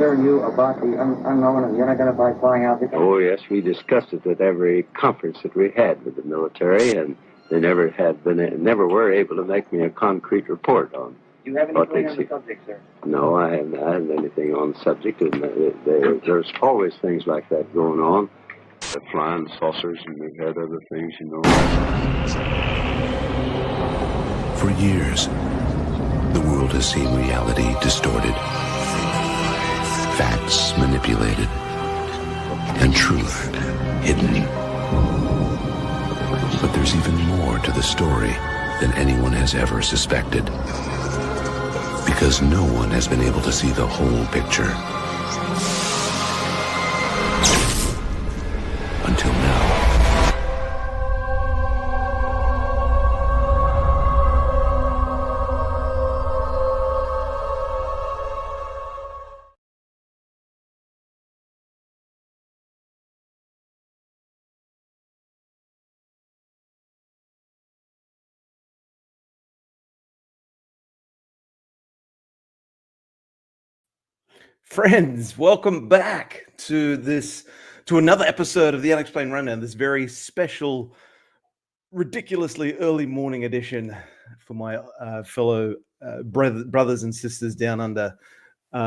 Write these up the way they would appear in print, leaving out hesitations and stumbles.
concern you about the unknown and the unidentified flying object? Oh, yes, we discussed it at every conference that we had with the military, and they never were able to make me a concrete report on. Do you have anything on the subject, sir? No, I haven't had anything on the subject, and there's always things like that going on. The flying saucers, and they've had other things, you know. For years, the world has seen reality distorted, facts manipulated, and truth hidden. But there's even more to the story than anyone has ever suspected, because no one has been able to see the whole picture. Until now. Friends, welcome back to another episode of the Unexplained Rundown, this very special, ridiculously early morning edition for my fellow brothers and sisters down under,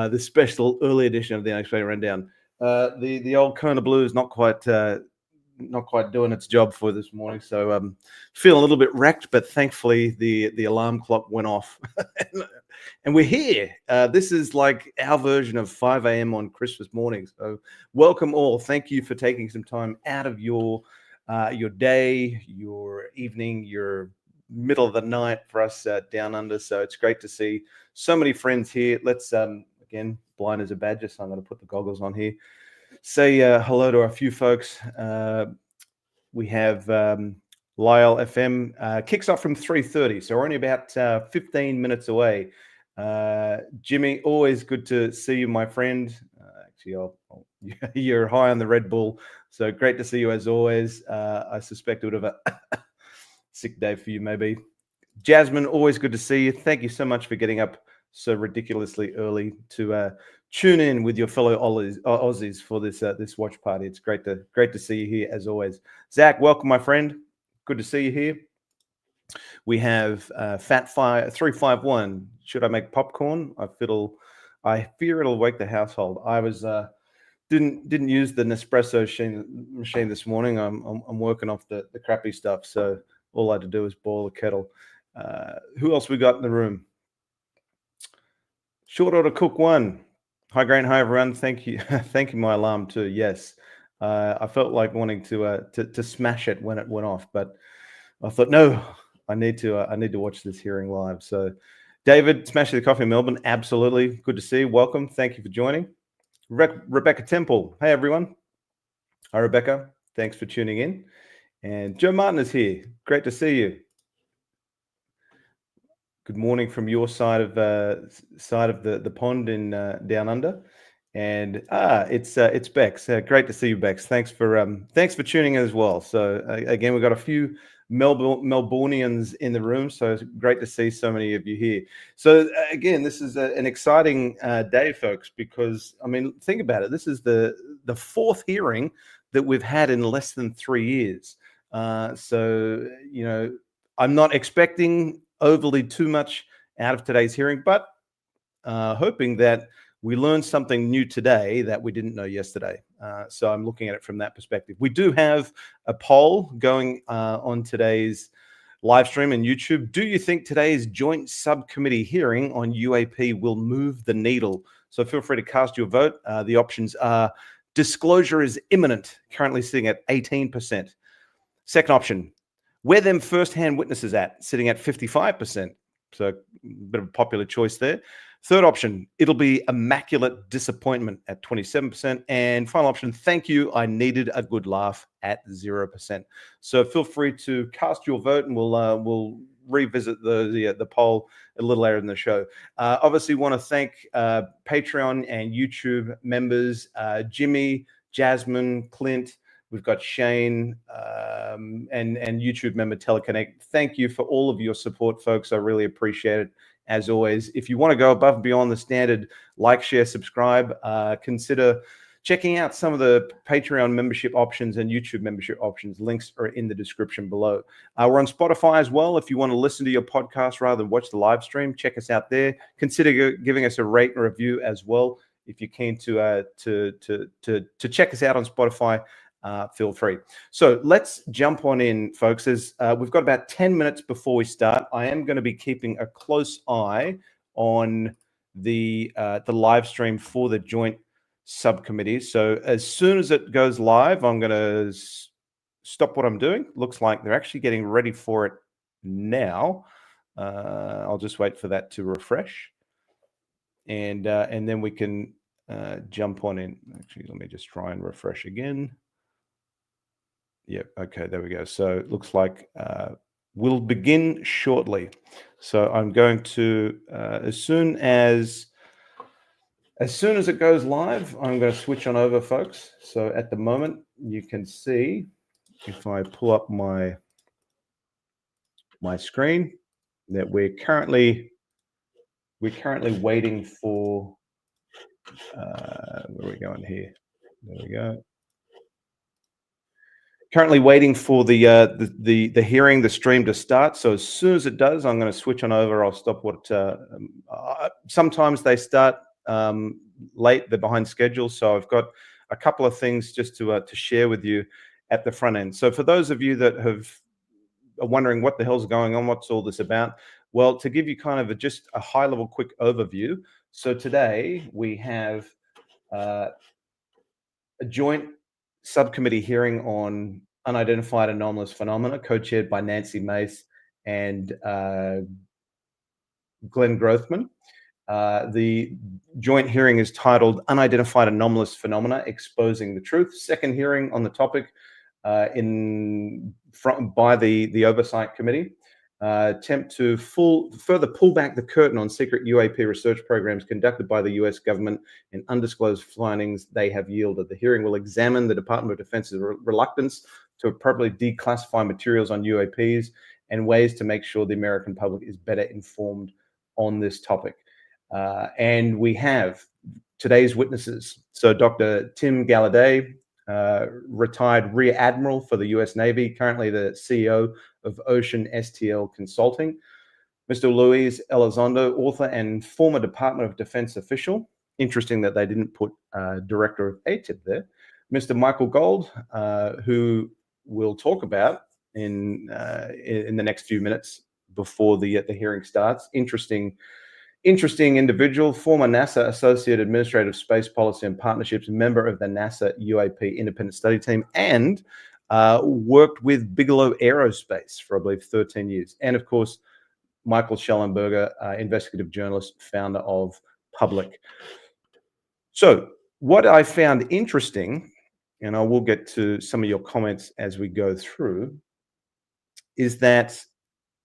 this special early edition of the Unexplained Rundown. The old Kona Blue is not quite doing its job for this morning, so feeling a little bit wrecked, but thankfully the alarm clock went off. And we're here. This is like our version of 5 a.m. on Christmas morning. So welcome all. Thank you for taking some time out of your day, your evening, your middle of the night for us down under. So it's great to see so many friends here. Let's, again, blind as a badger, so I'm going to put the goggles on here. Say hello to a few folks. We have Lyle FM. Kicks off from 3:30, so we're only about 15 minutes away. Jimmy, always good to see you, my friend. Actually, you're high on the Red Bull, so great to see you as always. I suspect it would have a sick day for you, maybe. Jasmine, always good to see you. Thank you so much for getting up so ridiculously early to tune in with your fellow Aussies for this watch party. It's great to see you here as always. Zach, welcome, my friend. Good to see you here. We have Fat351. Should I make popcorn? I fear it'll wake the household. I was didn't use the Nespresso machine this morning. I'm working off the crappy stuff, so all I had to do is boil the kettle. Who else we got in the room? Short order cook one. Hi Grant, hi everyone. Thank you, thank you. My alarm too. Yes, I felt like wanting to smash it when it went off, but I thought no. I need to watch this hearing live. So, David, Smash the Coffee in Melbourne, absolutely good to see you. Welcome, thank you for joining. Rebecca Temple, hey everyone. Hi Rebecca, thanks for tuning in. And Joe Martin is here. Great to see you. Good morning from your side of the pond in down under. And it's Bex. Great to see you, Bex. Thanks for tuning in as well. So again, we've got a few Melbournians in the room, so it's great to see so many of you here. So again, this is an exciting day, folks, because I mean, think about it. This is the fourth hearing that we've had in less than 3 years. So you know, I'm not expecting overly too much out of today's hearing, but hoping that we learned something new today that we didn't know yesterday. So I'm looking at it from that perspective. We do have a poll going on today's live stream on YouTube. Do you think today's joint subcommittee hearing on UAP will move the needle? So feel free to cast your vote. The options are disclosure is imminent, currently sitting at 18%. Second option, where them first-hand witnesses at, sitting at 55%. So a bit of a popular choice there. Third option, it'll be immaculate disappointment at 27%. And final option, thank you, I needed a good laugh at 0%. So feel free to cast your vote, and we'll revisit the poll a little later in the show. Obviously, want to thank Patreon and YouTube members, Jimmy, Jasmine, Clint. We've got Shane and YouTube member Teleconnect. Thank you for all of your support, folks. I really appreciate it. As always, if you want to go above and beyond the standard like, share, subscribe, consider checking out some of the Patreon membership options and YouTube membership options. Links are in the description below. We're on Spotify as well. If you want to listen to your podcast rather than watch the live stream, check us out there. Consider giving us a rate and review as well. If you're keen to check us out on Spotify, feel free. So let's jump on in, folks. As we've got about 10 minutes before we start, I am going to be keeping a close eye on the live stream for the joint subcommittee. So as soon as it goes live, I'm going to stop what I'm doing. Looks like they're actually getting ready for it now. I'll just wait for that to refresh, and then we can jump on in. Actually, let me just try and refresh again. Yeah, okay, there we go. So it looks like we'll begin shortly. So I'm going to, as soon as it goes live, I'm going to switch on over, folks. So at the moment, you can see, if I pull up my screen, that we're currently waiting for, where are we going here? There we go. Currently waiting for the hearing, the stream to start. So as soon as it does, I'm going to switch on over. I'll stop what. Sometimes they start late; they're behind schedule. So I've got a couple of things just to share with you at the front end. So for those of you that are wondering what the hell's going on, what's all this about? Well, to give you kind of just a high-level, quick overview. So today we have a joint subcommittee hearing on unidentified anomalous phenomena, co-chaired by Nancy Mace and Glenn Grothman. The joint hearing is titled Unidentified Anomalous Phenomena, Exposing the Truth. Second hearing on the topic by the Oversight Committee. Attempt to further pull back the curtain on secret UAP research programs conducted by the US government and undisclosed findings they have yielded. The hearing will examine the Department of Defense's reluctance to appropriately declassify materials on UAPs and ways to make sure the American public is better informed on this topic. And we have today's witnesses. So Dr. Tim Gallaudet, retired Rear Admiral for the US Navy, currently the CEO of Ocean STL Consulting. Mr. Luis Elizondo, author and former Department of Defense official. Interesting that they didn't put Director of ATIP there. Mr. Michael Gold, who we'll talk about in the next few minutes before the hearing starts. Interesting individual, former NASA Associate Administrator of Space Policy and Partnerships, member of the NASA UAP Independent Study Team, and worked with Bigelow Aerospace for, I believe, 13 years. And, of course, Michael Shellenberger, investigative journalist, founder of Public. So what I found interesting, and I will get to some of your comments as we go through, is that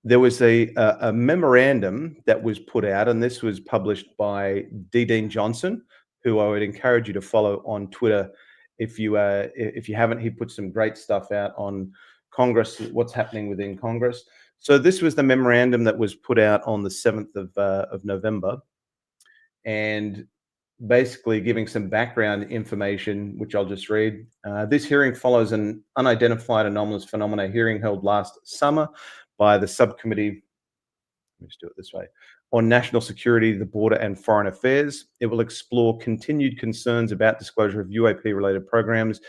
there was a memorandum that was put out, and this was published by D. Dean Johnson, who I would encourage you to follow on Twitter if you haven't. He put some great stuff out on Congress, what's happening within Congress. So this was the memorandum that was put out on the 7th of November, and basically giving some background information, which I'll just read. This hearing follows an unidentified anomalous phenomena hearing held last summer by the subcommittee, let me just do it this way, on national security, the border, and foreign affairs. It will explore continued concerns about disclosure of UAP-related programs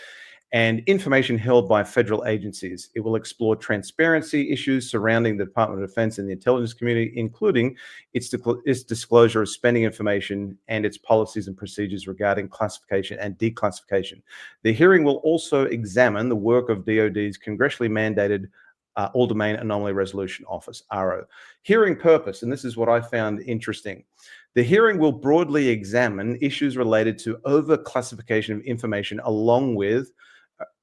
and information held by federal agencies. It will explore transparency issues surrounding the Department of Defense and the intelligence community, including its disclosure of spending information and its policies and procedures regarding classification and declassification. The hearing will also examine the work of DoD's congressionally mandated All-Domain Anomaly Resolution Office, ARO. Hearing purpose, and this is what I found interesting. The hearing will broadly examine issues related to overclassification of information along with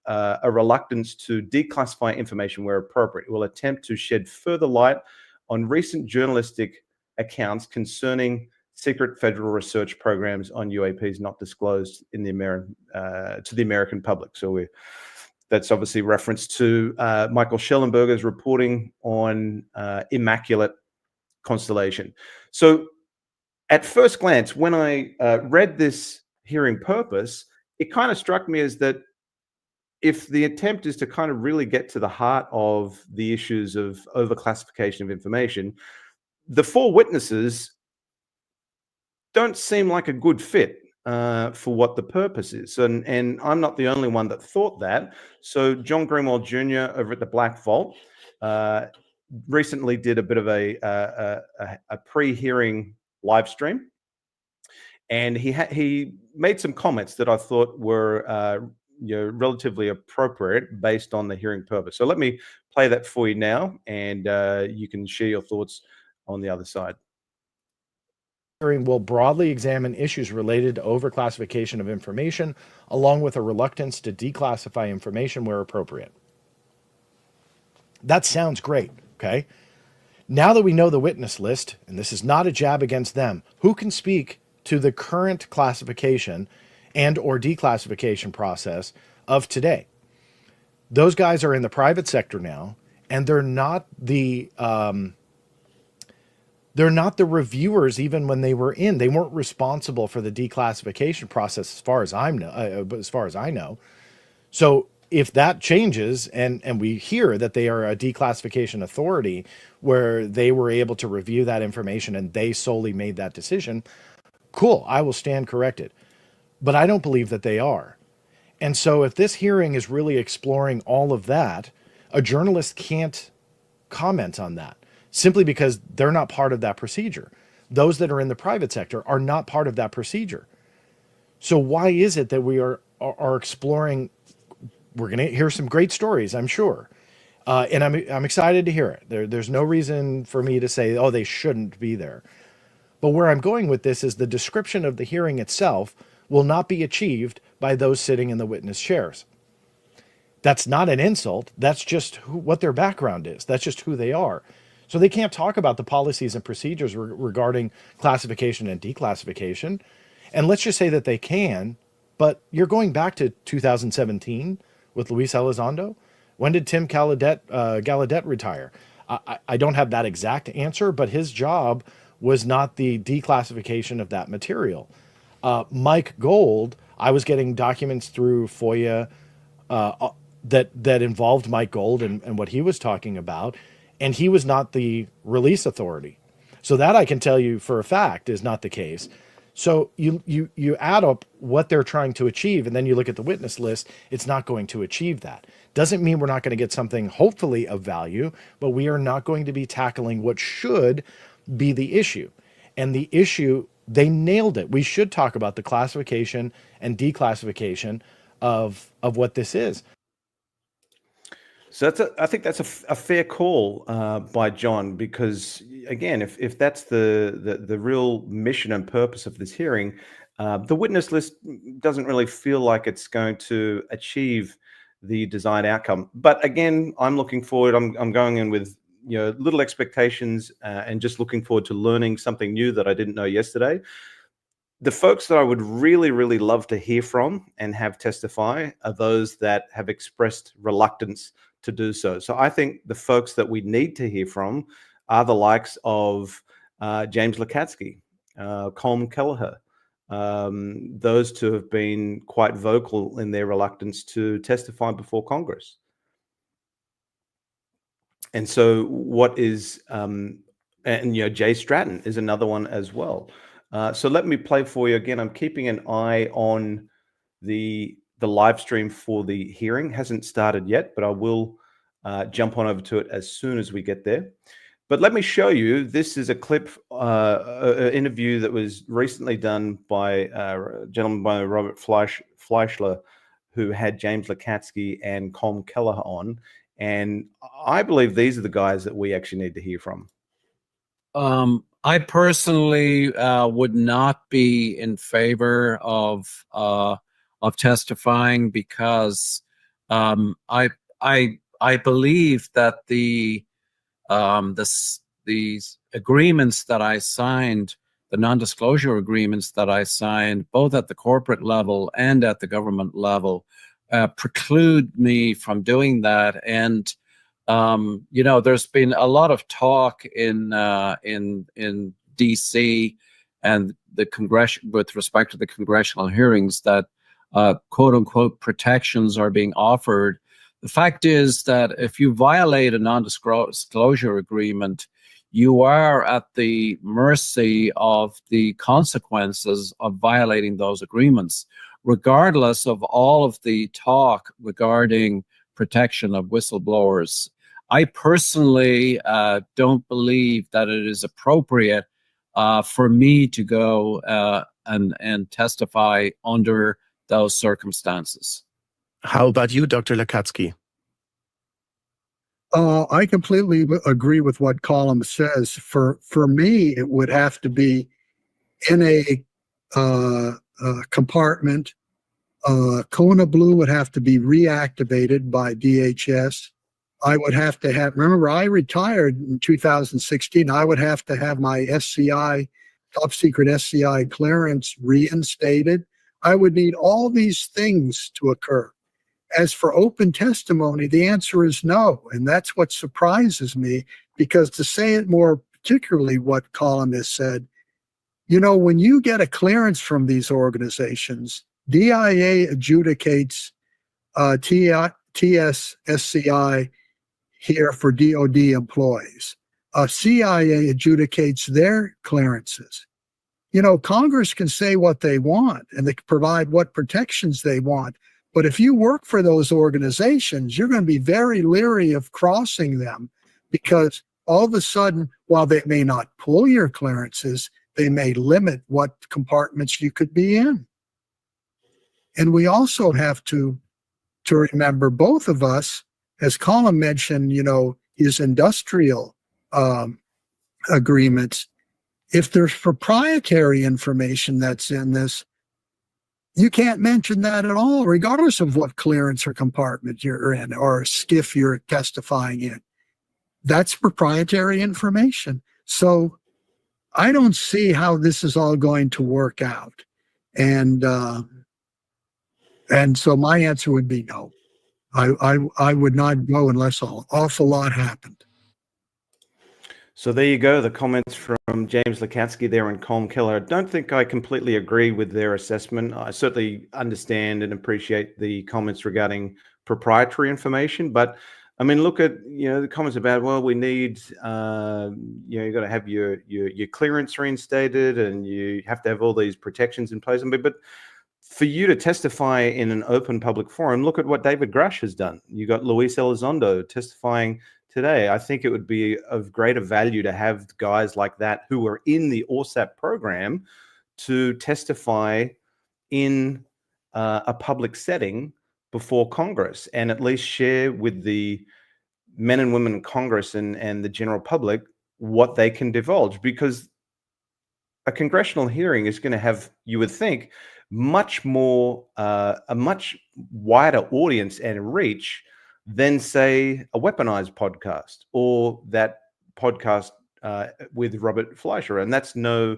a reluctance to declassify information where appropriate. It will attempt to shed further light on recent journalistic accounts concerning secret federal research programs on UAPs not disclosed in the to the American public. So that's obviously reference to Michael Shellenberger's reporting on immaculate constellation. So at first glance, when I read this hearing purpose, it kind of struck me as that if the attempt is to kind of really get to the heart of the issues of overclassification of information, the four witnesses don't seem like a good fit for what the purpose is. And I'm not the only one that thought that. So John Greenwald Jr. over at the Black Vault recently did a bit of a pre-hearing live stream. And he made some comments that I thought were relatively appropriate based on the hearing purpose. So let me play that for you now, and you can share your thoughts on the other side. Hearing will broadly examine issues related to overclassification of information, along with a reluctance to declassify information where appropriate. That sounds great, okay? Now that we know the witness list, and this is not a jab against them, who can speak to the current classification and or declassification process of today? Those guys are in the private sector now, and they're not the reviewers. Even when they were in, they weren't responsible for the declassification process, as far as I know. So if that changes, and we hear that they are a declassification authority where they were able to review that information and they solely made that decision, cool, I will stand corrected. But I don't believe that they are. And so if this hearing is really exploring all of that, a journalist can't comment on that simply because they're not part of that procedure. Those that are in the private sector are not part of that procedure. So why is it that we are exploring? We're going to hear some great stories, I'm sure. And I'm excited to hear it. There's no reason for me to say, oh, they shouldn't be there. But where I'm going with this is the description of the hearing itself will not be achieved by those sitting in the witness chairs. That's not an insult. That's just what their background is. That's just who they are. So they can't talk about the policies and procedures regarding classification and declassification. And let's just say that they can, but you're going back to 2017 with Luis Elizondo. When did Tim Gallaudet retire? I don't have that exact answer, but his job was not the declassification of that material. Mike Gold, I was getting documents through FOIA that involved Mike Gold and what he was talking about, and he was not the release authority. So that I can tell you for a fact is not the case. So you add up what they're trying to achieve, and then you look at the witness list, it's not going to achieve that. Doesn't mean we're not going to get something hopefully of value, but we are not going to be tackling what should be the issue. And the issue, they nailed it. We should talk about the classification and declassification of what this is. So I think that's a fair call by John, because again, if that's the real mission and purpose of this hearing, the witness list doesn't really feel like it's going to achieve the desired outcome. But again, I'm looking forward. I'm going in with little expectations and just looking forward to learning something new that I didn't know yesterday. The folks that I would really, really love to hear from and have testify are those that have expressed reluctance to do so. So I think the folks that we need to hear from are the likes of James Lacatski, Colm, Kelleher. Those two have been quite vocal in their reluctance to testify before Congress. And so what is, Jay Stratton is another one as well. So let me play for you again. I'm keeping an eye on the live stream for the hearing. Hasn't started yet, but I will jump on over to it as soon as we get there. But let me show you, this is a clip, an interview that was recently done by a gentleman by Robert Fleischler, who had James Lacatski and Colm Kelleher on. And I believe these are the guys that we actually need to hear from. I personally would not be in favor of testifying, because I believe that these agreements that I signed, the non-disclosure agreements that I signed, both at the corporate level and at the government level, preclude me from doing that. And There's been a lot of talk in D.C. and the Congression with respect to the congressional hearings that quote unquote protections are being offered. The fact is that if you violate a non-disclosure agreement, you are at the mercy of the consequences of violating those agreements, regardless of all of the talk regarding protection of whistleblowers. I personally don't believe that it is appropriate for me to go and testify under those circumstances. How about you, Dr. Lacatski? I completely agree with what Colm says. For me, it would have to be in a compartment. Kona Blue would have to be reactivated by DHS. I would have to have, remember, I retired in 2016. I would have to have my SCI, top secret SCI clearance reinstated. I would need all these things to occur. As for open testimony, the answer is no. And that's what surprises me, because to say it more particularly what Colm has said, when you get a clearance from these organizations, DIA adjudicates TSSCI here for DOD employees. CIA adjudicates their clearances. Congress can say what they want and they can provide what protections they want. But if you work for those organizations, you're going to be very leery of crossing them, because all of a sudden, while they may not pull your clearances, they may limit what compartments you could be in. And we also have to remember, both of us, as Colm mentioned, his industrial agreements. If there's proprietary information that's in this, you can't mention that at all, regardless of what clearance or compartment you're in or skiff you're testifying in. That's proprietary information. So I don't see how this is all going to work out. And so my answer would be no. I would not go unless an awful lot happened. So there you go, the comments from James Lacatski there and Colm Kelleher. I don't think I completely agree with their assessment. I certainly understand and appreciate the comments regarding proprietary information, but I mean, look at the comments about, well, we need you got to have your clearance reinstated, and you have to have all these protections in place. But for you to testify in an open public forum, look at what David Grush has done. You got Luis Elizondo testifying today. I think it would be of greater value to have guys like that who are in the ORSAP program to testify in a public setting before Congress, and at least share with the men and women in Congress and the general public what they can divulge, because a congressional hearing is going to have, you would think, much more, a much wider audience and reach than, say, a weaponized podcast or that podcast with Robert Fleischer. And that's no,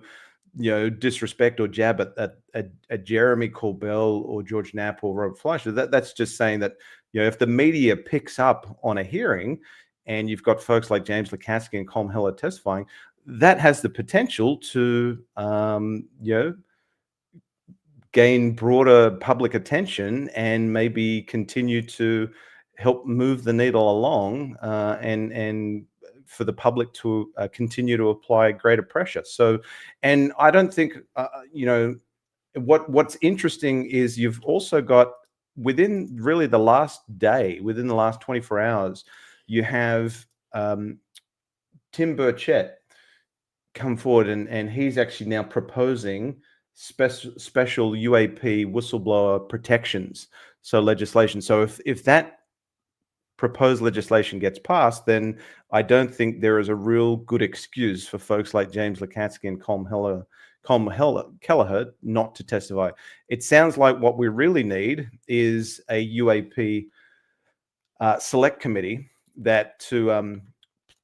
disrespect or jab at Jeremy Corbell or George Knapp or Robert Fleischer. That's just saying that, if the media picks up on a hearing and you've got folks like James Lacatski and Colm Kelleher testifying, that has the potential to, gain broader public attention and maybe continue to help move the needle along, and for the public to continue to apply greater pressure. So, and I don't think, what's interesting is you've also got, within really the last day, within the last 24 hours, you have Tim Burchett come forward, and he's actually now proposing special UAP whistleblower protections, so legislation. So if that proposed legislation gets passed, then I don't think there is a real good excuse for folks like James Lacatski and Colm Kelleher not to testify. It sounds like what we really need is a UAP select committee that to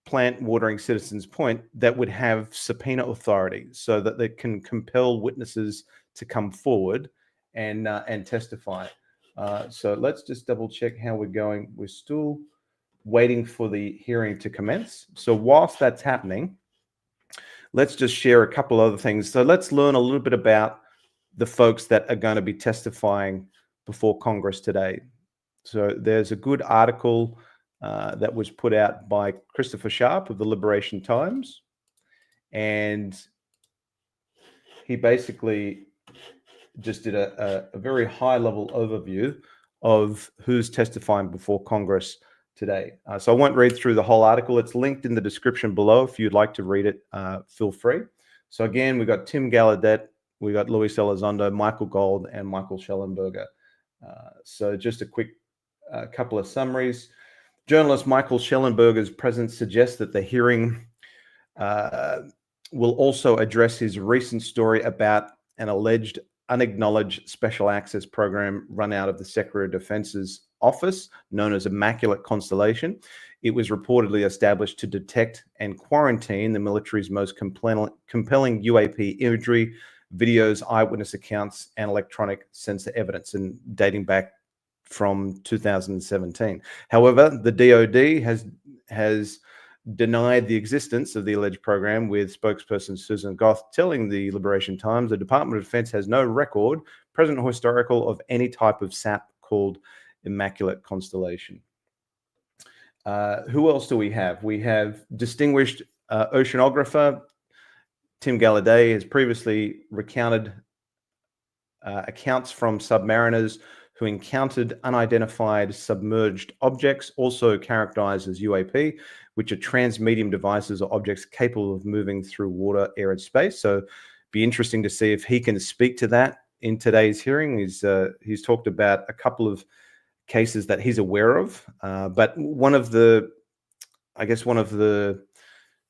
plant watering Citizens Point that would have subpoena authority, so that they can compel witnesses to come forward and testify. So let's just double check how we're going. We're still waiting for the hearing to commence. So whilst that's happening, let's just share a couple other things. So let's learn a little bit about the folks that are going to be testifying before Congress today. So there's a good article that was put out by Christopher Sharp of the Liberation Times. And he basically just did a very high-level overview of who's testifying before Congress today. So I won't read through the whole article. It's linked in the description below. If you'd like to read it, feel free. So again, we've got Tim Gallaudet, we got Luis Elizondo, Michael Gold, and Michael Shellenberger. So just a quick couple of summaries. Journalist Michael Shellenberger's presence suggests that the hearing will also address his recent story about an alleged unacknowledged special access program run out of the Secretary of Defense's office, known as Immaculate Constellation. It was reportedly established to detect and quarantine the military's most compelling UAP imagery, videos, eyewitness accounts, and electronic sensor evidence, and dating back from 2017. However, the DoD has denied the existence of the alleged program, with spokesperson Susan Goth telling the Liberation Times the Department of Defense has no record, present or historical, of any type of SAP called Immaculate Constellation. Who else do we have? We have distinguished oceanographer Tim Gallaudet has previously recounted accounts from submariners who encountered unidentified submerged objects, also characterized as UAP, which are transmedium devices or objects capable of moving through water, air, and space. So be interesting to see if he can speak to that in today's hearing. He's talked about a couple of cases that he's aware of, but one of the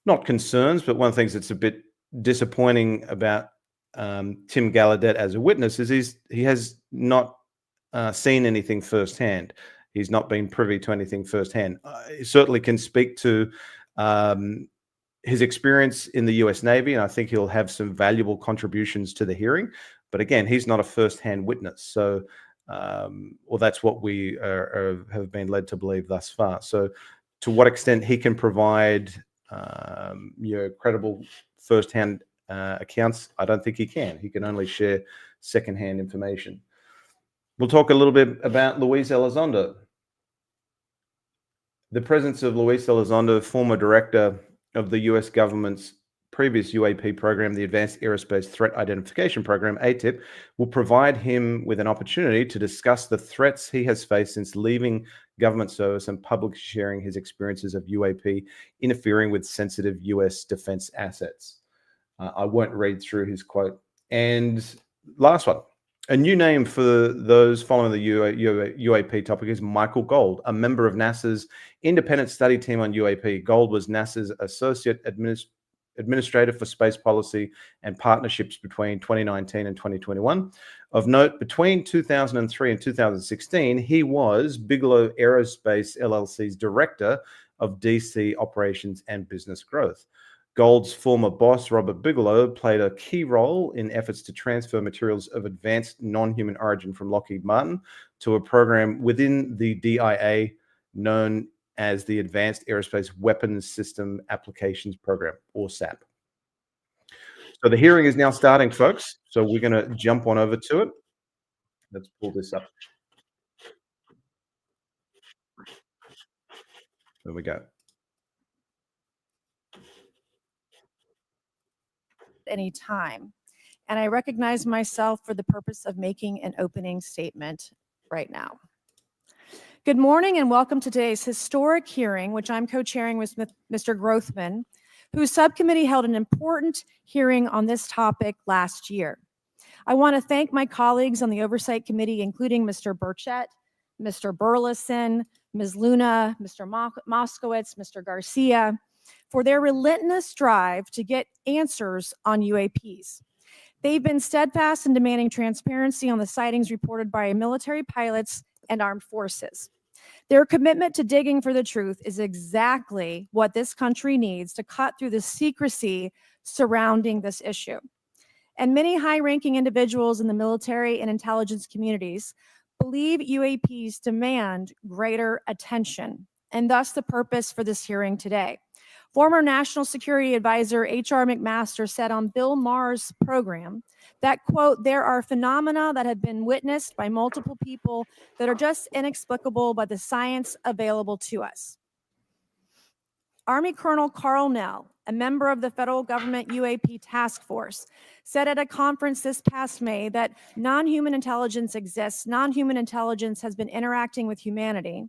not concerns, but one of the things that's a bit disappointing about Tim Gallaudet as a witness is he has not seen anything firsthand. He's not been privy to anything firsthand. He certainly can speak to his experience in the US Navy, and I think he'll have some valuable contributions to the hearing. But again, he's not a firsthand witness. So, well, that's what we have been led to believe thus far. So to what extent he can provide credible firsthand accounts, I don't think he can. He can only share secondhand information. We'll talk a little bit about Luis Elizondo. The presence of Luis Elizondo, former director of the US government's previous UAP program, the Advanced Aerospace Threat Identification Program, ATIP, will provide him with an opportunity to discuss the threats he has faced since leaving government service and publicly sharing his experiences of UAP interfering with sensitive US defense assets. I won't read through his quote. And last one. A new name for those following the UAP topic is Michael Gold, a member of NASA's independent study team on UAP. Gold was NASA's associate administrator for space policy and partnerships between 2019 and 2021. Of note, between 2003 and 2016, he was Bigelow Aerospace LLC's director of DC operations and business growth. Gold's former boss, Robert Bigelow, played a key role in efforts to transfer materials of advanced non-human origin from Lockheed Martin to a program within the DIA known as the Advanced Aerospace Weapons System Applications Program, or SAP. So the hearing is now starting, folks. So we're going to jump on over to it. Let's pull this up. There we go. Any time. And I recognize myself for the purpose of making an opening statement right now. Good morning and welcome to today's historic hearing, which I'm co-chairing with Mr. Grothman, whose subcommittee held an important hearing on this topic last year. I want to thank my colleagues on the Oversight Committee, including Mr. Burchett, Mr. Burleson, Ms. Luna, Mr. Moskowitz, Mr. Garcia, for their relentless drive to get answers on UAPs. They've been steadfast in demanding transparency on the sightings reported by military pilots and armed forces. Their commitment to digging for the truth is exactly what this country needs to cut through the secrecy surrounding this issue. And many high-ranking individuals in the military and intelligence communities believe UAPs demand greater attention and thus the purpose for this hearing today. Former National Security Advisor H.R. McMaster said on Bill Maher's program that, quote, there are phenomena that have been witnessed by multiple people that are just inexplicable by the science available to us. Army Colonel Carl Nell, a member of the federal government UAP task force, said at a conference this past May that non-human intelligence exists. Non-human intelligence has been interacting with humanity.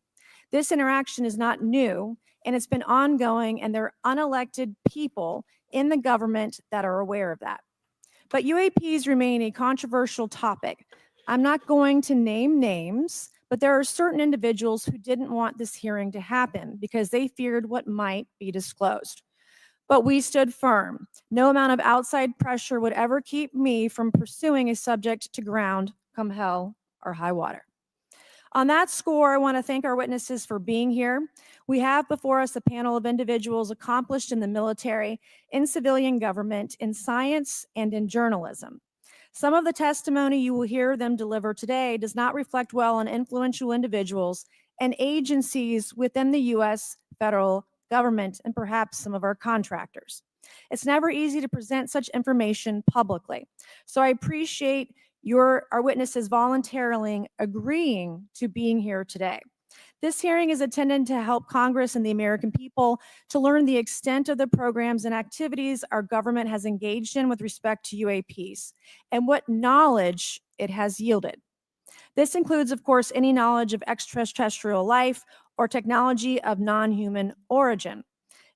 This interaction is not new, and it's been ongoing, and there are unelected people in the government that are aware of that. But UAPs remain a controversial topic. I'm not going to name names, but there are certain individuals who didn't want this hearing to happen because they feared what might be disclosed. But we stood firm. No amount of outside pressure would ever keep me from pursuing a subject to ground, come hell or high water. On that score, I want to thank our witnesses for being here. We have before us a panel of individuals accomplished in the military, in civilian government, in science, and in journalism. Some of the testimony you will hear them deliver today does not reflect well on influential individuals and agencies within the U.S. federal government and perhaps some of our contractors. It's never easy to present such information publicly. So I appreciate our witnesses voluntarily agreeing to being here today. This hearing is intended to help Congress and the American people to learn the extent of the programs and activities our government has engaged in with respect to UAPs and what knowledge it has yielded. This includes, of course, any knowledge of extraterrestrial life or technology of non-human origin.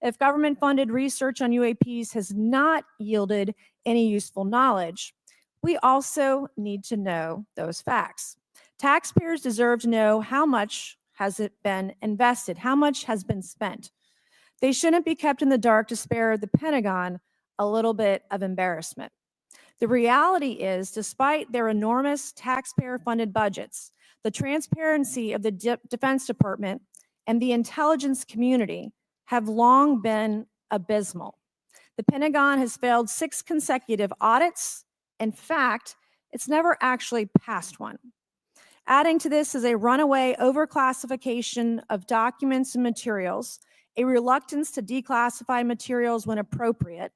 If government-funded research on UAPs has not yielded any useful knowledge, we also need to know those facts. Taxpayers deserve to know how much has it been invested, how much has been spent. They shouldn't be kept in the dark to spare the Pentagon a little bit of embarrassment. The reality is, despite their enormous taxpayer-funded budgets, the transparency of the Defense Department and the intelligence community have long been abysmal. The Pentagon has failed 6 consecutive audits. In fact, it's never actually passed one. Adding to this is a runaway overclassification of documents and materials, a reluctance to declassify materials when appropriate,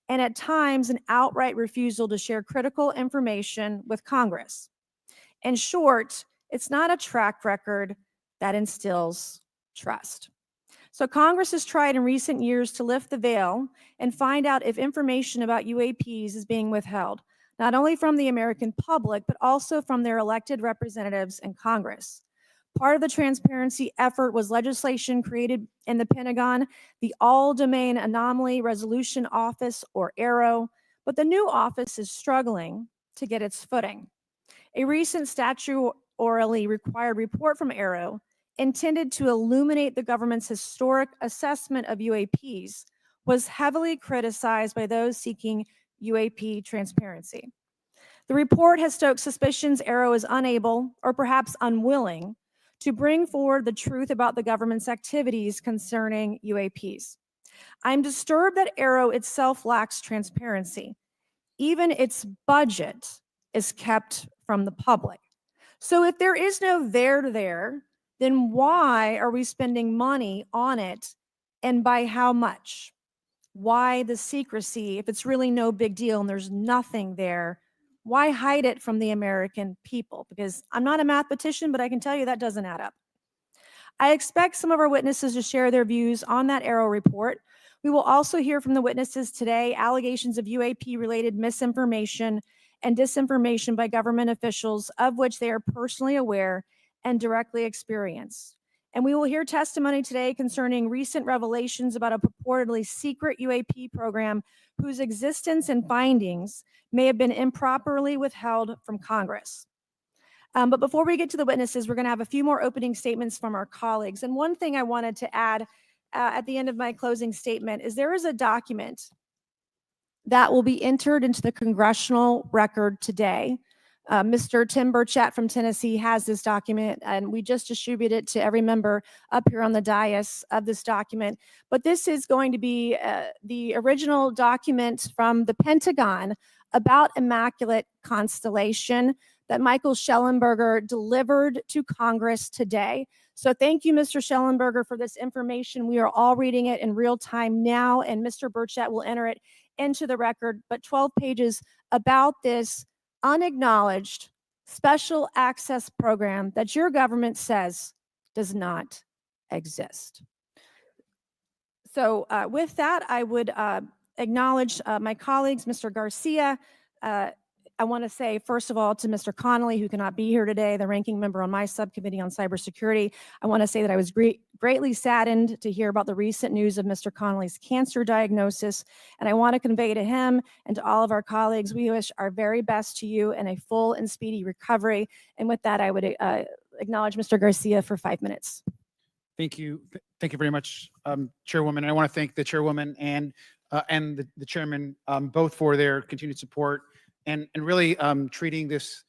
and at times an outright refusal to share critical information with Congress. In short, it's not a track record that instills trust. So Congress has tried in recent years to lift the veil and find out if information about UAPs is being withheld, not only from the American public, but also from their elected representatives in Congress. Part of the transparency effort was legislation created in the Pentagon, the All-Domain Anomaly Resolution Office, or AARO, but the new office is struggling to get its footing. A recent statutorily required report from AARO, intended to illuminate the government's historic assessment of UAPs, was heavily criticized by those seeking UAP transparency. The report has stoked suspicions AARO is unable, or perhaps unwilling, to bring forward the truth about the government's activities concerning UAPs. I'm disturbed that AARO itself lacks transparency. Even its budget is kept from the public. So if there is no there, then why are we spending money on it, and by how much? Why the secrecy if it's really no big deal and there's nothing there? Why hide it from the American people? Because I'm not a mathematician, but I can tell you that doesn't add up. I expect some of our witnesses to share their views on that AARO report. We will also hear from the witnesses today allegations of UAP-related misinformation and disinformation by government officials of which they are personally aware and directly experienced. And we will hear testimony today concerning recent revelations about a purportedly secret UAP program whose existence and findings may have been improperly withheld from Congress. But before we get to the witnesses, we're going to have a few more opening statements from our colleagues. And one thing I wanted to add at the end of my closing statement is there is a document that will be entered into the congressional record today. Mr. Tim Burchett from Tennessee has this document, and we just distributed it to every member up here on the dais of this document. But this is going to be the original document from the Pentagon about Immaculate Constellation that Michael Shellenberger delivered to Congress today. So thank you, Mr. Shellenberger, for this information. We are all reading it in real time now, and Mr. Burchett will enter it into the record. But 12 pages about this unacknowledged special access program that your government says does not exist. So with that, I would acknowledge my colleagues, Mr. Garcia. I want to say, first of all, to Mr. Connolly, who cannot be here today, the ranking member on my subcommittee on cybersecurity, I want to say that I was greatly saddened to hear about the recent news of Mr. Connolly's cancer diagnosis. And I want to convey to him and to all of our colleagues, we wish our very best to you and a full and speedy recovery. And with that, I would acknowledge Mr. Garcia for 5 minutes. Thank you. Thank you very much, Chairwoman. And I want to thank the Chairwoman and the Chairman both for their continued support and really treating this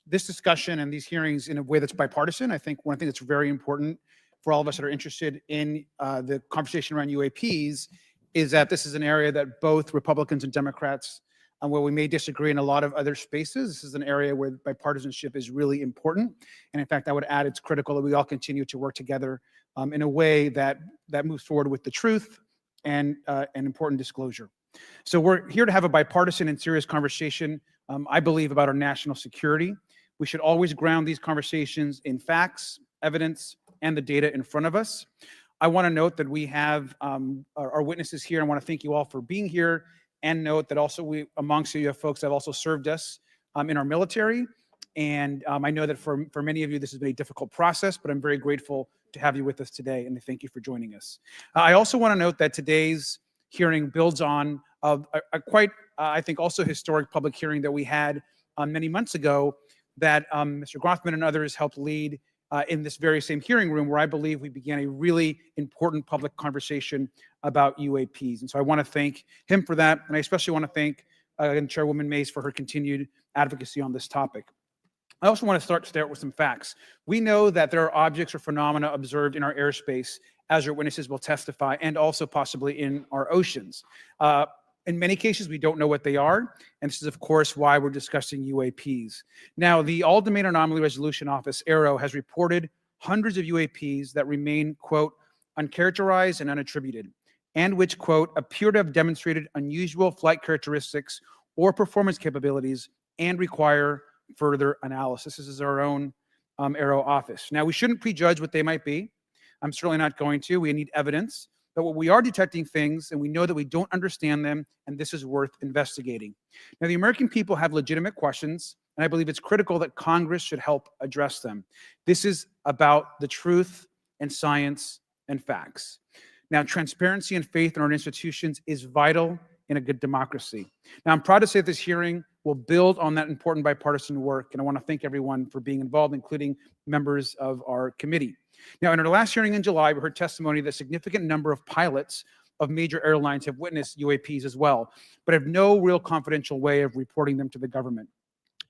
this discussion and these hearings in a way that's bipartisan. I think one thing that's very important for all of us that are interested in the conversation around UAPs is that this is an area that both Republicans and Democrats, where we may disagree in a lot of other spaces, this is an area where bipartisanship is really important. And in fact, I would add it's critical that we all continue to work together in a way that moves forward with the truth and important disclosure. So we're here to have a bipartisan and serious conversation, I believe, about our national security. We should always ground these conversations in facts, evidence, and the data in front of us. I want to note that we have our witnesses here. I want to thank you all for being here, and note that also amongst you have folks that have also served us in our military. And I know that for many of you, this has been a difficult process, but I'm very grateful to have you with us today, and thank you for joining us. I also want to note that today's hearing builds on a quite, I think, also historic public hearing that we had many months ago that Mr. Grothman and others helped lead in this very same hearing room, where I believe we began a really important public conversation about UAPs. And so I want to thank him for that, and I especially want to thank Chairwoman Mace for her continued advocacy on this topic. I also want to start with some facts. We know that there are objects or phenomena observed in our airspace, as our witnesses will testify, and also possibly in our oceans. In many cases, we don't know what they are, and this is, of course, why we're discussing UAPs. Now, the All-Domain Anomaly Resolution Office, AARO, has reported hundreds of UAPs that remain, quote, uncharacterized and unattributed, and which, quote, appear to have demonstrated unusual flight characteristics or performance capabilities and require further analysis. This is our own AARO office. Now, we shouldn't prejudge what they might be. I'm certainly not going to. We need evidence. But what we are detecting things, and we know that we don't understand them, and this is worth investigating. Now, the American people have legitimate questions, and I believe it's critical that Congress should help address them. This is about the truth and science and facts. Now, transparency and faith in our institutions is vital in a good democracy. Now, I'm proud to say that this hearing will build on that important bipartisan work, and I want to thank everyone for being involved, including members of our committee. Now, in our last hearing in July, we heard testimony that a significant number of pilots of major airlines have witnessed UAPs as well, but have no real confidential way of reporting them to the government.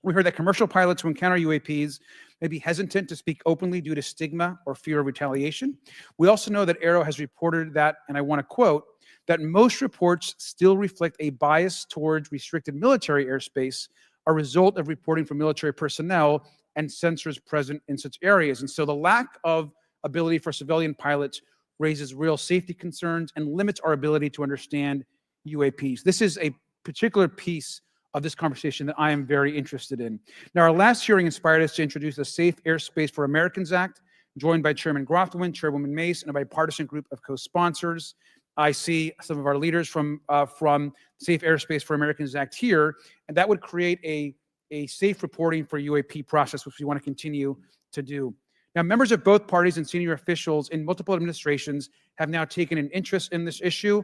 We heard that commercial pilots who encounter UAPs may be hesitant to speak openly due to stigma or fear of retaliation. We also know that AARO has reported that, and I want to quote, that most reports still reflect a bias towards restricted military airspace, a result of reporting from military personnel and sensors present in such areas. And so the lack of ability for civilian pilots raises real safety concerns and limits our ability to understand UAPs. This is a particular piece of this conversation that I am very interested in. Now, our last hearing inspired us to introduce the Safe Airspace for Americans Act, joined by Chairman Grothman, Chairwoman Mace, and a bipartisan group of co-sponsors. I see some of our leaders from Safe Airspace for Americans Act here, and that would create a safe reporting for UAP process, which we want to continue to do. Now, members of both parties and senior officials in multiple administrations have now taken an interest in this issue.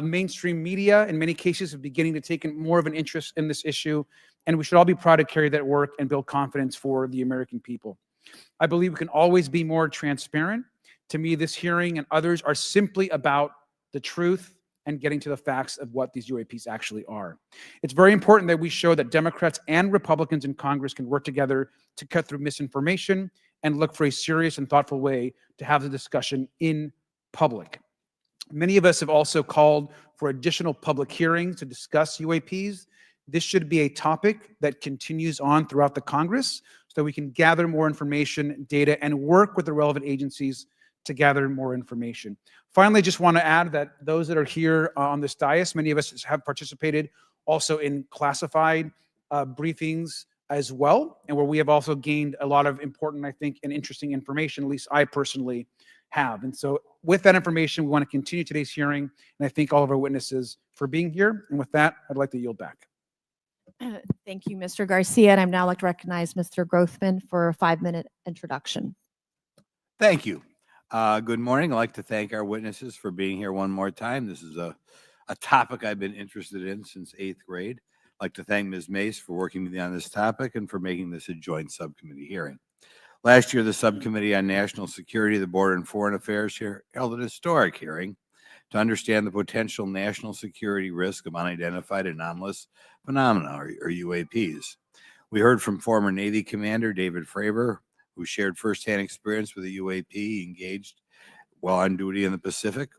Mainstream media, in many cases, are beginning to take more of an interest in this issue, and we should all be proud to carry that work and build confidence for the American people. I believe we can always be more transparent. To me, this hearing and others are simply about the truth and getting to the facts of what these UAPs actually are. It's very important that we show that Democrats and Republicans in Congress can work together to cut through misinformation and look for a serious and thoughtful way to have the discussion in public. Many of us have also called for additional public hearings to discuss UAPs. This should be a topic that continues on throughout the Congress so that we can gather more information, data, and work with the relevant agencies to gather more information. Finally, just want to add that those that are here on this dais, many of us have participated also in classified briefings as well, and where we have also gained a lot of important, I think, and interesting information, at least I personally have. And so with that information, we want to continue today's hearing, and I thank all of our witnesses for being here. And with that, I'd like to yield back. Thank you, Mr. Garcia. And I'd now like to recognize Mr. Grothman for a 5-minute introduction. Thank you. Good morning. I'd like to thank our witnesses for being here one more time. This is a topic I've been interested in since 8th grade. I'd like to thank Ms. Mace for working with me on this topic and for making this a joint subcommittee hearing. Last year, the Subcommittee on National Security, the Border and Foreign Affairs held an historic hearing to understand the potential national security risk of unidentified anomalous phenomena, or UAPs. We heard from former Navy Commander David Fravor, who shared firsthand experience with a UAP engaged while on duty in the Pacific.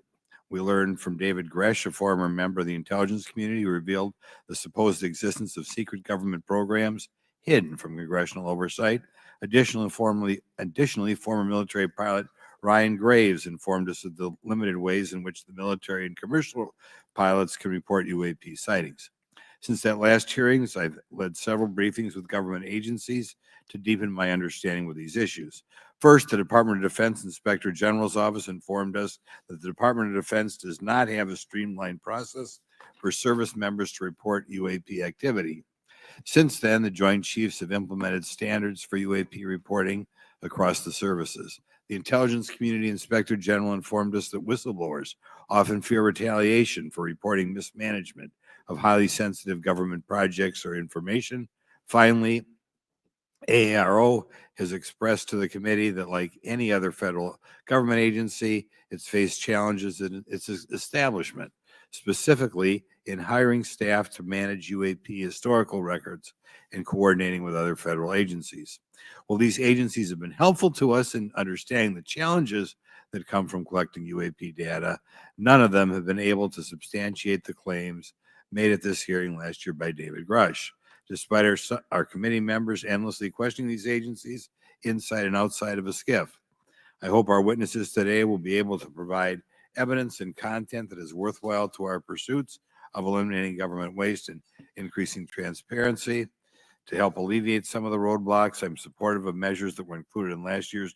We learned from David Gresh, a former member of the intelligence community, who revealed the supposed existence of secret government programs hidden from congressional oversight. Additionally, former military pilot Ryan Graves informed us of the limited ways in which the military and commercial pilots can report UAP sightings. Since that last hearings, I've led several briefings with government agencies to deepen my understanding with these issues. First, the Department of Defense Inspector General's office informed us that the Department of Defense does not have a streamlined process for service members to report UAP activity. Since then, the Joint Chiefs have implemented standards for UAP reporting across the services. The Intelligence Community Inspector General informed us that whistleblowers often fear retaliation for reporting mismanagement of highly sensitive government projects or information. Finally, AARO has expressed to the committee that, like any other federal government agency, it's faced challenges in its establishment, specifically in hiring staff to manage UAP historical records and coordinating with other federal agencies. Well, these agencies have been helpful to us in understanding the challenges that come from collecting UAP data. None of them have been able to substantiate the claims made at this hearing last year by David Grush. Despite our committee members endlessly questioning these agencies inside and outside of a SCIF. I hope our witnesses today will be able to provide evidence and content that is worthwhile to our pursuits of eliminating government waste and increasing transparency. To help alleviate some of the roadblocks, I'm supportive of measures that were included in last year's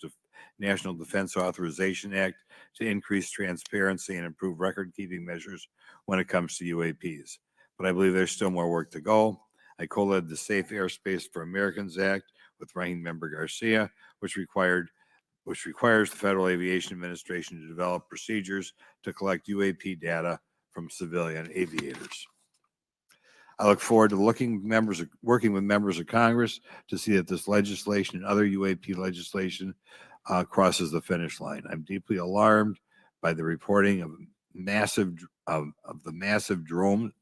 National Defense Authorization Act to increase transparency and improve record-keeping measures when it comes to UAPs. But I believe there's still more work to go. I co-led the Safe Airspace for Americans Act with Ranking Member Garcia, which requires the Federal Aviation Administration to develop procedures to collect UAP data from civilian aviators. I look forward to working with members of Congress to see that this legislation and other UAP legislation crosses the finish line. I'm deeply alarmed by the reporting of the massive drone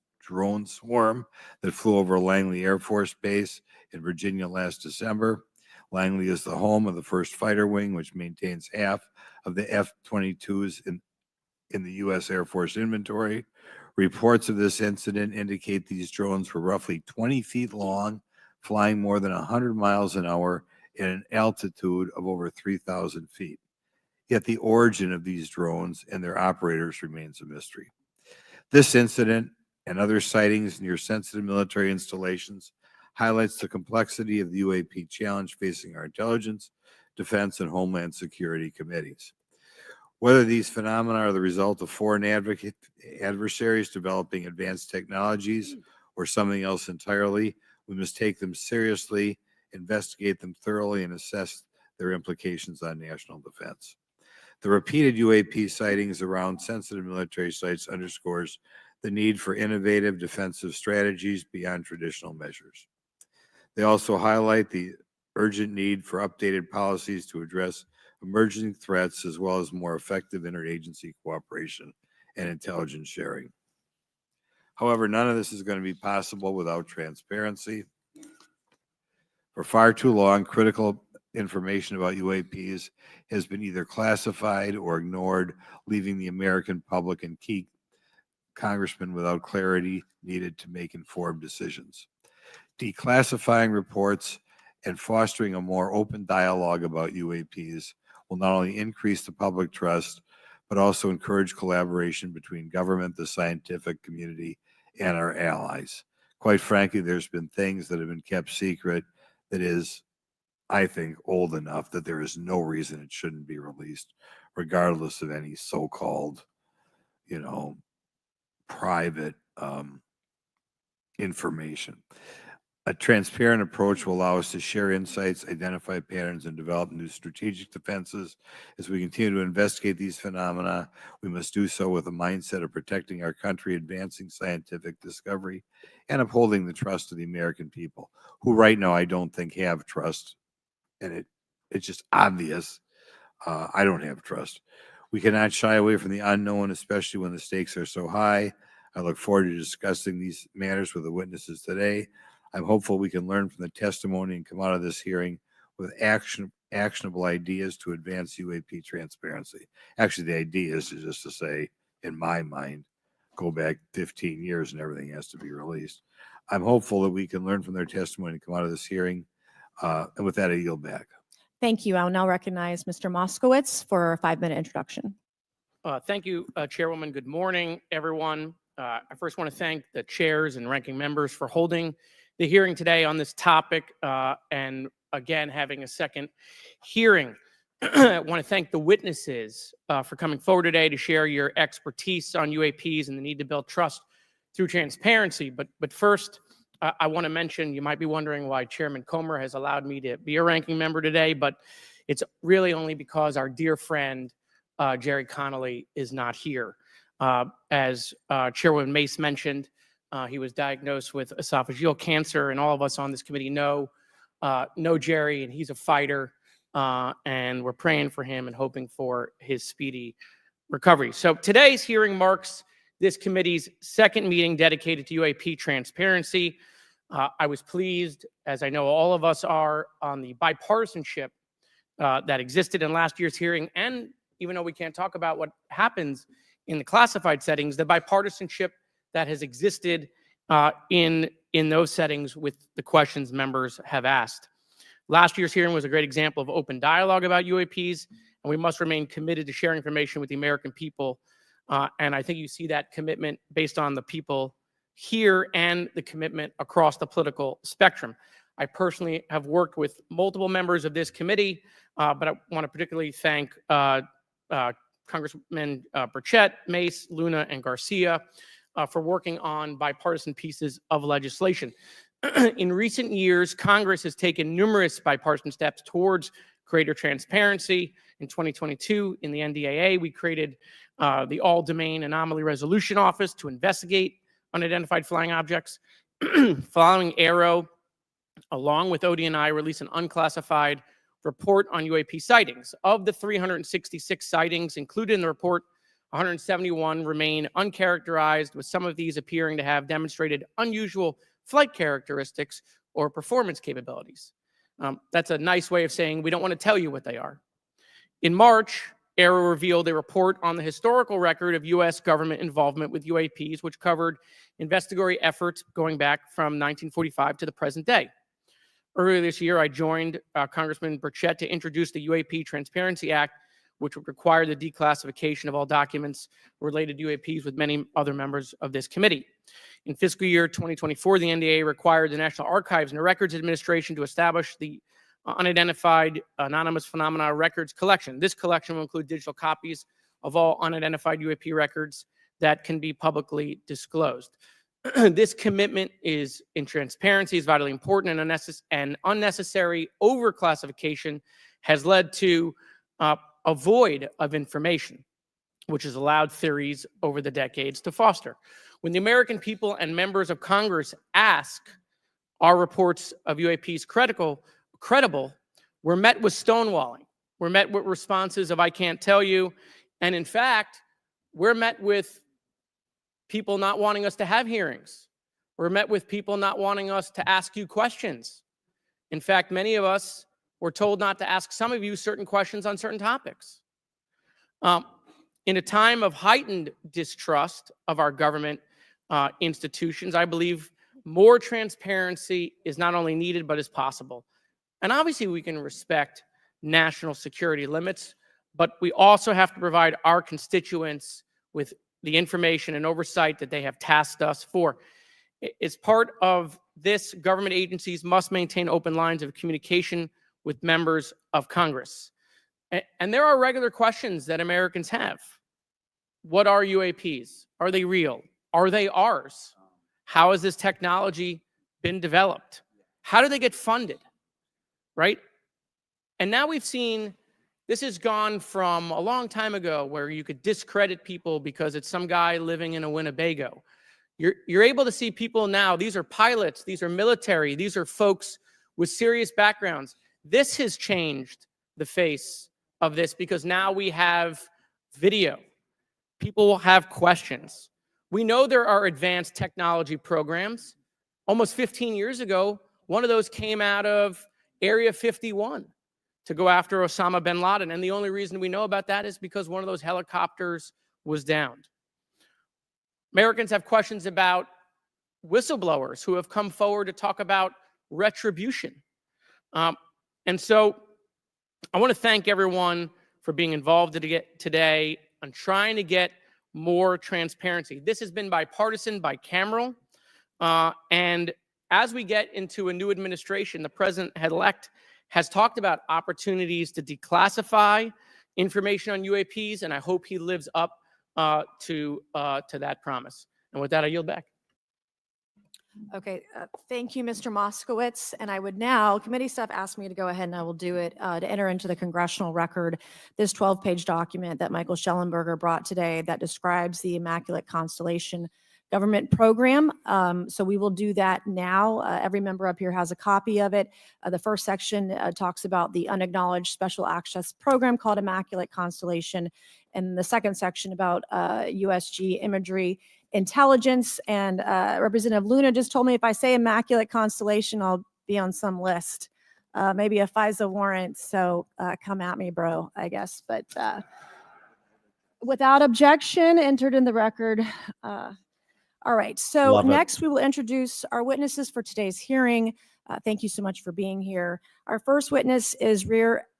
swarm that flew over Langley Air Force Base in Virginia last December. Langley is the home of the 1st Fighter Wing, which maintains half of the F-22s in the U.S. Air Force inventory. Reports of this incident indicate these drones were roughly 20 feet long, flying more than 100 miles an hour at an altitude of over 3,000 feet. Yet the origin of these drones and their operators remains a mystery. This incident and other sightings near sensitive military installations highlights the complexity of the UAP challenge facing our intelligence, defense, and homeland security committees. Whether these phenomena are the result of foreign adversaries developing advanced technologies or something else entirely, we must take them seriously, investigate them thoroughly, and assess their implications on national defense. The repeated UAP sightings around sensitive military sites underscores the need for innovative defensive strategies beyond traditional measures. They also highlight the urgent need for updated policies to address emerging threats, as well as more effective interagency cooperation and intelligence sharing. However, none of this is going to be possible without transparency. For far too long, critical information about UAPs has been either classified or ignored, leaving the American public and key congressmen without clarity needed to make informed decisions. Declassifying reports and fostering a more open dialogue about UAPs will not only increase the public trust, but also encourage collaboration between government, the scientific community, and our allies. Quite frankly, there's been things that have been kept secret that is, I think, old enough that there is no reason it shouldn't be released, regardless of any so-called, private information. A transparent approach will allow us to share insights, identify patterns, and develop new strategic defenses. As we continue to investigate these phenomena, we must do so with a mindset of protecting our country, advancing scientific discovery, and upholding the trust of the American people, who right now I don't think have trust, and it's just obvious. I don't have trust. We cannot shy away from the unknown, especially when the stakes are so high. I look forward to discussing these matters with the witnesses today. I'm hopeful we can learn from the testimony and come out of this hearing with actionable ideas to advance UAP transparency. Actually, the idea is just to say, in my mind, go back 15 years and everything has to be released. I'm hopeful that we can learn from their testimony and come out of this hearing. And with that, I yield back. Thank you. I'll now recognize Mr. Moskowitz for a 5-minute introduction. Thank you, Chairwoman. Good morning, everyone. I first want to thank the chairs and ranking members for holding the hearing today on this topic and again having a second hearing. I want to thank the witnesses for coming forward today to share your expertise on UAPs and the need to build trust through transparency. But first, I want to mention, you might be wondering why Chairman Comer has allowed me to be a ranking member today, but it's really only because our dear friend Jerry Connolly is not here. As Chairwoman Mace mentioned, he was diagnosed with esophageal cancer, and all of us on this committee know Jerry, and he's a fighter, and we're praying for him and hoping for his speedy recovery. So today's hearing marks this committee's second meeting dedicated to UAP transparency. I was pleased, as I know all of us are, on the bipartisanship that existed in last year's hearing, and even though we can't talk about what happens in the classified settings, the bipartisanship that has existed in those settings with the questions members have asked. Last year's hearing was a great example of open dialogue about UAPs, and we must remain committed to sharing information with the American people. And I think you see that commitment based on the people here and the commitment across the political spectrum. I personally have worked with multiple members of this committee, but I want to particularly thank Congressman Burchett, Mace, Luna, and Garcia for working on bipartisan pieces of legislation. In recent years, Congress has taken numerous bipartisan steps towards greater transparency. In 2022, in the NDAA, we created the All-Domain Anomaly Resolution Office to investigate unidentified flying objects. Following Aero, along with ODNI, released an unclassified report on UAP sightings. Of the 366 sightings included in the report, 171 remain uncharacterized, with some of these appearing to have demonstrated unusual flight characteristics or performance capabilities. That's a nice way of saying we don't want to tell you what they are. In March, Aero revealed a report on the historical record of U.S. government involvement with UAPs, which covered investigatory efforts going back from 1945 to the present day. Earlier this year, I joined Congressman Burchett to introduce the UAP Transparency Act, which would require the declassification of all documents related to UAPs with many other members of this committee. In fiscal year 2024, the NDAA required the National Archives and Records Administration to establish the Unidentified Anomalous Phenomena Records Collection. This collection will include digital copies of all unidentified UAP records that can be publicly disclosed. This commitment in transparency is vitally important, and unnecessary overclassification has led to a void of information, which has allowed theories over the decades to foster. When the American people and members of Congress ask, are reports of UAPs credible, we're met with stonewalling. We're met with responses of, I can't tell you. And in fact, we're met with people not wanting us to have hearings. We're met with people not wanting us to ask you questions. In fact, many of us were told not to ask some of you certain questions on certain topics. In a time of heightened distrust of our government institutions, I believe more transparency is not only needed, but is possible. And obviously we can respect national security limits, but we also have to provide our constituents with the information and oversight that they have tasked us for. It's part of this, government agencies must maintain open lines of communication with members of Congress. And there are regular questions that Americans have. What are UAPs? Are they real? Are they ours? How has this technology been developed? How do they get funded? Right? And now we've seen this has gone from a long time ago where you could discredit people because it's some guy living in a Winnebago. You're able to see people now. These are pilots. These are military. These are folks with serious backgrounds. This has changed the face of this because now we have video. People will have questions. We know there are advanced technology programs. Almost 15 years ago, one of those came out of Area 51 to go after Osama bin Laden. And the only reason we know about that is because one of those helicopters was downed. Americans have questions about whistleblowers who have come forward to talk about retribution. And so I want to thank everyone for being involved today on trying to get more transparency. This has been bipartisan, bicameral. And as we get into a new administration, the president-elect has talked about opportunities to declassify information on UAPs, and I hope he lives up to that promise. And with that, I yield back. Okay, thank you, Mr. Moskowitz. And I would now, committee staff asked me to go ahead and I will do it, to enter into the congressional record this 12-page document that Michael Shellenberger brought today that describes the Immaculate Constellation government program. So we will do that now. Every member up here has a copy of it. The first section talks about the unacknowledged special access program called Immaculate Constellation. And the second section about USG imagery intelligence. And Representative Luna just told me if I say Immaculate Constellation, I'll be on some list, maybe a FISA warrant. So come at me, bro, I guess. But without objection, entered in the record. All right, so next we will introduce our witnesses for today's hearing. Thank you so much for being here. Our first witness is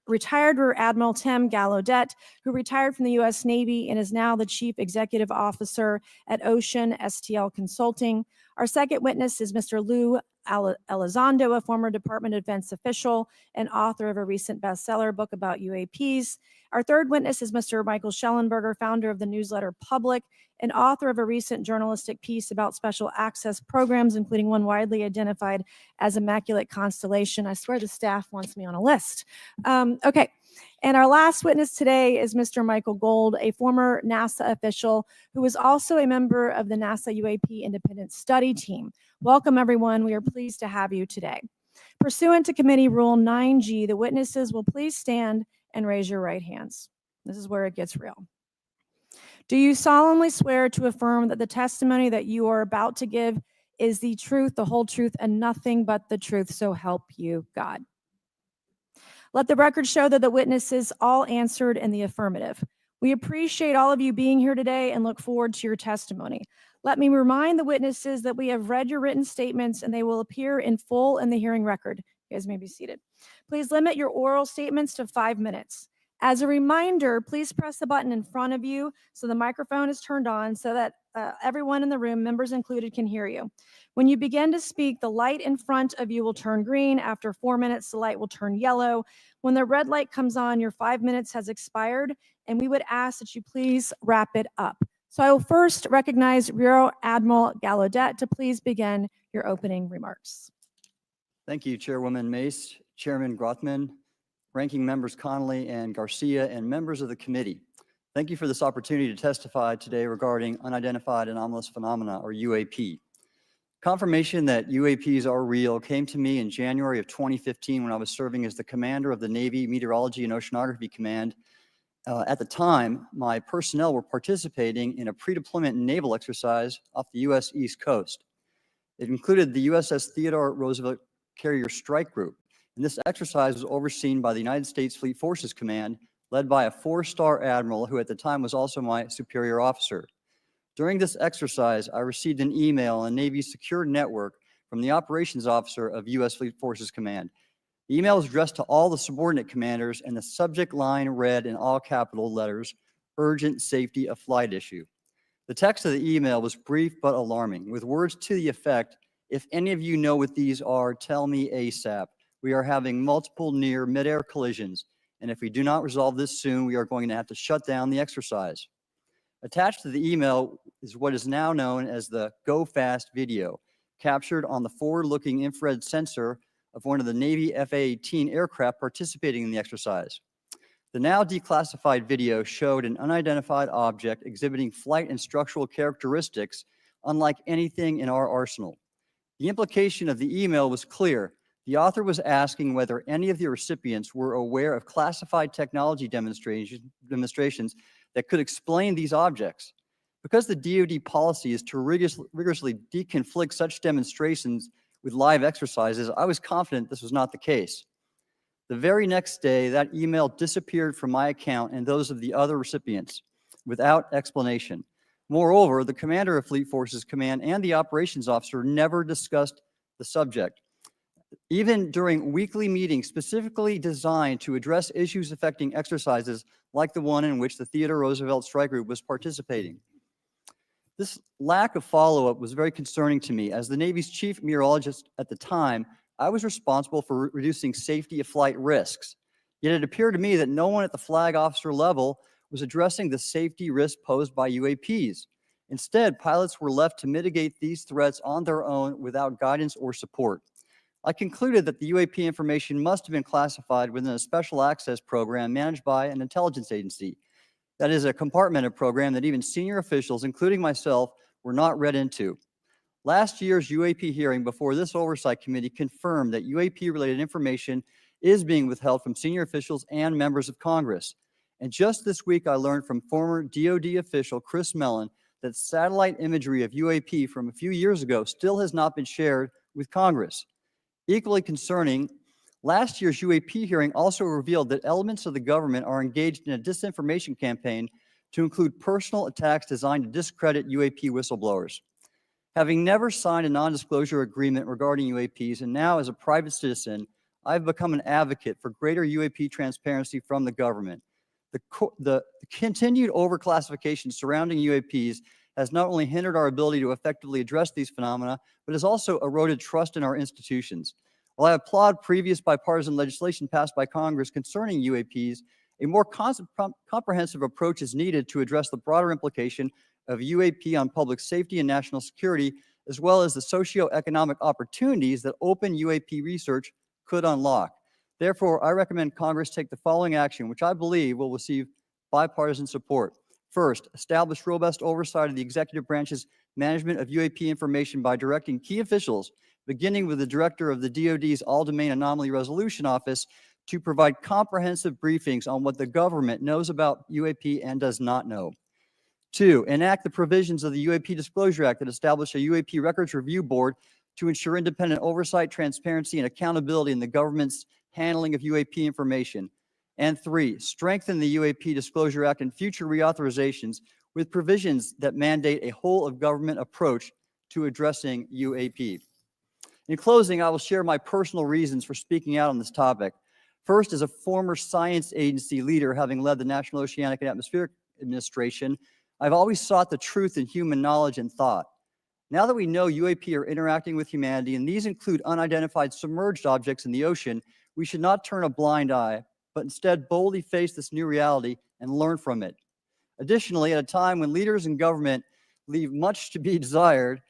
retired Rear Admiral Tim Gallaudet, who retired from the U.S. Navy and is now the Chief Executive Officer at Ocean STL Consulting. Our second witness is Mr. Lou Elizondo, a former Department of Defense official and author of a recent bestseller book about UAPs. Our third witness is Mr. Michael Shellenberger, founder of the newsletter Public and author of a recent journalistic piece about special access programs, including one widely identified as Immaculate Constellation. I swear the staff wants me on a list. Okay. And our last witness today is Mr. Michael Gold, a former NASA official who is also a member of the NASA UAP Independent Study Team. Welcome, everyone. We are pleased to have you today. Pursuant to Committee Rule 9G, the witnesses will please stand and raise your right hands. This is where it gets real. Do you solemnly swear to affirm that the testimony that you are about to give is the truth, the whole truth, and nothing but the truth, so help you God? Let the record show that the witnesses all answered in the affirmative. We appreciate all of you being here today and look forward to your testimony. Let me remind the witnesses that we have read your written statements and they will appear in full in the hearing record. You guys may be seated. Please limit your oral statements to 5 minutes. As a reminder, please press the button in front of you so the microphone is turned on so that everyone in the room, members included, can hear you. When you begin to speak, the light in front of you will turn green. After 4 minutes, the light will turn yellow. When the red light comes on, your 5 minutes has expired, and we would ask that you please wrap it up. So I will first recognize Rear Admiral Gallaudet to please begin your opening remarks. Thank you, Chairwoman Mace, Chairman Grothman, Ranking Members Connolly and Garcia, and members of the committee. Thank you for this opportunity to testify today regarding Unidentified Anomalous Phenomena, or UAP. Confirmation that UAPs are real came to me in January of 2015 when I was serving as the commander of the Navy Meteorology and Oceanography Command. At the time, my personnel were participating in a pre-deployment naval exercise off the U.S. East Coast. It included the USS Theodore Roosevelt Carrier Strike Group, and this exercise was overseen by the United States Fleet Forces Command, led by a 4-star admiral who at the time was also my superior officer. During this exercise, I received an email on Navy's secure network from the operations officer of U.S. Fleet Forces Command. The email was addressed to all the subordinate commanders, and the subject line read in all capital letters, "Urgent Safety of Flight Issue." The text of the email was brief but alarming, with words to the effect, "If any of you know what these are, tell me ASAP. We are having multiple near mid-air collisions, and if we do not resolve this soon, we are going to have to shut down the exercise." Attached to the email is what is now known as the Go Fast video, captured on the forward-looking infrared sensor of one of the Navy FA-18 aircraft participating in the exercise. The now declassified video showed an unidentified object exhibiting flight and structural characteristics unlike anything in our arsenal. The implication of the email was clear. The author was asking whether any of the recipients were aware of classified technology demonstrations that could explain these objects. Because the DoD policy is to rigorously deconflict such demonstrations with live exercises, I was confident this was not the case. The very next day, that email disappeared from my account and those of the other recipients without explanation. Moreover, the commander of Fleet Forces Command and the operations officer never discussed the subject. Even during weekly meetings specifically designed to address issues affecting exercises like the one in which the Theodore Roosevelt Strike Group was participating. This lack of follow-up was very concerning to me. As the Navy's chief meteorologist at the time, I was responsible for reducing safety of flight risks. Yet it appeared to me that no one at the flag officer level was addressing the safety risk posed by UAPs. Instead, pilots were left to mitigate these threats on their own without guidance or support. I concluded that the UAP information must have been classified within a special access program managed by an intelligence agency. That is a compartmented program that even senior officials, including myself, were not read into. Last year's UAP hearing before this Oversight Committee confirmed that UAP-related information is being withheld from senior officials and members of Congress. And just this week, I learned from former DoD official Chris Mellon that satellite imagery of UAP from a few years ago still has not been shared with Congress. Equally concerning, last year's UAP hearing also revealed that elements of the government are engaged in a disinformation campaign to include personal attacks designed to discredit UAP whistleblowers. Having never signed a non-disclosure agreement regarding UAPs, and now as a private citizen, I've become an advocate for greater UAP transparency from the government. The continued overclassification surrounding UAPs has not only hindered our ability to effectively address these phenomena, but has also eroded trust in our institutions. While I applaud previous bipartisan legislation passed by Congress concerning UAPs, a more comprehensive approach is needed to address the broader implication of UAP on public safety and national security, as well as the socioeconomic opportunities that open UAP research could unlock. Therefore, I recommend Congress take the following action, which I believe will receive bipartisan support. First, establish robust oversight of the executive branch's management of UAP information by directing key officials, beginning with the director of the DoD's All-Domain Anomaly Resolution Office, to provide comprehensive briefings on what the government knows about UAP and does not know. Two, enact the provisions of the UAP Disclosure Act that establish a UAP Records Review Board to ensure independent oversight, transparency, and accountability in the government's handling of UAP information. And three, strengthen the UAP Disclosure Act and future reauthorizations with provisions that mandate a whole-of-government approach to addressing UAP. In closing, I will share my personal reasons for speaking out on this topic. First, as a former science agency leader, having led the National Oceanic and Atmospheric Administration, I've always sought the truth in human knowledge and thought. Now that we know UAP are interacting with humanity, and these include unidentified submerged objects in the ocean, we should not turn a blind eye, but instead boldly face this new reality and learn from it. Additionally, at a time when leaders in government leave much to be desired,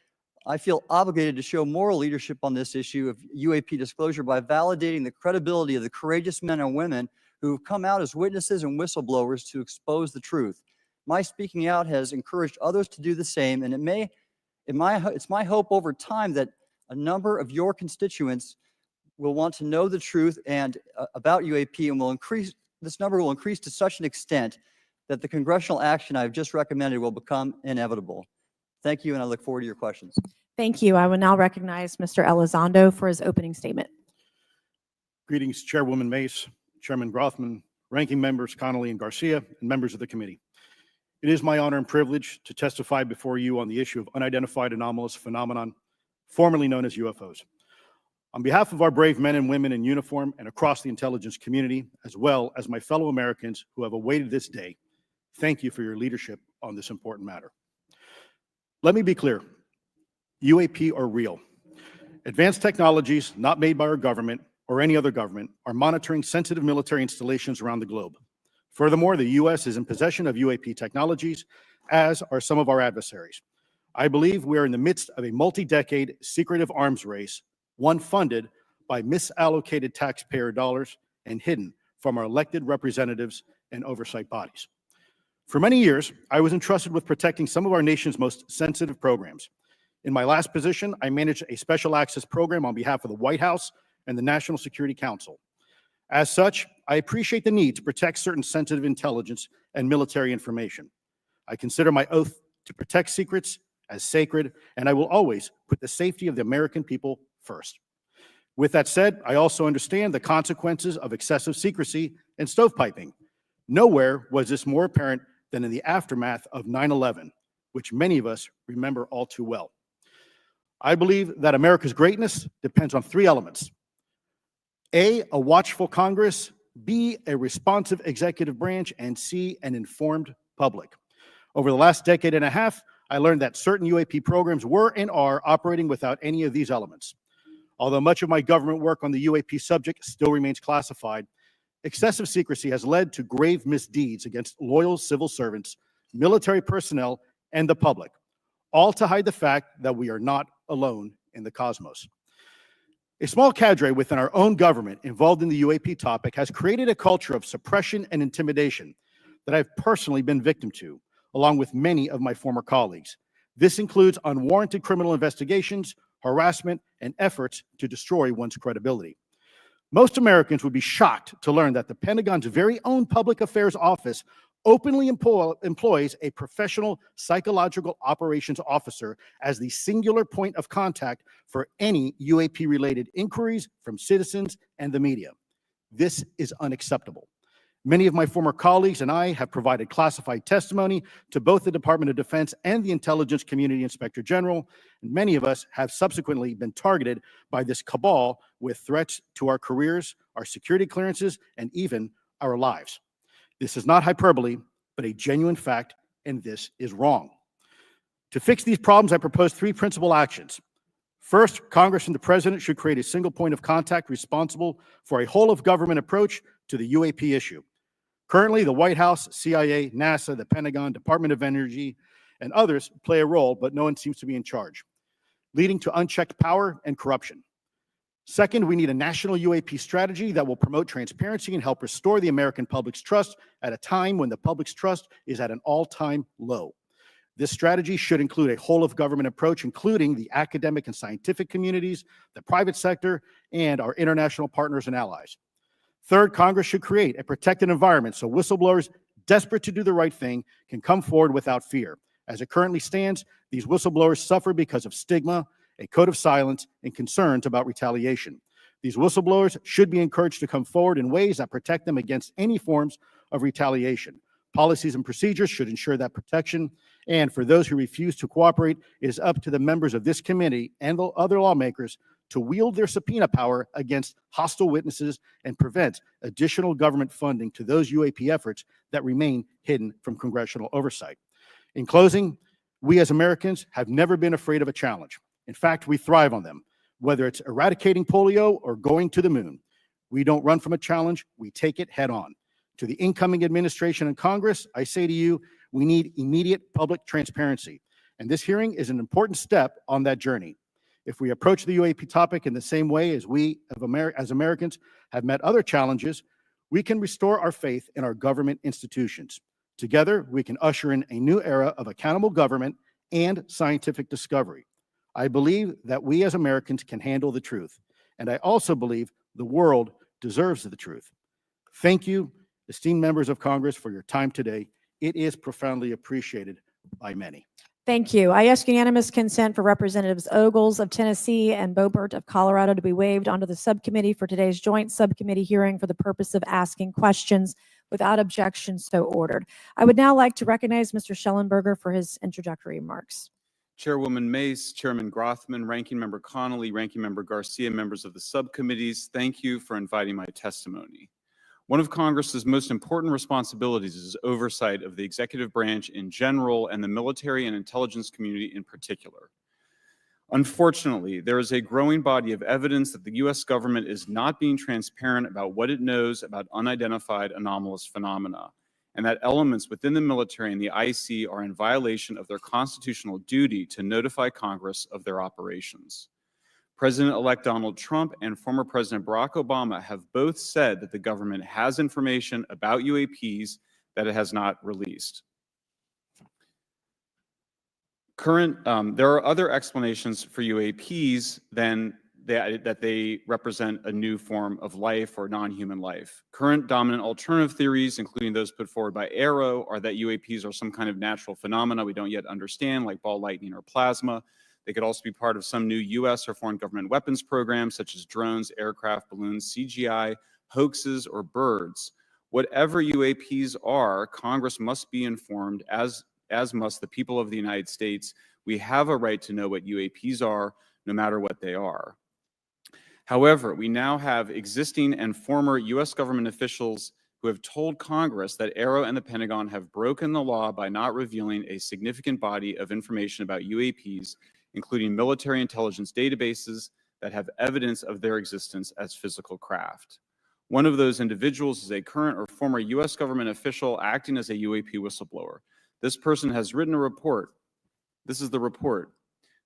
I feel obligated to show moral leadership on this issue of UAP disclosure by validating the credibility of the courageous men and women who have come out as witnesses and whistleblowers to expose the truth. My speaking out has encouraged others to do the same, and it's my hope over time that a number of your constituents will want to know the truth and about UAP, and this number will increase to such an extent that the congressional action I've just recommended will become inevitable. Thank you, and I look forward to your questions. Thank you. I will now recognize Mr. Elizondo for his opening statement. Greetings, Chairwoman Mace, Chairman Grothman, Ranking Members Connolly and Garcia, and members of the committee. It is my honor and privilege to testify before you on the issue of unidentified anomalous phenomenon, formerly known as UFOs. On behalf of our brave men and women in uniform and across the intelligence community, as well as my fellow Americans who have awaited this day, thank you for your leadership on this important matter. Let me be clear, UAP are real. Advanced technologies not made by our government or any other government are monitoring sensitive military installations around the globe. Furthermore, the U.S. is in possession of UAP technologies, as are some of our adversaries. I believe we are in the midst of a multi-decade secretive arms race, one funded by misallocated taxpayer dollars and hidden from our elected representatives and oversight bodies. For many years, I was entrusted with protecting some of our nation's most sensitive programs. In my last position, I managed a special access program on behalf of the White House and the National Security Council. As such, I appreciate the need to protect certain sensitive intelligence and military information. I consider my oath to protect secrets as sacred, and I will always put the safety of the American people first. With that said, I also understand the consequences of excessive secrecy and stovepiping. Nowhere was this more apparent than in the aftermath of 9/11, which many of us remember all too well. I believe that America's greatness depends on three elements: A, a watchful Congress; B, a responsive executive branch; and C, an informed public. Over the last decade and a half, I learned that certain UAP programs were and are operating without any of these elements. Although much of my government work on the UAP subject still remains classified, excessive secrecy has led to grave misdeeds against loyal civil servants, military personnel, and the public, all to hide the fact that we are not alone in the cosmos. A small cadre within our own government involved in the UAP topic has created a culture of suppression and intimidation that I've personally been victim to, along with many of my former colleagues. This includes unwarranted criminal investigations, harassment, and efforts to destroy one's credibility. Most Americans would be shocked to learn that the Pentagon's very own Public Affairs Office openly employs a professional psychological operations officer as the singular point of contact for any UAP-related inquiries from citizens and the media. This is unacceptable. Many of my former colleagues and I have provided classified testimony to both the Department of Defense and the Intelligence Community Inspector General, and many of us have subsequently been targeted by this cabal with threats to our careers, our security clearances, and even our lives. This is not hyperbole, but a genuine fact, and this is wrong. To fix these problems, I propose three principal actions. First, Congress and the President should create a single point of contact responsible for a whole-of-government approach to the UAP issue. Currently, the White House, CIA, NASA, the Pentagon, Department of Energy, and others play a role, but no one seems to be in charge, leading to unchecked power and corruption. Second, we need a national UAP strategy that will promote transparency and help restore the American public's trust at a time when the public's trust is at an all-time low. This strategy should include a whole-of-government approach, including the academic and scientific communities, the private sector, and our international partners and allies. Third, Congress should create a protected environment so whistleblowers desperate to do the right thing can come forward without fear. As it currently stands, these whistleblowers suffer because of stigma, a code of silence, and concerns about retaliation. These whistleblowers should be encouraged to come forward in ways that protect them against any forms of retaliation. Policies and procedures should ensure that protection, and for those who refuse to cooperate, it is up to the members of this committee and the other lawmakers to wield their subpoena power against hostile witnesses and prevent additional government funding to those UAP efforts that remain hidden from congressional oversight. In closing, we as Americans have never been afraid of a challenge. In fact, we thrive on them, whether it's eradicating polio or going to the moon. We don't run from a challenge, we take it head on. To the incoming administration and Congress, I say to you, we need immediate public transparency, and this hearing is an important step on that journey. If we approach the UAP topic in the same way as we as Americans have met other challenges, we can restore our faith in our government institutions. Together, we can usher in a new era of accountable government and scientific discovery. I believe that we as Americans can handle the truth, and I also believe the world deserves the truth. Thank you, esteemed members of Congress, for your time today. It is profoundly appreciated by many. Thank you. I ask unanimous consent for Representatives Ogles of Tennessee and Boebert of Colorado to be waived onto the subcommittee for today's joint subcommittee hearing for the purpose of asking questions. Without objection, so ordered. I would now like to recognize Mr. Shellenberger for his introductory remarks. Chairwoman Mace, Chairman Grothman, Ranking Member Connolly, Ranking Member Garcia, members of the subcommittees, thank you for inviting my testimony. One of Congress's most important responsibilities is oversight of the executive branch in general and the military and intelligence community in particular. Unfortunately, there is a growing body of evidence that the U.S. government is not being transparent about what it knows about unidentified anomalous phenomena, and that elements within the military and the IC are in violation of their constitutional duty to notify Congress of their operations. President-elect Donald Trump and former President Barack Obama have both said that the government has information about UAPs that it has not released. There are other explanations for UAPs than that they represent a new form of life or non-human life. Current dominant alternative theories, including those put forward by AARO, are that UAPs are some kind of natural phenomena we don't yet understand, like ball lightning or plasma. They could also be part of some new U.S. or foreign government weapons programs, such as drones, aircraft, balloons, CGI, hoaxes, or birds. Whatever UAPs are, Congress must be informed, as must the people of the United States. We have a right to know what UAPs are, no matter what they are. However, we now have existing and former U.S. government officials who have told Congress that AARO and the Pentagon have broken the law by not revealing a significant body of information about UAPs, including military intelligence databases that have evidence of their existence as physical craft. One of those individuals is a current or former U.S. government official acting as a UAP whistleblower. This person has written a report. This is the report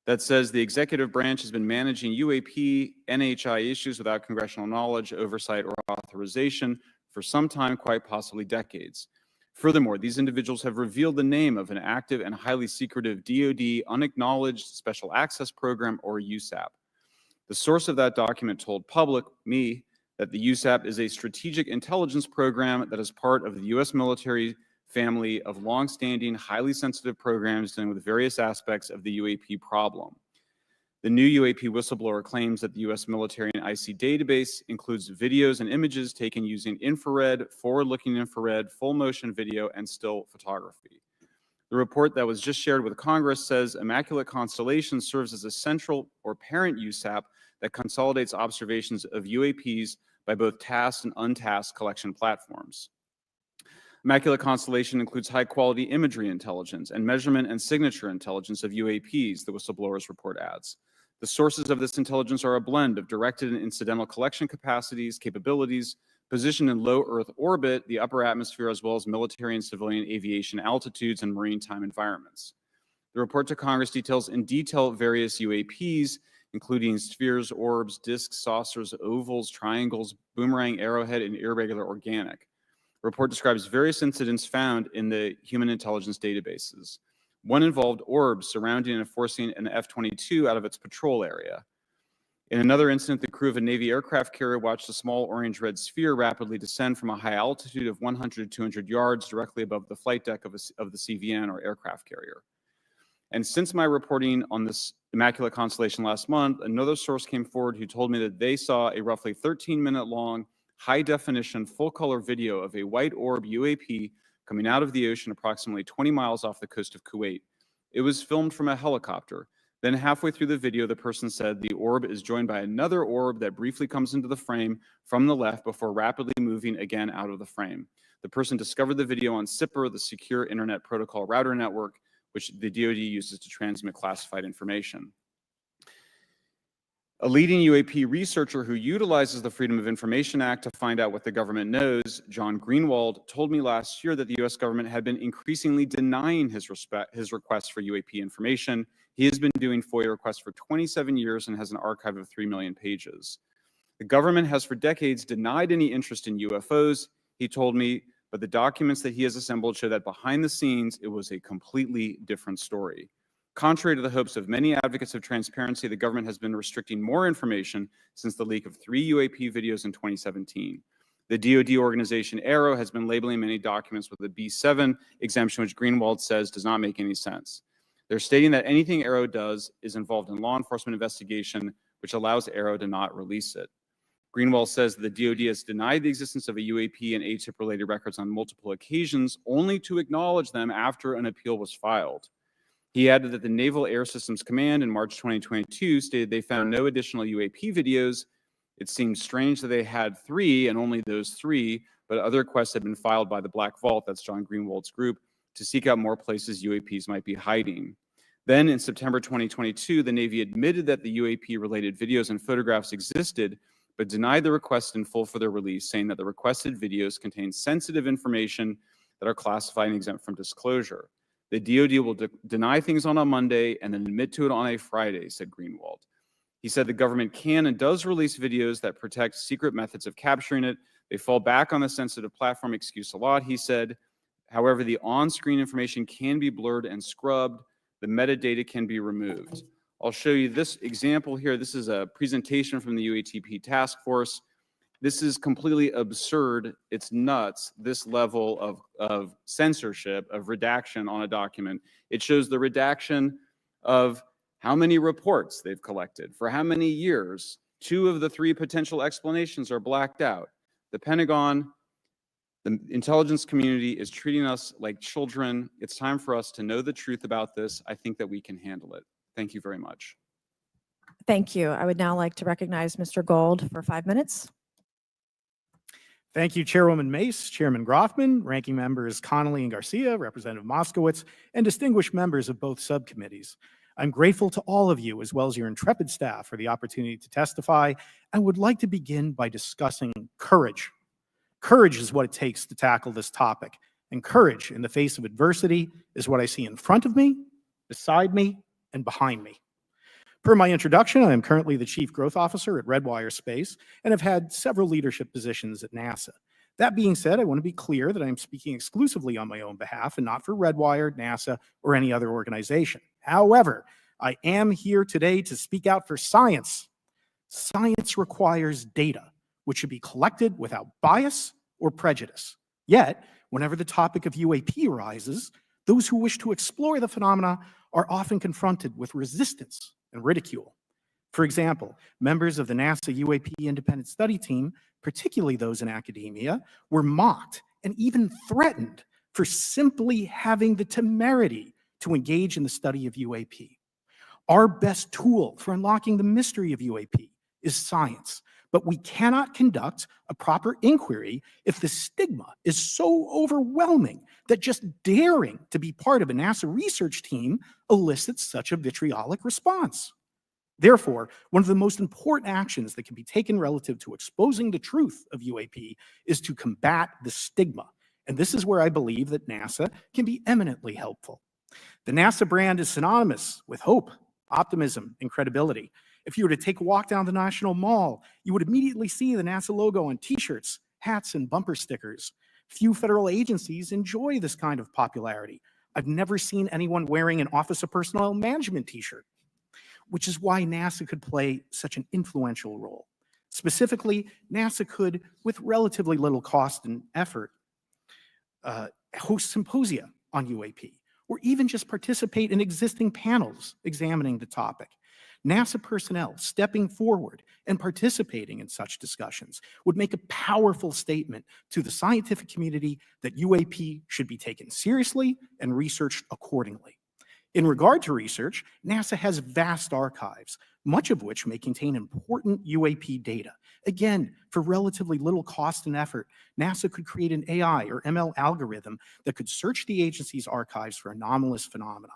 that says the executive branch has been managing UAP, NHI issues without congressional knowledge, oversight, or authorization for some time, quite possibly decades. Furthermore, these individuals have revealed the name of an active and highly secretive DoD unacknowledged special access program, or USAP. The source of that document told me, that the USAP is a strategic intelligence program that is part of the U.S. military family of long-standing, highly sensitive programs dealing with various aspects of the UAP problem. The new UAP whistleblower claims that the U.S. military and IC database includes videos and images taken using infrared, forward-looking infrared, full-motion video, and still photography. The report that was just shared with Congress says Immaculate Constellation serves as a central or parent USAP that consolidates observations of UAPs by both tasked and untasked collection platforms. Immaculate Constellation includes high-quality imagery intelligence and measurement and signature intelligence of UAPs, the whistleblower's report adds. The sources of this intelligence are a blend of directed and incidental collection capabilities, positioned in low Earth orbit, the upper atmosphere, as well as military and civilian aviation altitudes and maritime environments. The report to Congress details in detail various UAPs, including spheres, orbs, disks, saucers, ovals, triangles, boomerang, arrowhead, and irregular organic. The report describes various incidents found in the human intelligence databases. One involved orbs surrounding and forcing an F-22 out of its patrol area. In another incident, the crew of a Navy aircraft carrier watched a small orange-red sphere rapidly descend from a high altitude of 100 to 200 yards directly above the flight deck of the CVN, or aircraft carrier. And since my reporting on this Immaculate Constellation last month, another source came forward who told me that they saw a roughly 13-minute long, high-definition, full-color video of a white orb UAP coming out of the ocean approximately 20 miles off the coast of Kuwait. It was filmed from a helicopter. Then halfway through the video, the person said the orb is joined by another orb that briefly comes into the frame from the left before rapidly moving again out of the frame. The person discovered the video on SIPR, the Secure Internet Protocol Router Network, which the DoD uses to transmit classified information. A leading UAP researcher who utilizes the Freedom of Information Act to find out what the government knows, John Greenwald, told me last year that the U.S. government had been increasingly denying his requests for UAP information. He has been doing FOIA requests for 27 years and has an archive of 3 million pages. The government has for decades denied any interest in UFOs, he told me, but the documents that he has assembled show that behind the scenes, it was a completely different story. Contrary to the hopes of many advocates of transparency, the government has been restricting more information since the leak of 3 UAP videos in 2017. The DoD organization AARO has been labeling many documents with a B7 exemption, which Greenwald says does not make any sense. They're stating that anything AARO does is involved in law enforcement investigation, which allows AARO to not release it. Greenwald says that the DoD has denied the existence of a UAP and ATIP-related records on multiple occasions, only to acknowledge them after an appeal was filed. He added that the Naval Air Systems Command in March 2022 stated they found no additional UAP videos. It seemed strange that they had 3 and only those 3, but other requests had been filed by the Black Vault, that's John Greenwald's group, to seek out more places UAPs might be hiding. Then in September 2022, the Navy admitted that the UAP-related videos and photographs existed, but denied the request in full for their release, saying that the requested videos contain sensitive information that are classified and exempt from disclosure. The DoD will deny things on a Monday and then admit to it on a Friday, said Greenwald. He said the government can and does release videos that protect secret methods of capturing it. They fall back on the sensitive platform excuse a lot, he said. However, the on-screen information can be blurred and scrubbed. The metadata can be removed. I'll show you this example here. This is a presentation from the UATP task force. This is completely absurd. It's nuts, this level of censorship, of redaction on a document. It shows the redaction of how many reports they've collected, for how many years. 2 of the 3 potential explanations are blacked out. The Pentagon, the intelligence community is treating us like children. It's time for us to know the truth about this. I think that we can handle it. Thank you very much. Thank you. I would now like to recognize Mr. Gold for 5 minutes. Thank you, Chairwoman Mace, Chairman Grothman, Ranking Members Connolly and Garcia, Representative Moskowitz, and distinguished members of both subcommittees. I'm grateful to all of you, as well as your intrepid staff, for the opportunity to testify, and would like to begin by discussing courage. Courage is what it takes to tackle this topic, and courage in the face of adversity is what I see in front of me, beside me, and behind me. Per my introduction, I am currently the Chief Growth Officer at Redwire Space and have had several leadership positions at NASA. That being said, I want to be clear that I am speaking exclusively on my own behalf and not for Redwire, NASA, or any other organization. However, I am here today to speak out for science. Science requires data, which should be collected without bias or prejudice. Yet, whenever the topic of UAP arises, those who wish to explore the phenomena are often confronted with resistance and ridicule. For example, members of the NASA UAP independent study team, particularly those in academia, were mocked and even threatened for simply having the temerity to engage in the study of UAP. Our best tool for unlocking the mystery of UAP is science, but we cannot conduct a proper inquiry if the stigma is so overwhelming that just daring to be part of a NASA research team elicits such a vitriolic response. Therefore, one of the most important actions that can be taken relative to exposing the truth of UAP is to combat the stigma. And this is where I believe that NASA can be eminently helpful. The NASA brand is synonymous with hope, optimism, and credibility. If you were to take a walk down the National Mall, you would immediately see the NASA logo on t-shirts, hats, and bumper stickers. Few federal agencies enjoy this kind of popularity. I've never seen anyone wearing an Office of Personnel Management t-shirt, which is why NASA could play such an influential role. Specifically, NASA could, with relatively little cost and effort, host symposia on UAP, or even just participate in existing panels examining the topic. NASA personnel stepping forward and participating in such discussions would make a powerful statement to the scientific community that UAP should be taken seriously and researched accordingly. In regard to research, NASA has vast archives, much of which may contain important UAP data. Again, for relatively little cost and effort, NASA could create an AI or ML algorithm that could search the agency's archives for anomalous phenomena.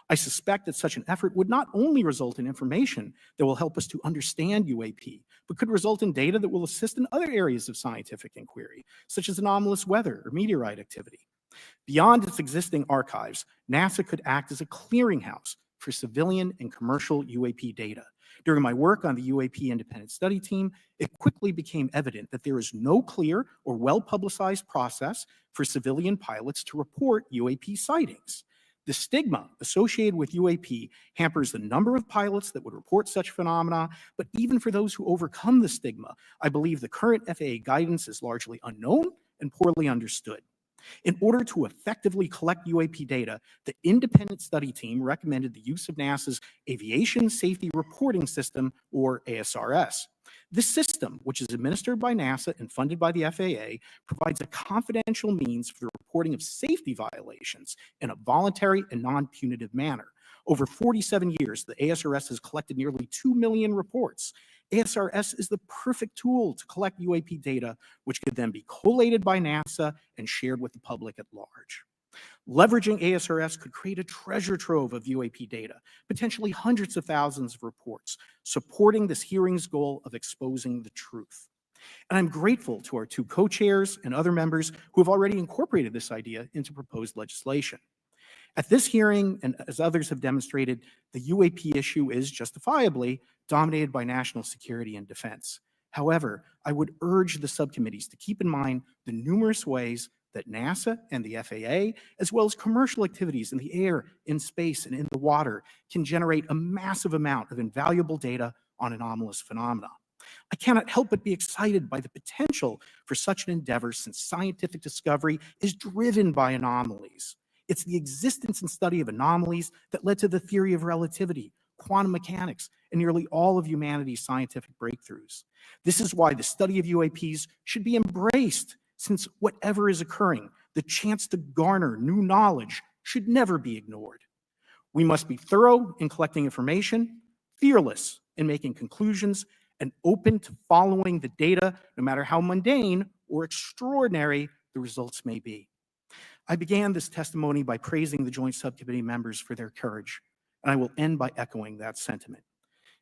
I suspect that such an effort would not only result in information that will help us to understand UAP, but could result in data that will assist in other areas of scientific inquiry, such as anomalous weather or meteorite activity. Beyond its existing archives, NASA could act as a clearinghouse for civilian and commercial UAP data. During my work on the UAP independent study team, it quickly became evident that there is no clear or well-publicized process for civilian pilots to report UAP sightings. The stigma associated with UAP hampers the number of pilots that would report such phenomena, but even for those who overcome the stigma, I believe the current FAA guidance is largely unknown and poorly understood. In order to effectively collect UAP data, the independent study team recommended the use of NASA's Aviation Safety Reporting System, or ASRS. This system, which is administered by NASA and funded by the FAA, provides a confidential means for the reporting of safety violations in a voluntary and non-punitive manner. Over 47 years, the ASRS has collected nearly 2 million reports. ASRS is the perfect tool to collect UAP data, which could then be collated by NASA and shared with the public at large. Leveraging ASRS could create a treasure trove of UAP data, potentially hundreds of thousands of reports, supporting this hearing's goal of exposing the truth. And I'm grateful to our two co-chairs and other members who have already incorporated this idea into proposed legislation. At this hearing, and as others have demonstrated, the UAP issue is justifiably dominated by national security and defense. However, I would urge the subcommittees to keep in mind the numerous ways that NASA and the FAA, as well as commercial activities in the air, in space, and in the water, can generate a massive amount of invaluable data on anomalous phenomena. I cannot help but be excited by the potential for such an endeavor, since scientific discovery is driven by anomalies. It's the existence and study of anomalies that led to the theory of relativity, quantum mechanics, and nearly all of humanity's scientific breakthroughs. This is why the study of UAPs should be embraced, since whatever is occurring, the chance to garner new knowledge should never be ignored. We must be thorough in collecting information, fearless in making conclusions, and open to following the data, no matter how mundane or extraordinary the results may be. I began this testimony by praising the Joint Subcommittee members for their courage, and I will end by echoing that sentiment.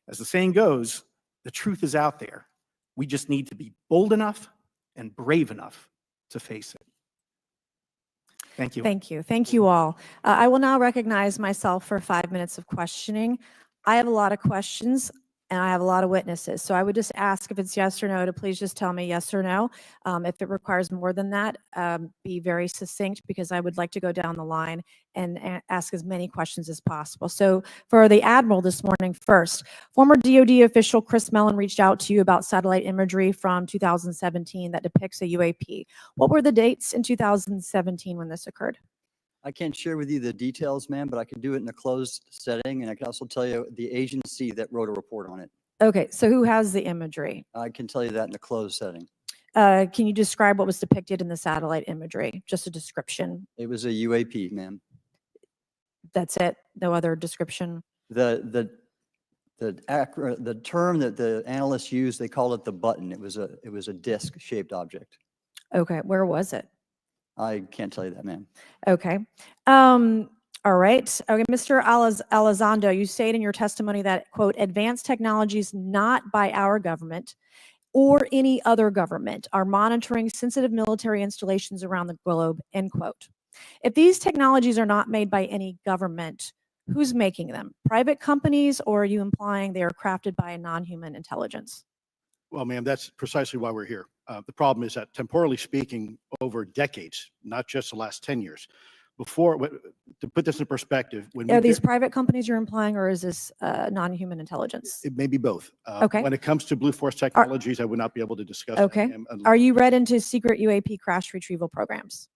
As the saying goes, the truth is out there. We just need to be bold enough and brave enough to face it. Thank you. Thank you. Thank you all. I will now recognize myself for 5 minutes of questioning. I have a lot of questions and I have a lot of witnesses. So I would just ask, if it's yes or no, to please just tell me yes or no. If it requires more than that, be very succinct, because I would like to go down the line and ask as many questions as possible. So for the Admiral this morning first, former DoD official Chris Mellon reached out to you about satellite imagery from 2017 that depicts a UAP. What were the dates in 2017 when this occurred? I can't share with you the details, ma'am, but I can do it in a closed setting, and I can also tell you the agency that wrote a report on it. Okay, so who has the imagery? I can tell you that in a closed setting. Can you describe what was depicted in the satellite imagery? Just a description. It was a UAP, ma'am. That's it? No other description? The term that the analysts used, they call it the button. It was a disc-shaped object. Okay, where was it? I can't tell you that, ma'am. Okay. All right. Okay, Mr. Elizondo, you stated in your testimony that, quote, advanced technologies not by our government or any other government are monitoring sensitive military installations around the globe, end quote. If these technologies are not made by any government, who's making them? Private companies, or are you implying they are crafted by a non-human intelligence? Well, ma'am, that's precisely why we're here. The problem is that, temporally speaking, over decades, not just the last 10 years, to put this in perspective, Are these private companies you're implying, or is this non-human intelligence? It may be both. Okay. When it comes to Blue Force Technologies, I would not be able to discuss that, Okay. ma'am, Are you read into secret UAP crash retrieval programs?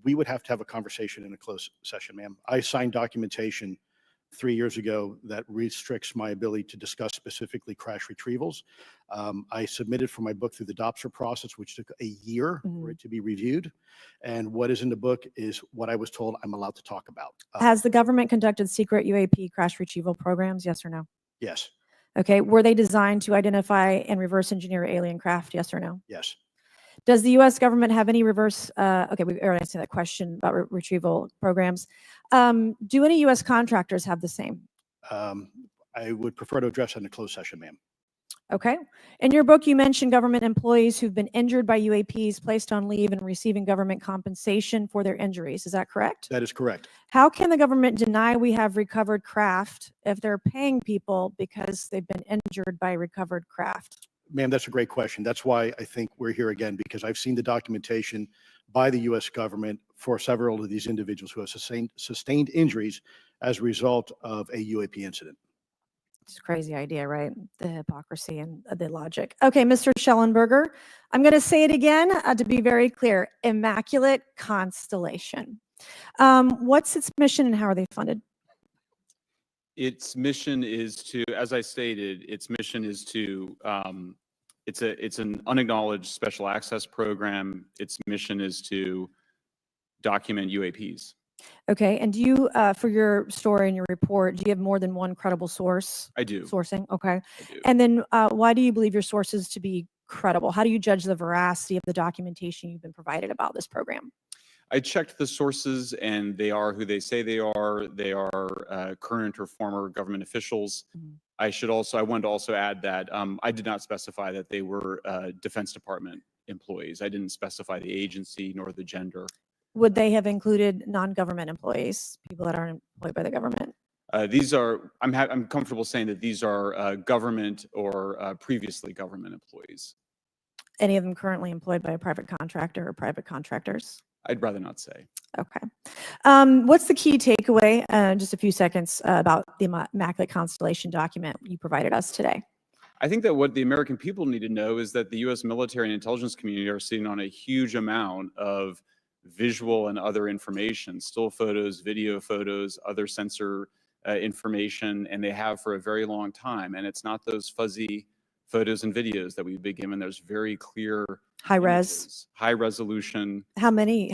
we would have to have a conversation in a closed session, ma'am. I signed documentation 3 years ago that restricts my ability to discuss specifically crash retrievals. I submitted for my book through the DOPSR process, which took a year for it to be reviewed. And what is in the book is what I was told I'm allowed to talk about. Has the government conducted secret UAP crash retrieval programs? Yes or no? Yes. Okay. Were they designed to identify and reverse engineer alien craft? Yes or no? Yes. Does the U.S. government have any reverse? Okay, we already answered that question about retrieval programs. Do any U.S. contractors have the same? I would prefer to address that in a closed session, ma'am. Okay. In your book, you mentioned government employees who've been injured by UAPs, placed on leave, and receiving government compensation for their injuries. Is that correct? That is correct. How can the government deny we have recovered craft if they're paying people because they've been injured by recovered craft? Ma'am, that's a great question. That's why I think we're here again, because I've seen the documentation by the U.S. government for several of these individuals who have sustained injuries as a result of a UAP incident. It's a crazy idea, right? The hypocrisy and the logic. Okay, Mr. Shellenberger, I'm going to say it again to be very clear. Immaculate Constellation. What's its mission and how are they funded? Its mission is to, as I stated, its mission is to, it's an unacknowledged special access program. Its mission is to document UAPs. Okay, and do you, for your story and your report, do you have more than one credible source? I do. Sourcing, okay. I do. And then why do you believe your sources to be credible? How do you judge the veracity of the documentation you've been provided about this program? I checked the sources, and they are who they say they are. They are current or former government officials. I wanted to also add that I did not specify that they were Defense Department employees. I didn't specify the agency nor the gender. Would they have included non-government employees, people that aren't employed by the government? These are, I'm comfortable saying that these are government or previously government employees. Any of them currently employed by a private contractor or private contractors? I'd rather not say. Okay. What's the key takeaway, just a few seconds, about the Immaculate Constellation document you provided us today? I think that what the American people need to know is that the U.S. military and intelligence community are sitting on a huge amount of visual and other information, still photos, video photos, other sensor information, and they have for a very long time. And it's not those fuzzy photos and videos that we've been given. There's very clear high images, high resolution. How many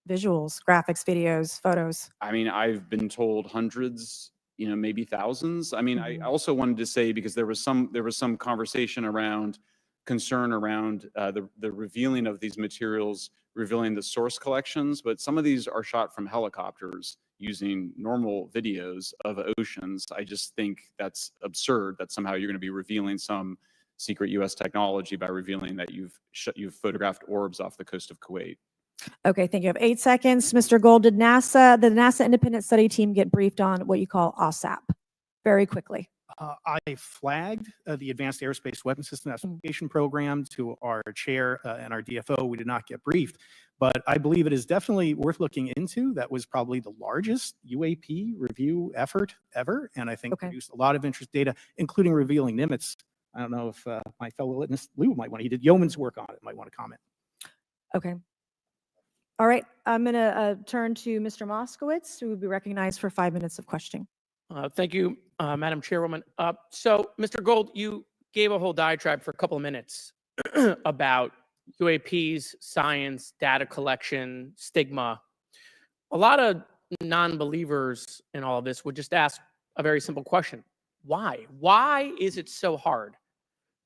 visuals, graphics, videos, photos? I mean, I've been told hundreds, maybe thousands. I mean, I also wanted to say, because there was some conversation around concern around the revealing of these materials, revealing the source collections, but some of these are shot from helicopters using normal videos of oceans. I just think that's absurd that somehow you're going to be revealing some secret U.S. technology by revealing that you've photographed orbs off the coast of Kuwait. Okay, thank you. I have 8 seconds. Mr. Gold, did the NASA independent study team get briefed on what you call OSAP? Very quickly. I flagged the Advanced Aerospace Weapons System Application Program to our chair and our DFO. We did not get briefed, but I believe it is definitely worth looking into. That was probably the largest UAP review effort ever, and I think produced a lot of interest data, including revealing Nimitz. I don't know if my fellow witness Lou might want to, he did yeoman's work on it, might want to comment. Okay. All right, I'm going to turn to Mr. Moskowitz, who will be recognized for 5 minutes of questioning. Thank you, Madam Chairwoman. So, Mr. Gold, you gave a whole diatribe for a couple of minutes about UAPs, science, data collection, stigma. A lot of non-believers in all of this would just ask a very simple question. Why? Why is it so hard?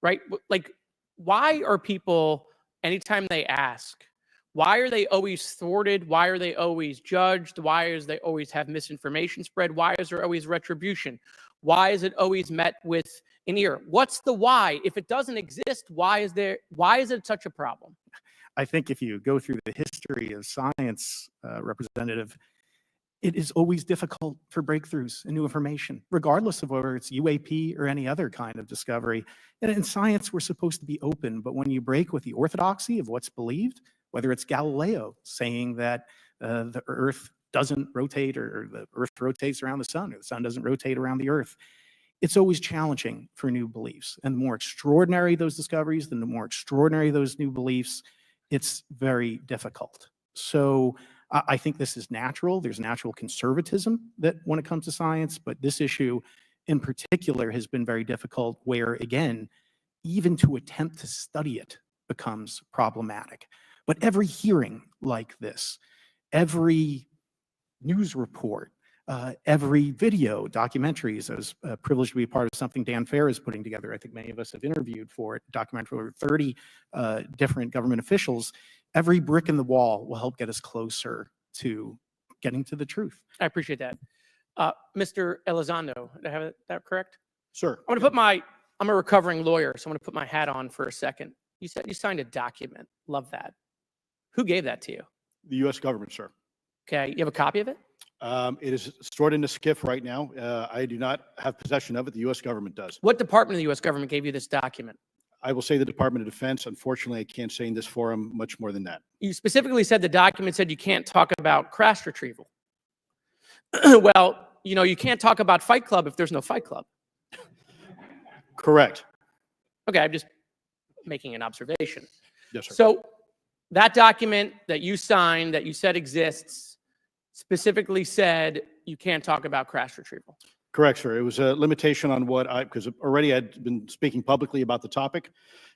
Right? Like, why are people, anytime they ask, why are they always thwarted? Why are they always judged? Why is they always have misinformation spread? Why is there always retribution? Why is it always met with an ear? What's the why? If it doesn't exist, why is it such a problem? I think if you go through the history of science, Representative, it is always difficult for breakthroughs and new information, regardless of whether it's UAP or any other kind of discovery. And in science, we're supposed to be open, but when you break with the orthodoxy of what's believed, whether it's Galileo saying that the Earth doesn't rotate or the Earth rotates around the sun or the sun doesn't rotate around the Earth, it's always challenging for new beliefs. And the more extraordinary those discoveries, the more extraordinary those new beliefs, it's very difficult. So I think this is natural. There's natural conservatism that when it comes to science, but this issue in particular has been very difficult where, again, even to attempt to study it becomes problematic. But every hearing like this, every news report, every video, documentaries, I was privileged to be a part of something Dan Fair is putting together. I think many of us have interviewed for it, documentary over 30 different government officials. Every brick in the wall will help get us closer to getting to the truth. I appreciate that. Mr. Elizondo, did I have that correct? Sir. I'm a recovering lawyer, so I'm going to put my hat on for a second. You said you signed a document. Love that. Who gave that to you? The U.S. government, sir. Okay, you have a copy of it? It is stored in a SCIF right now. I do not have possession of it. The U.S. government does. What department of the U.S. government gave you this document? I will say the Department of Defense. Unfortunately, I can't say in this forum much more than that. You specifically said the document said you can't talk about crash retrieval. Well, you can't talk about Fight Club if there's no Fight Club. Correct. Okay, I'm just making an observation. Yes, sir. So that document that you signed, that you said exists, specifically said you can't talk about crash retrieval. Correct, sir. It was a limitation on what because already I'd been speaking publicly about the topic.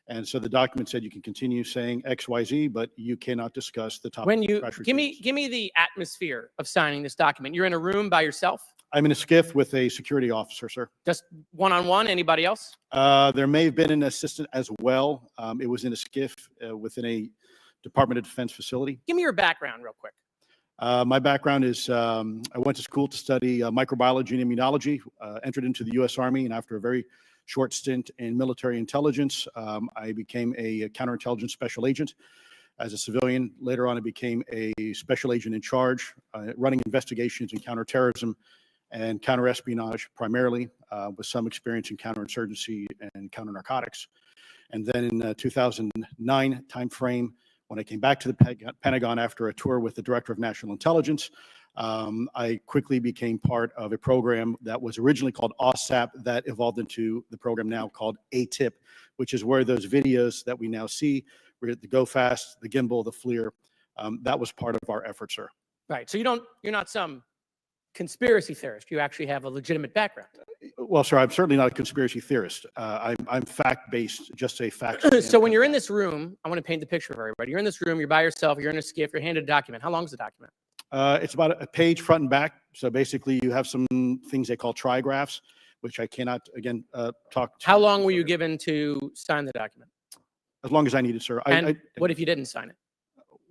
And so the document said you can continue saying X, Y, Z, but you cannot discuss the topic. When you give me the atmosphere of signing this document. You're in a room by yourself? I'm in a skiff with a security officer, sir. Just one-on-one? Anybody else? There may have been an assistant as well. It was in a skiff within a Department of Defense facility. Give me your background real quick. My background is I went to school to study microbiology and immunology, entered into the U.S. Army, and after a very short stint in military intelligence, I became a counterintelligence special agent. As a civilian, later on I became a special agent in charge, running investigations in counterterrorism and counterespionage primarily, with some experience in counterinsurgency and counter-narcotics. And then in 2009 timeframe, when I came back to the Pentagon after a tour with the Director of National Intelligence, I quickly became part of a program that was originally called OSAP that evolved into the program now called ATIP, which is where those videos that we now see, the Go Fast, the Gimbal, the FLIR, that was part of our effort, sir. Right. So you're not some conspiracy theorist. You actually have a legitimate background. Well, sir, I'm certainly not a conspiracy theorist. I'm fact-based, just say facts. So when you're in this room, I want to paint the picture of everybody. You're in this room, you're by yourself, you're in a skiff, you're handed a document. How long is the document? It's about a page front and back. So basically you have some things they call trigraphs, which I cannot, again, talk. How long were you given to sign the document? As long as I needed, sir. And what if you didn't sign it?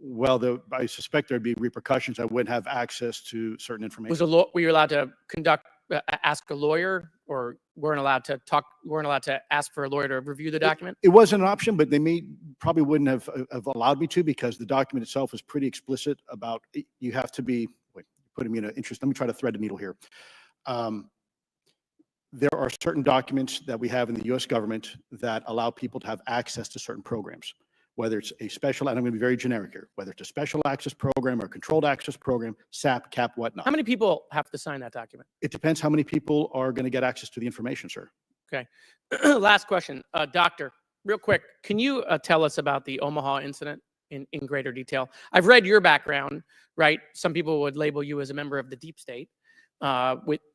Well, I suspect there'd be repercussions. I wouldn't have access to certain information. Were you allowed to ask a lawyer, or weren't allowed to ask for a lawyer to review the document? It wasn't an option, but they probably wouldn't have allowed me to, because the document itself is pretty explicit about you have to be, wait, putting me in an interest. Let me try to thread the needle here. There are certain documents that we have in the U.S. government that allow people to have access to certain programs, whether it's a special, and I'm going to be very generic here, whether it's a special access program or a controlled access program, SAP, CAP, whatnot. How many people have to sign that document? It depends how many people are going to get access to the information, sir. Okay. Last question. Doctor, real quick, can you tell us about the Omaha incident in greater detail? I've read your background, right? Some people would label you as a member of the deep state,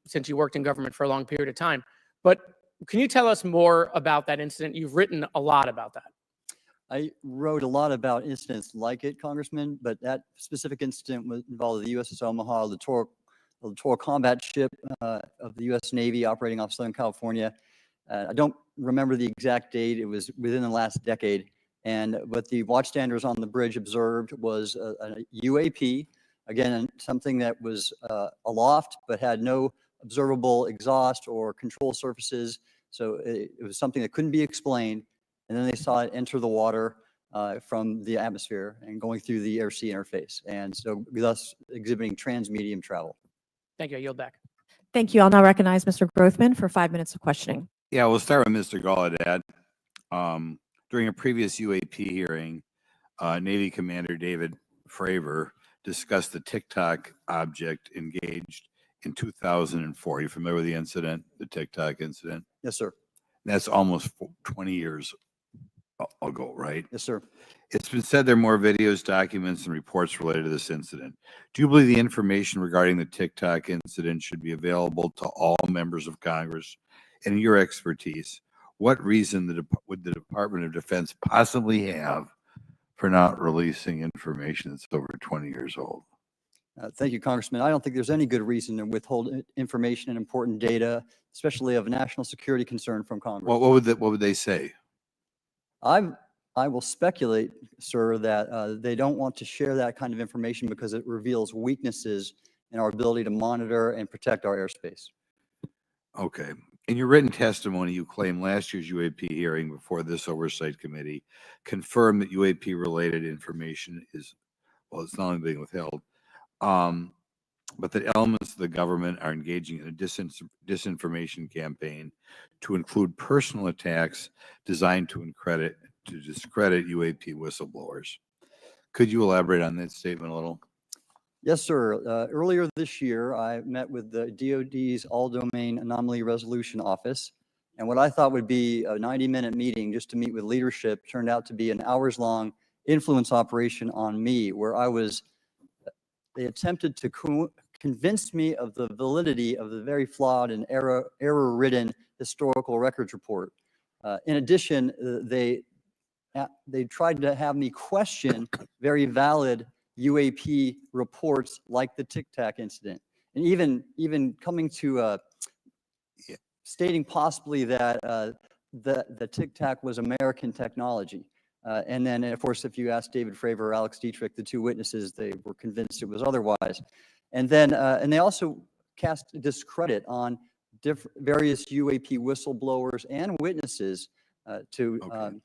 since you worked in government for a long period of time. But can you tell us more about that incident? You've written a lot about that. I wrote a lot about incidents like it, Congressman, but that specific incident involved the USS Omaha, the littoral combat ship of the U.S. Navy operating off Southern California. I don't remember the exact date. It was within the last decade. And what the watchstanders on the bridge observed was a UAP, again, something that was aloft but had no observable exhaust or control surfaces. So it was something that couldn't be explained. And then they saw it enter the water from the atmosphere and going through the air-sea interface, and so thus exhibiting transmedium travel. Thank you. I yield back. Thank you. I'll now recognize Mr. Grothman for 5 minutes of questioning. Yeah, we'll start with Mr. Gallaudet. During a previous UAP hearing, Navy Commander David Fravor discussed the TikTok object engaged in 2004. You familiar with the incident, the TikTok incident? Yes, sir. That's almost 20 years ago, right? Yes, sir. It's been said there are more videos, documents, and reports related to this incident. Do you believe the information regarding the TikTok incident should be available to all members of Congress? And in your expertise, what reason would the Department of Defense possibly have for not releasing information that's over 20 years old? Thank you, Congressman. I don't think there's any good reason to withhold information and important data, especially of national security concern, from Congress. What would they say? I will speculate, sir, that they don't want to share that kind of information because it reveals weaknesses in our ability to monitor and protect our airspace. Okay. In your written testimony, you claim last year's UAP hearing before this Oversight Committee confirmed that UAP-related information is, well, it's not only being withheld, but that elements of the government are engaging in a disinformation campaign to include personal attacks designed to discredit UAP whistleblowers. Could you elaborate on that statement a little? Yes, sir. Earlier this year, I met with the DoD's All-Domain Anomaly Resolution Office, and what I thought would be a 90-minute meeting just to meet with leadership turned out to be an hours-long influence operation on me, where they attempted to convinced me of the validity of the very flawed and error-ridden historical records report. In addition, they tried to have me question very valid UAP reports like the Tic Tac incident, and even coming to stating possibly that the Tic Tac was American technology. And then, of course, if you ask David Fravor or Alex Dietrich, the two witnesses, they were convinced it was otherwise. And then, and they also cast discredit on various UAP whistleblowers and witnesses to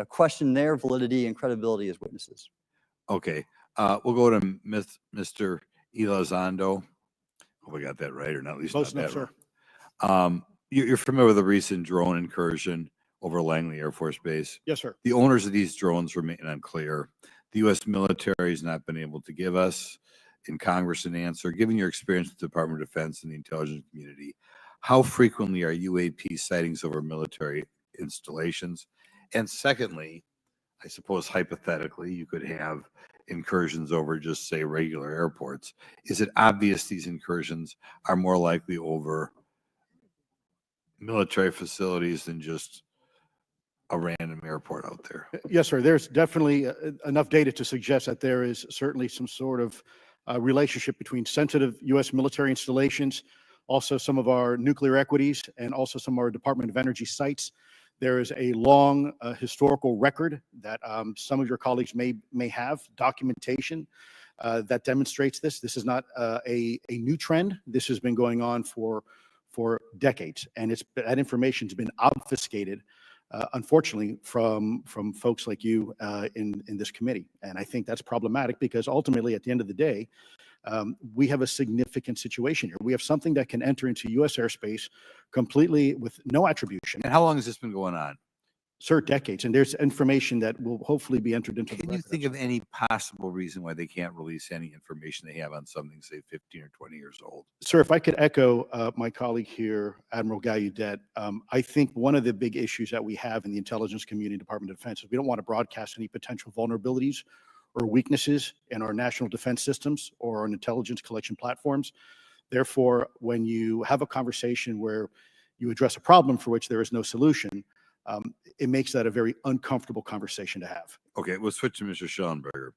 question their validity and credibility as witnesses. Okay, we'll go to Mr. Elizondo. Hope I got that right, or not at least Close not enough, that sir. right. You're familiar with the recent drone incursion over Langley Air Force Base? Yes, sir. The owners of these drones remain unclear. The U.S. military has not been able to give us in Congress an answer. Given your experience with the Department of Defense and the intelligence community, how frequently are UAP sightings over military installations? And secondly, I suppose hypothetically, you could have incursions over just, say, regular airports. Is it obvious these incursions are more likely over military facilities than just a random airport out there? Yes, sir. There's definitely enough data to suggest that there is certainly some sort of relationship between sensitive U.S. military installations, also some of our nuclear equities, and also some of our Department of Energy sites. There is a long historical record that some of your colleagues may have, documentation that demonstrates this. This is not a new trend. This has been going on for decades, and that information's been obfuscated, unfortunately, from folks like you in this committee. And I think that's problematic because ultimately, at the end of the day, we have a significant situation here. We have something that can enter into U.S. airspace completely with no attribution. And how long has this been going on? Sir, decades. And there's information that will hopefully be entered into the Can you think of any possible reason why they can't release any information they have on something, say, 15 or 20 years old? Sir, if I could echo my colleague here, Admiral Gallaudet, I think one of the big issues that we have in the intelligence community, Department of Defense, is we don't want to broadcast any potential vulnerabilities or weaknesses in our national defense systems or on intelligence collection platforms. Therefore, when you have a conversation where you address a problem for which there is no solution, it makes that a very uncomfortable conversation to have. Okay, we'll switch to Mr. Shellenberger.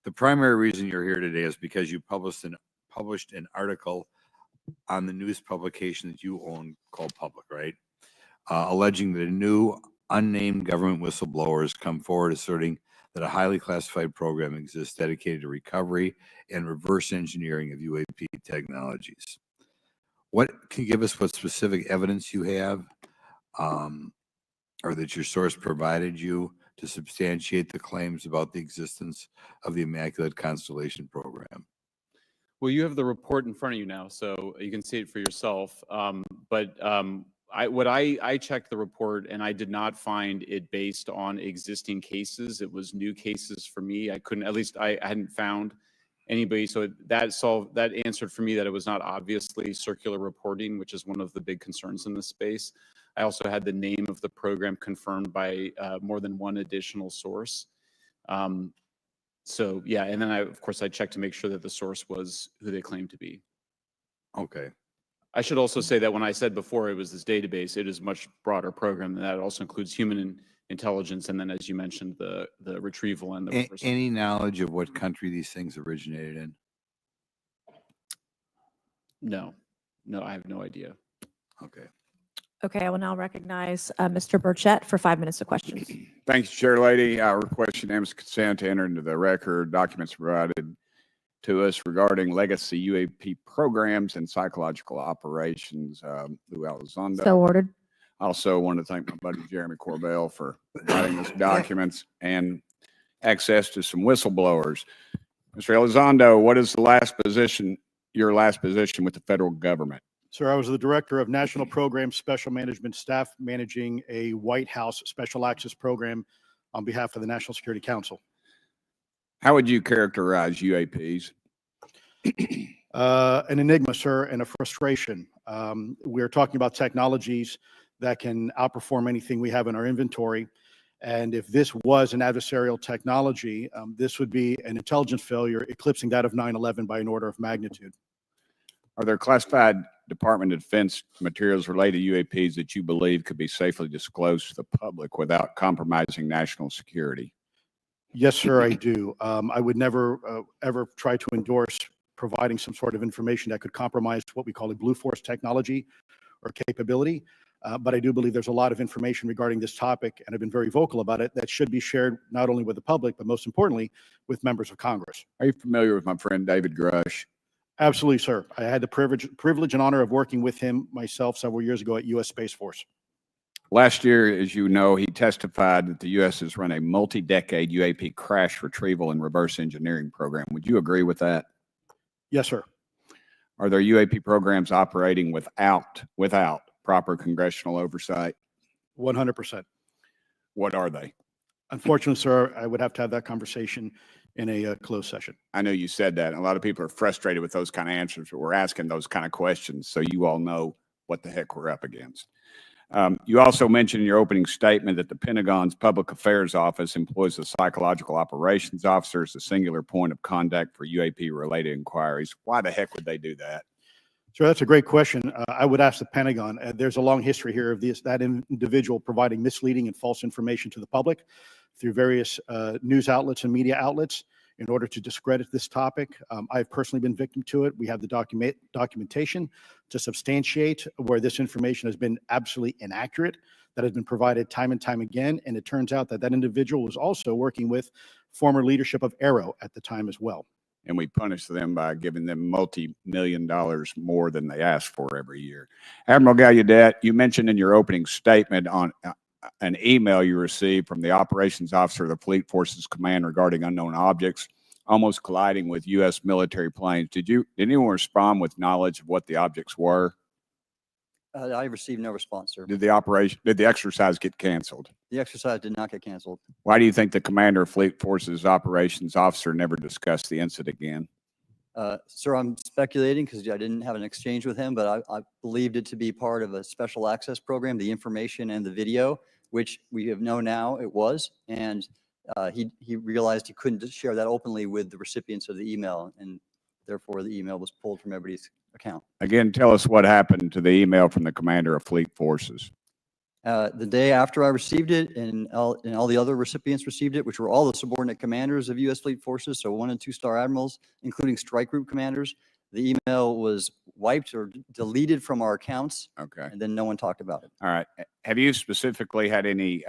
The primary reason you're here today is because you published an article on the news publication that you own called Public, right? Alleging that a new unnamed government whistleblower has come forward asserting that a highly classified program exists dedicated to recovery and reverse engineering of UAP technologies. Can you give us what specific evidence you have or that your source provided you to substantiate the claims about the existence of the Immaculate Constellation program? Well, you have the report in front of you now, so you can see it for yourself. I checked the report and I did not find it based on existing cases. It was new cases for me. I hadn't found anybody. So that answered for me that it was not obviously circular reporting, which is one of the big concerns in this space. I also had the name of the program confirmed by more than one additional source. So yeah, and then of course I checked to make sure that the source was who they claimed to be. Okay. I should also say that when I said before it was this database, it is a much broader program than that. It also includes human intelligence, and then, as you mentioned, the retrieval and the Any knowledge of what country these things originated in? No, I have no idea. Okay. Okay, I will now recognize Mr. Burchett for 5 minutes of questions. Thank you, Chair Lady. I request unanimous consent to enter into the record documents provided to us regarding legacy UAP programs and psychological operations. Lou Elizondo. So ordered. I also want to thank my buddy Jeremy Corbell for providing us documents and access to some whistleblowers. Mr. Elizondo, what is your last position with the federal government? Sir, I was the Director of National Program Special Management Staff managing a White House Special Access Program on behalf of the National Security Council. How would you characterize UAPs? An enigma, sir, and a frustration. We're talking about technologies that can outperform anything we have in our inventory. And if this was an adversarial technology, this would be an intelligence failure eclipsing that of 9/11 by an order of magnitude. Are there classified Department of Defense materials related to UAPs that you believe could be safely disclosed to the public without compromising national security? Yes, sir, I do. I would never, ever try to endorse providing some sort of information that could compromise what we call a blue force technology or capability. But I do believe there's a lot of information regarding this topic, and I've been very vocal about it, that should be shared not only with the public, but most importantly, with members of Congress. Are you familiar with my friend David Grush? Absolutely, sir. I had the privilege and honor of working with him myself several years ago at U.S. Space Force. Last year, as you know, he testified that the U.S. has run a multi-decade UAP crash retrieval and reverse engineering program. Would you agree with that? Yes, sir. Are there UAP programs operating without proper congressional oversight? 100%. What are they? Unfortunately, sir, I would have to have that conversation in a closed session. I know you said that. And a lot of people are frustrated with those kind of answers, but we're asking those kind of questions so you all know what the heck we're up against. You also mentioned in your opening statement that the Pentagon's Public Affairs Office employs a psychological operations officer as a singular point of contact for UAP-related inquiries. Why the heck would they do that? Sure, that's a great question. I would ask the Pentagon. There's a long history here of that individual providing misleading and false information to the public through various news outlets and media outlets in order to discredit this topic. I've personally been victim to it. We have the documentation to substantiate where this information has been absolutely inaccurate, that has been provided time and time again. And it turns out that that individual was also working with former leadership of Aero at the time as well. And we punish them by giving them multi-million dollars more than they ask for every year. Admiral Gallaudet, you mentioned in your opening statement on an email you received from the operations officer of the Fleet Forces Command regarding unknown objects almost colliding with U.S. military planes. Did anyone respond with knowledge of what the objects were? I received no response, sir. Did the exercise get canceled? The exercise did not get canceled. Why do you think the commander of Fleet Forces operations officer never discussed the incident again? Sir, I'm speculating because I didn't have an exchange with him, but I believed it to be part of a special access program, the information and the video, which we have known now it was. And he realized he couldn't share that openly with the recipients of the email, and therefore the email was pulled from everybody's account. Again, tell us what happened to the email from the commander of Fleet Forces. The day after I received it, and all the other recipients received it, which were all the subordinate commanders of U.S. Fleet Forces, so 1- and 2-star admirals, including strike group commanders, the email was wiped or deleted from our accounts. Okay. And then no one talked about it. All right. Have you specifically had any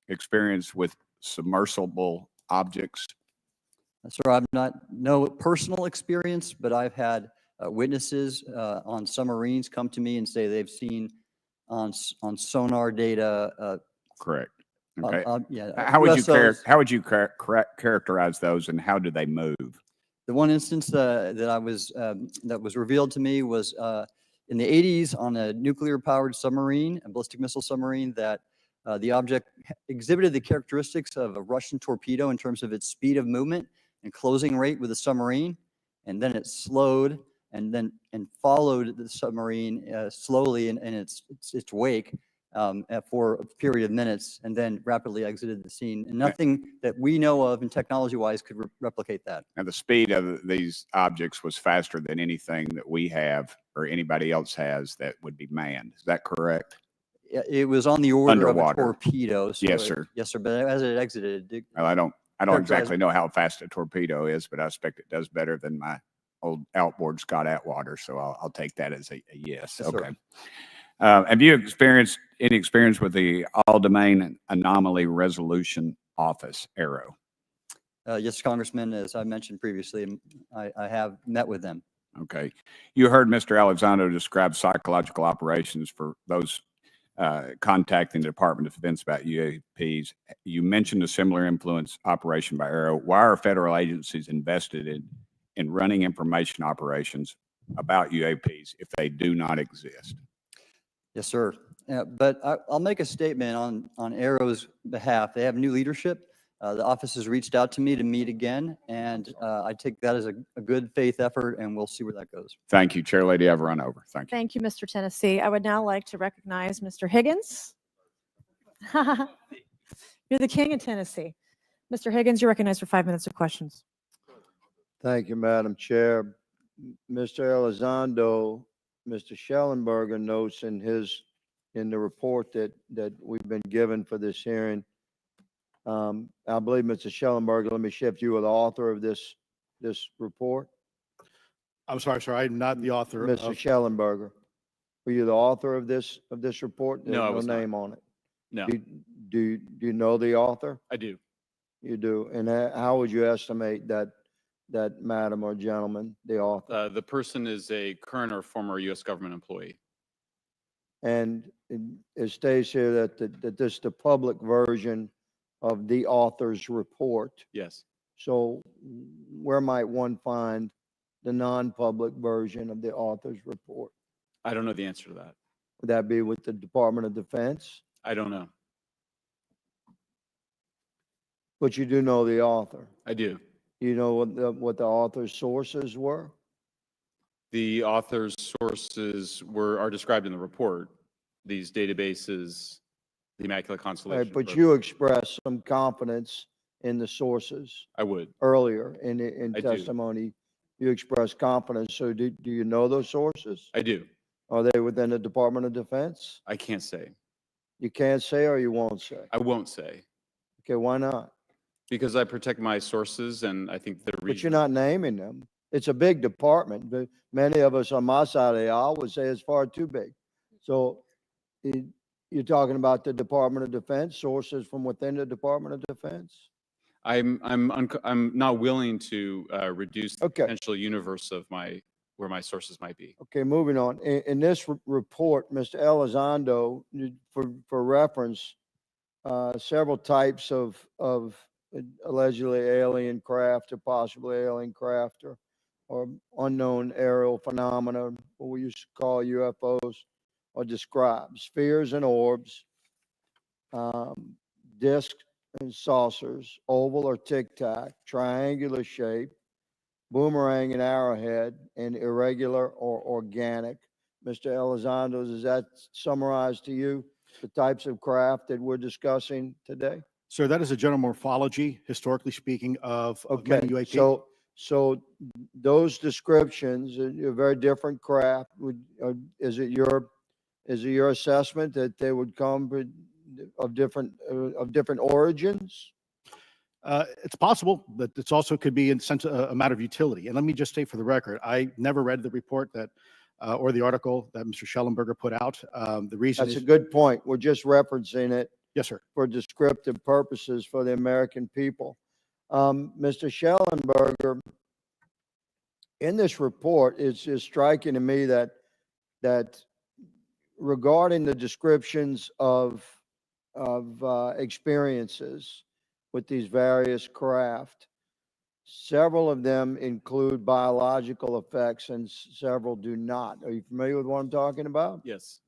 experience with submersible objects? Sir, I've no personal experience, but I've had witnesses on submarines come to me and say they've seen on sonar data. Correct. Okay. Yeah. How would you characterize those, and how do they move? The one instance that was revealed to me was in the 80s on a nuclear-powered submarine, a ballistic missile submarine, that the object exhibited the characteristics of a Russian torpedo in terms of its speed of movement and closing rate with the submarine, and then it slowed and followed the submarine slowly in its wake for a period of minutes, and then rapidly exited the scene. And nothing that we know of and technology-wise could replicate that. And the speed of these objects was faster than anything that we have or anybody else has that would be manned. Is that correct? It was on the order Underwater. of a torpedo. So Yes, sir. Yes, sir. But as it exited, Well, I don't exactly know how fast a torpedo is, but I expect it does better than my old outboard Scott Atwater. So I'll take that as a yes. Yes, okay. sir. Have you experienced any experience with the All-Domain Anomaly Resolution Office, ARROW? Yes, Congressman, as I mentioned previously, I have met with them. Okay. You heard Mr. Elizondo describe psychological operations for those contacting the Department of Defense about UAPs. You mentioned a similar influence operation by ARROW. Why are federal agencies invested in running information operations about UAPs if they do not exist? Yes, sir. But I'll make a statement on ARROW's behalf. They have new leadership. The office has reached out to me to meet again, and I take that as a good faith effort, and we'll see where that goes. Thank you, Chair Lady. I've run over. Thank you. Thank you, Mr. Tennessee. I would now like to recognize Mr. Higgins. You're the king of Tennessee. Mr. Higgins, you're recognized for 5 minutes of questions. Thank you, Madam Chair. Mr. Elizondo, Mr. Shellenberger notes in the report that we've been given for this hearing. I believe Mr. Shellenberger, let me shift you, are the author of this report. I'm sorry, sir. I'm not the author Mr. of. Schellenberger, were you the author of this report? No, I There's was no not. name on it. No, Do you know the author? I do. You do. And how would you estimate that madam or gentleman, the author? The person is a current or former U.S. government employee. And it states here that this is the public version of the author's report. Yes. So where might one find the non-public version of the author's report? I don't know the answer to that. Would that be with the Department of Defense? I don't know. But you do know the author. I do. You know what the author's sources were? The author's sources are described in the report. These databases, the Immaculate Constellation. Right, but you expressed some confidence in the sources. I would. Earlier in I do. testimony, you expressed confidence. So do you know those sources? I do. Are they within the Department of Defense? I can't say. You can't say or you won't say? I won't say. Okay, why not? Because I protect my sources, and I think they're But you're not naming them. It's a big department, but many of us on my side of the aisle would say it's far too big. So you're talking about the Department of Defense, sources from within the Department of Defense? I'm not willing to reduce the potential universe of where my sources might be. Okay, moving on. In this report, Mr. Elizondo, for reference, several types of allegedly alien craft or possibly alien craft or unknown aerial phenomena, what we used to call UFOs, are described. Spheres and orbs, discs and saucers, oval or tic-tac, triangular shape, boomerang and arrowhead, and irregular or organic. Mr. Elizondo, does that summarize to you the types of craft that we're discussing today? Sir, that is a general morphology, historically speaking, of many UAP. So those descriptions are very different craft. Is it your assessment that they would come of different origins? It's possible, but it's also could be in sense a matter of utility. And let me just state for the record, I never read the report that or the article that Mr. Shellenberger put out. The reason That's a good point. We're just referencing it. Yes, sir. For descriptive purposes for the American people. Mr. Shellenberger, in this report, it's just striking to me that regarding the descriptions of experiences with these various craft, several of them include biological effects and several do not. Are you familiar with what I'm talking about? Yes.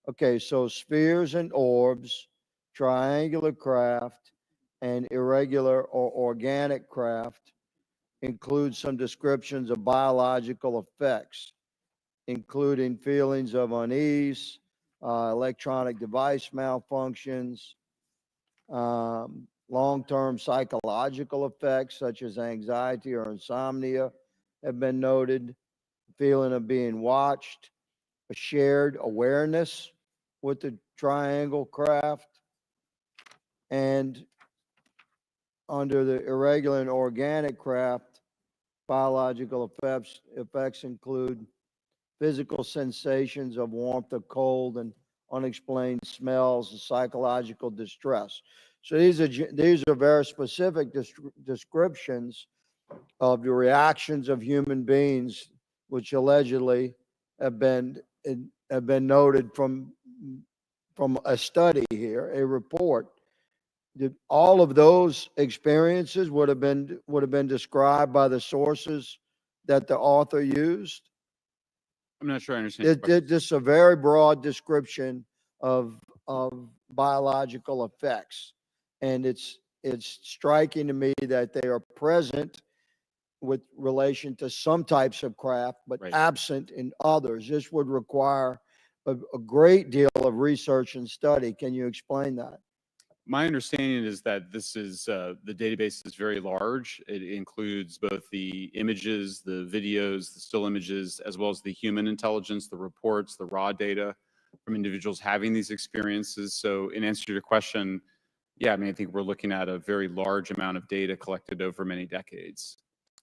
Okay, so spheres and orbs, triangular craft, and irregular or organic craft include some descriptions of biological effects, including feelings of unease, electronic device malfunctions, long-term psychological effects such as anxiety or insomnia have been noted, feeling of being watched, a shared awareness with the triangle craft, and under the irregular and organic craft, biological effects include physical sensations of warmth or cold and unexplained smells and psychological distress. So these are very specific descriptions of the reactions of human beings, which allegedly have been noted from a study here, a report. All of those experiences would have been described by the sources that the author used. I'm not sure I understand. This is a very broad description of biological effects, and it's striking to me that they are present with relation to some types of craft, but absent in others. This would require a great deal of research and study. Can you explain that? My understanding is that this is the database is very large. It includes both the images, the videos, the still images, as well as the human intelligence, the reports, the raw data from individuals having these experiences. So in answer to your question, yeah, I mean, I think we're looking at a very large amount of data collected over many decades.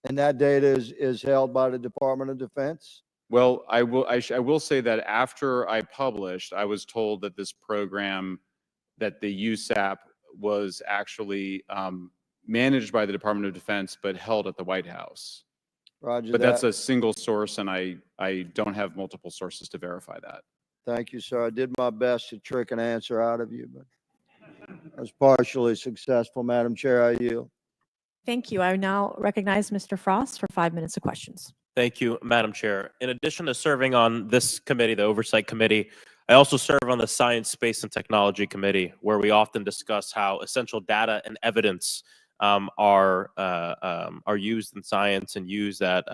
And that data is held by the Department of Defense? Well, I will say that after I published, I was told that this program, that the USAP was actually managed by the Department of Defense, but held at the White House. Roger But that. that's a single source, and I don't have multiple sources to verify that. Thank you, sir. I did my best to trick an answer out of you, but I was partially successful. Madam Chair, I yield. Thank you. I now recognize Mr. Frost for 5 minutes of questions. Thank you, Madam Chair. In addition to serving on this committee, the Oversight Committee, I also serve on the Science, Space, and Technology Committee, where we often discuss how essential data and evidence are used in science and used at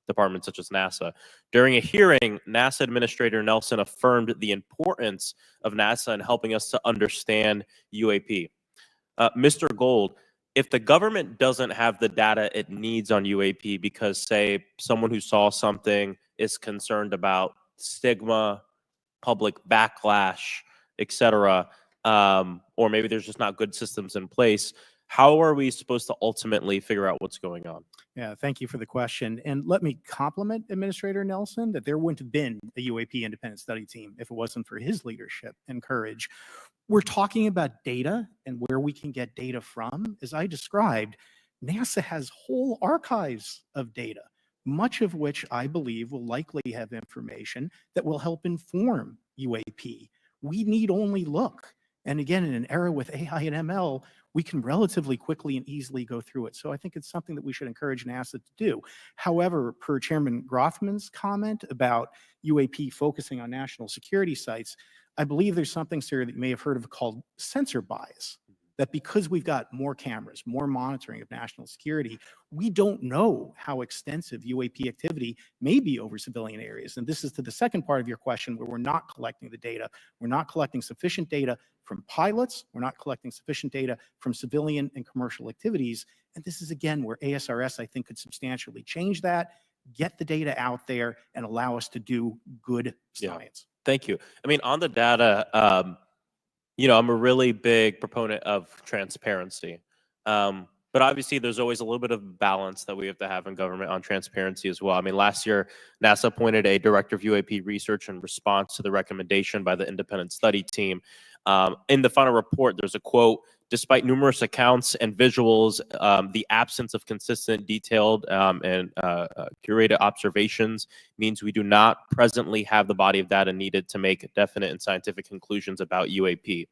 departments such as NASA. During a hearing, NASA Administrator Nelson affirmed the importance of NASA in helping us to understand UAP. Mr. Gold, if the government doesn't have the data it needs on UAP because, say, someone who saw something is concerned about stigma, public backlash, etc., or maybe there's just not good systems in place, how are we supposed to ultimately figure out what's going on? Yeah, thank you for the question. And let me compliment Administrator Nelson that there wouldn't have been a UAP independent study team if it wasn't for his leadership and courage. We're talking about data and where we can get data from. As I described, NASA has whole archives of data, much of which I believe will likely have information that will help inform UAP. We need only look. And again, in an era with AI and ML, we can relatively quickly and easily go through it. So I think it's something that we should encourage NASA to do. However, per Chairman Grothman's comment about UAP focusing on national security sites, I believe there's something, sir, that you may have heard of called sensor bias. That because we've got more cameras, more monitoring of national security, we don't know how extensive UAP activity may be over civilian areas. And this is to the second part of your question, where we're not collecting the data. We're not collecting sufficient data from pilots. We're not collecting sufficient data from civilian and commercial activities. And this is, again, where ASRS, I think, could substantially change that, get the data out there, and allow us to do good science. Thank you. I mean, on the data, you know, I'm a really big proponent of transparency. But obviously, there's always a little bit of balance that we have to have in government on transparency as well. I mean, last year, NASA appointed a director of UAP research in response to the recommendation by the independent study team. In the final report, there's a quote: "Despite numerous accounts and visuals, the absence of consistent, detailed, and curated observations means we do not presently have the body of data needed to make definite and scientific conclusions about UAP."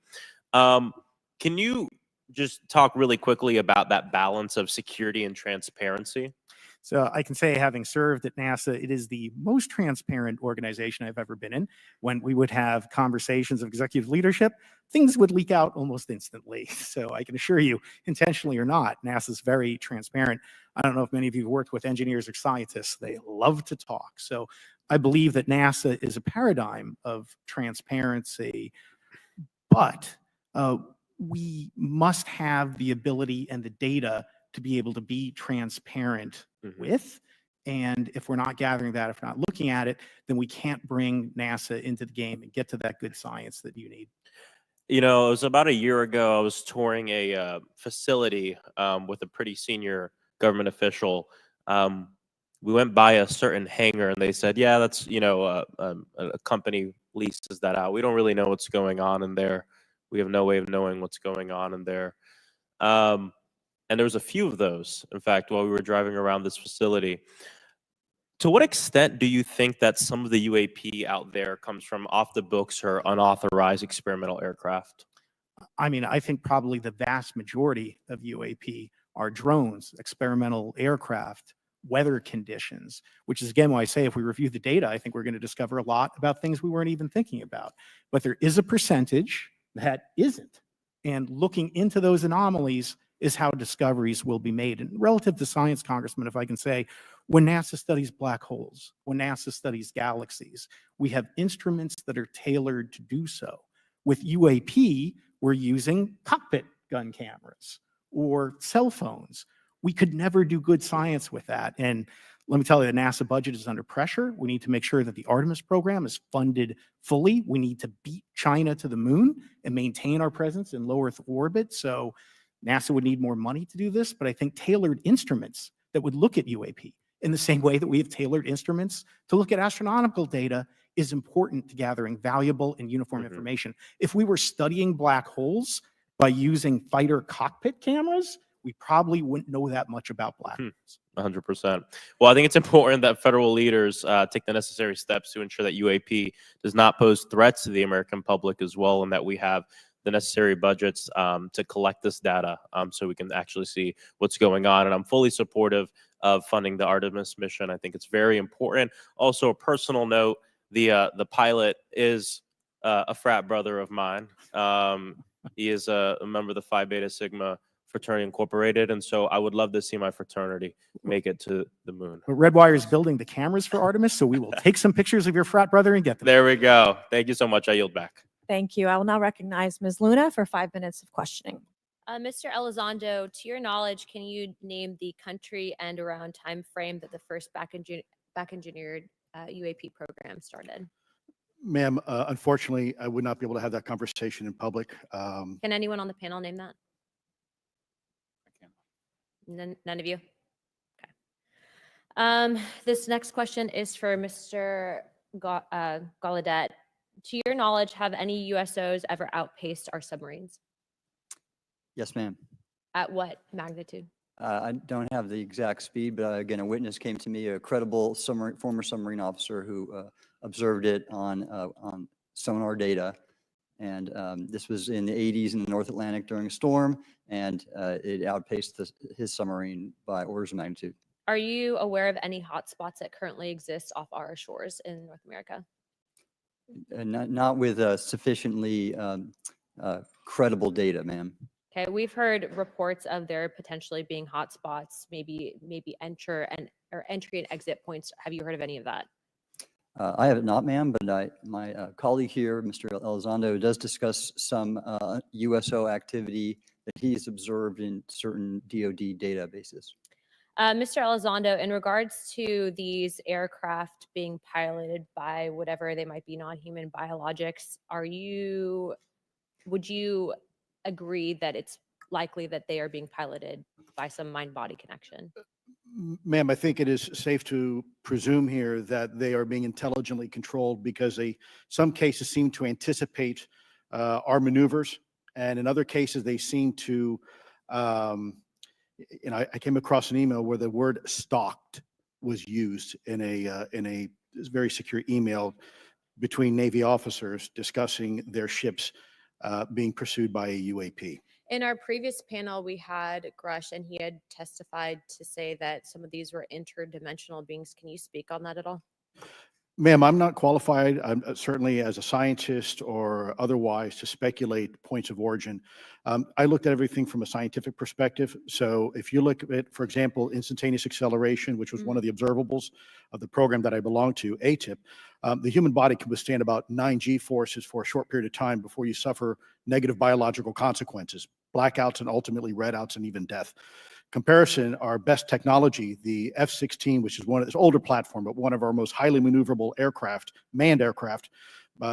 Can you just talk really quickly about that balance of security and transparency? So I can say, having served at NASA, it is the most transparent organization I've ever been in. When we would have conversations of executive leadership, things would leak out almost instantly. So I can assure you, intentionally or not, NASA's very transparent. I don't know if many of you have worked with engineers or scientists. They love to talk. So I believe that NASA is a paradigm of transparency, but we must have the ability and the data to be able to be transparent with. And if we're not gathering that, if we're not looking at it, then we can't bring NASA into the game and get to that good science that you need. You know, it was about a year ago, I was touring a facility with a pretty senior government official. We went by a certain hangar and they said, yeah, that's, you know, a company leases that out. We don't really know what's going on in there. We have no way of knowing what's going on in there. And there was a few of those, in fact, while we were driving around this facility. To what extent do you think that some of the UAP out there comes from off the books or unauthorized experimental aircraft? I mean, I think probably the vast majority of UAP are drones, experimental aircraft, weather conditions, which is, again, why I say if we review the data, I think we're going to discover a lot about things we weren't even thinking about. But there is a percentage that isn't. And looking into those anomalies is how discoveries will be made. And relative to science, Congressman, if I can say, when NASA studies black holes, when NASA studies galaxies, we have instruments that are tailored to do so. With UAP, were using cockpit gun cameras or cell phones. We could never do good science with that. And let me tell you, the NASA budget is under pressure. We need to make sure that the Artemis program is funded fully. We need to beat China to the moon and maintain our presence in low Earth orbit. So NASA would need more money to do this, but I think tailored instruments that would look at UAP in the same way that we have tailored instruments to look at astronomical data is important to gathering valuable and uniform information. If we were studying black holes by using fighter cockpit cameras, we probably wouldn't know that much about black holes. 100%. Well, I think it's important that federal leaders take the necessary steps to ensure that UAP does not pose threats to the American public as well, and that we have the necessary budgets to collect this data so we can actually see what's going on. And I'm fully supportive of funding the Artemis mission. I think it's very important. Also, a personal note, the pilot is a frat brother of mine. He is a member of the Phi Beta Sigma Fraternity Incorporated, and so I would love to see my fraternity make it to the moon. But Redwire is building the cameras for Artemis, so we will take some pictures of your frat brother and get them. There we go. Thank you so much. I yield back. Thank you. I will now recognize Ms. Luna for 5 minutes of questioning. Mr. Elizondo, to your knowledge, can you name the country and around time frame that the first back engineered UAP program started? Ma'am, unfortunately, I would not be able to have that conversation in public. Can anyone on the panel name that? None of you? Okay. This next question is for Mr. Gallaudet. To your knowledge, have any USOs ever outpaced our submarines? Yes, ma'am. At what magnitude? I don't have the exact speed, but again, a witness came to me, a credible former submarine officer who observed it on sonar data. And this was in the 80s in the North Atlantic during a storm, and it outpaced his submarine by orders of magnitude. Are you aware of any hotspots that currently exist off our shores in North America? Not with sufficiently credible data, ma'am. Okay, we've heard reports of there potentially being hotspots, maybe entry and exit points. Have you heard of any of that? I have it not, ma'am, but my colleague here, Mr. Elizondo, does discuss some USO activity that he's observed in certain DoD databases. Mr. Elizondo, in regards to these aircraft being piloted by whatever they might be, non-human biologics, would you agree that it's likely that they are being piloted by some mind-body connection? Ma'am, I think it is safe to presume here that they are being intelligently controlled because some cases seem to anticipate our maneuvers, and in other cases they seem to, I came across an email where the word "stalked" was used in a very secure email between Navy officers discussing their ships being pursued by a UAP. In our previous panel, we had Grush, and he had testified to say that some of these were interdimensional beings. Can you speak on that at all? Ma'am, I'm not qualified, certainly as a scientist or otherwise, to speculate points of origin. I looked at everything from a scientific perspective. So if you look at, for example, instantaneous acceleration, which was one of the observables of the program that I belong to, ATIP, the human body can withstand about 9 G-forces for a short period of time before you suffer negative biological consequences, blackouts and ultimately redouts and even death. Comparison, our best technology, the F-16, which is this older platform, but one of our most highly maneuverable aircraft, manned aircraft,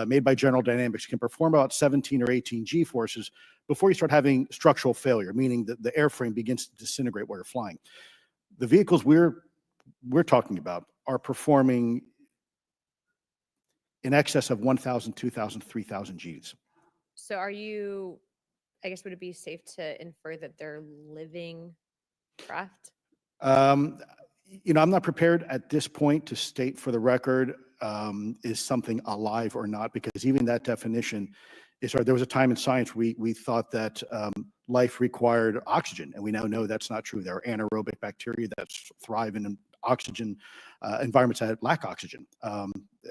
made by General Dynamics, can perform about 17 or 18 G-forces before you start having structural failure, meaning that the airframe begins to disintegrate while you're flying. The vehicles we're talking about are performing in excess of 1,000, 2,000, 3,000 Gs. So are you, I guess, would it be safe to infer that they're living craft? I'm not prepared at this point to state for the record, is something alive or not, because even that definition is hard. There was a time in science we thought that life required oxygen, and we now know that's not true. There are anaerobic bacteria that thrive in oxygen environments that lack oxygen.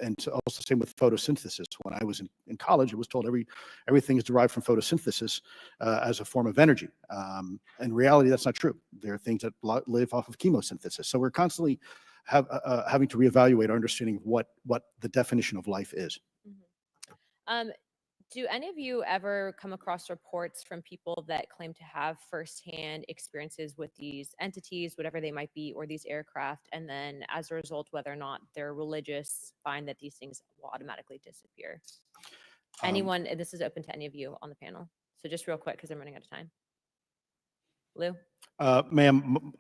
And also the same with photosynthesis. When I was in college, it was told everything is derived from photosynthesis as a form of energy. In reality, that's not true. There are things that live off of chemosynthesis. So we're constantly having to reevaluate our understanding of what the definition of life is. Do any of you ever come across reports from people that claim to have firsthand experiences with these entities, whatever they might be, or these aircraft, and then as a result, whether or not they're religious, find that these things will automatically disappear? Anyone, and this is open to any of you on the panel. So just real quick, because I'm running out of time. Lou? Ma'am,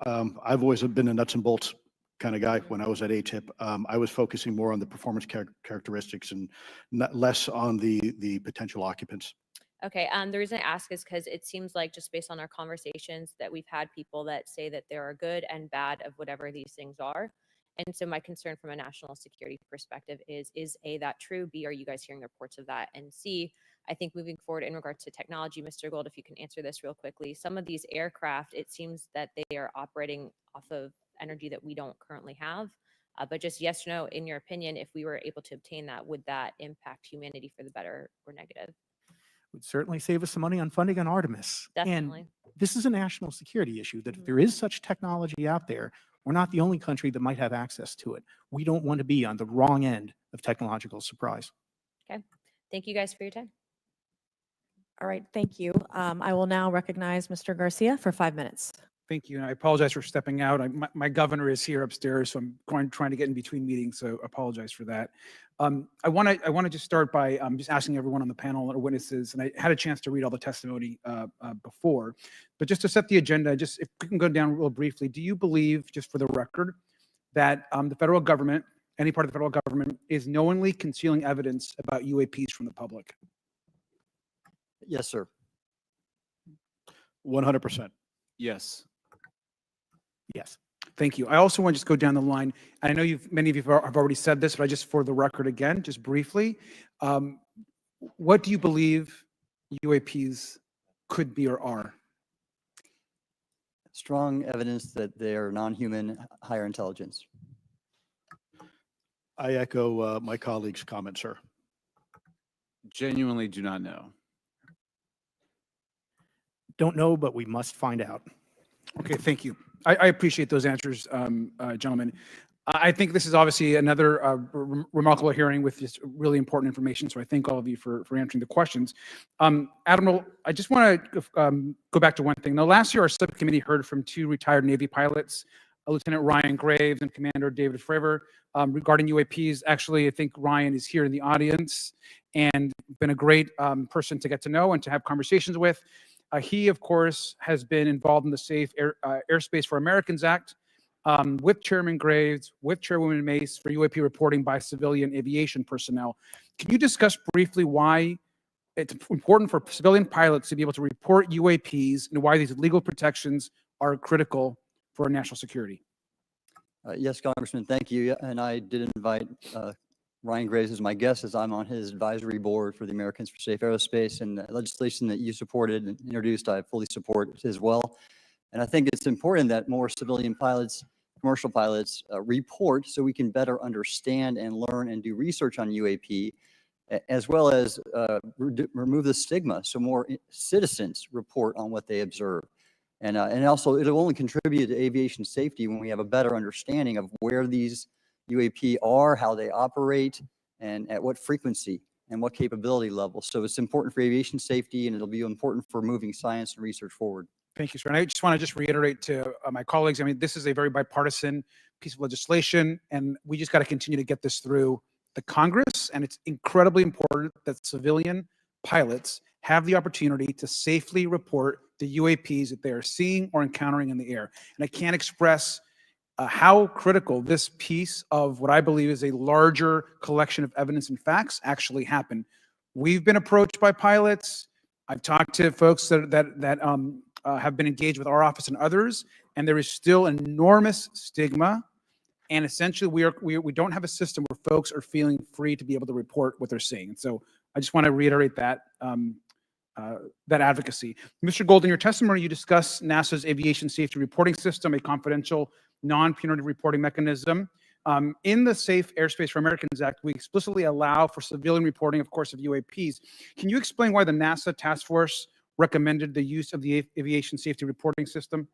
I've always been a nuts and bolts kind of guy. When I was at ATIP, I was focusing more on the performance characteristics and less on the potential occupants. Okay, the reason I ask is because it seems like, just based on our conversations, that we've had people that say that there are good and bad of whatever these things are. And so my concern from a national security perspective is A, that true? B, are you guys hearing reports of that? And C, I think moving forward in regards to technology, Mr. Gold, if you can answer this real quickly, some of these aircraft, it seems that they are operating off of energy that we don't currently have. But just yes or no, in your opinion, if we were able to obtain that, would that impact humanity for the better or negative? Would certainly save us some money on funding on Artemis. Definitely. And this is a national security issue, that if there is such technology out there, we're not the only country that might have access to it. We don't want to be on the wrong end of technological surprise. Okay. Thank you guys for your time. All right, thank you. I will now recognize Mr. Garcia for 5 minutes. Thank you. And I apologize for stepping out. My governor is here upstairs, so I'm trying to get in between meetings, so apologize for that. I want to just start by just asking everyone on the panel or witnesses, and I had a chance to read all the testimony before, but just to set the agenda, just if we can go down real briefly, do you believe, just for the record, that the federal government, any part of the federal government, is knowingly concealing evidence about UAPs from the public? Yes, sir. 100%. Yes. Yes. Thank you. I also want to just go down the line. I know many of you have already said this, but I just, for the record again, just briefly, what do you believe UAPs could be or are? Strong evidence that they are non-human, higher intelligence. I echo my colleague's comment, sir. Genuinely do not know. Don't know, but we must find out. Okay, thank you. I appreciate those answers, gentlemen. I think this is obviously another remarkable hearing with just really important information, so I thank all of you for answering the questions. Admiral, I just want to go back to one thing. Now, last year, our subcommittee heard from 2 retired Navy pilots, Lieutenant Ryan Graves and Commander David Fravor, regarding UAPs. Actually, I think Ryan is here in the audience and been a great person to get to know and to have conversations with. He, of course, has been involved in the Safe Airspace for Americans Act with Chairman Graves, with Chairwoman Mace for UAP reporting by civilian aviation personnel. Can you discuss briefly why it's important for civilian pilots to be able to report UAPs and why these legal protections are critical for our national security? Yes, Congressman, thank you. And I did invite Ryan Graves as my guest, as I'm on his advisory board for the Americans for Safe Aerospace, and the legislation that you supported and introduced, I fully support as well. And I think it's important that more civilian pilots, commercial pilots report so we can better understand and learn and do research on UAP, as well as remove the stigma so more citizens report on what they observe. And also, it'll only contribute to aviation safety when we have a better understanding of where these UAP are, how they operate, and at what frequency and what capability level. So it's important for aviation safety, and it'll be important for moving science and research forward. Thank you, sir. And I just want to reiterate to my colleagues, I mean, this is a very bipartisan piece of legislation, and we just got to continue to get this through the Congress. And it's incredibly important that civilian pilots have the opportunity to safely report the UAPs that they are seeing or encountering in the air. And I can't express how critical this piece of what I believe is a larger collection of evidence and facts actually happened. We've been approached by pilots. I've talked to folks that have been engaged with our office and others, and there is still enormous stigma. And essentially, we don't have a system where folks are feeling free to be able to report what they're seeing. And so I just want to reiterate that that advocacy. Mr. Gold, in your testimony, you discussed NASA's aviation safety reporting system, a confidential, non-punitive reporting mechanism. In the Safe Airspace for Americans Act, we explicitly allow for civilian reporting, of course, of UAPs. Can you explain why the NASA task force recommended the use of the aviation safety reporting system?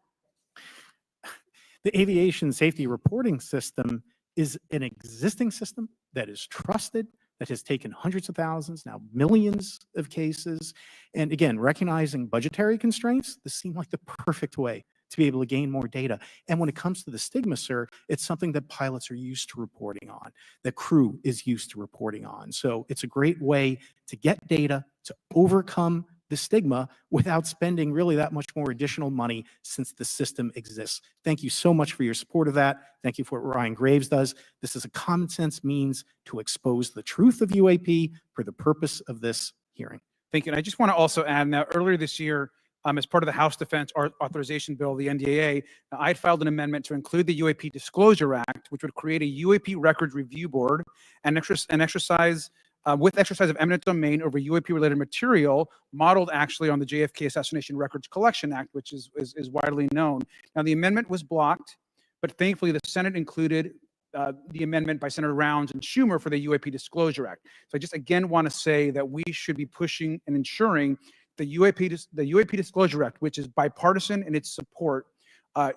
The aviation safety reporting system is an existing system that is trusted, that has taken hundreds of thousands, now millions of cases. And again, recognizing budgetary constraints, this seemed like the perfect way to be able to gain more data. And when it comes to the stigma, sir, it's something that pilots are used to reporting on, that crew is used to reporting on. So it's a great way to get data, to overcome the stigma without spending really that much more additional money since the system exists. Thank you so much for your support of that. Thank you for what Ryan Graves does. This is a common sense means to expose the truth of UAP for the purpose of this hearing. Thank you. And I just want to also add, now earlier this year, as part of the House Defense Authorization Bill, the NDAA, I had filed an amendment to include the UAP Disclosure Act, which would create a UAP Records Review Board and exercise with exercise of eminent domain over UAP-related material, modeled actually on the JFK Assassination Records Collection Act, which is widely known. Now, the amendment was blocked, but thankfully the Senate included the amendment by Senator Rounds and Schumer for the UAP Disclosure Act. So I just again want to say that we should be pushing and ensuring the UAP Disclosure Act, which is bipartisan in its support,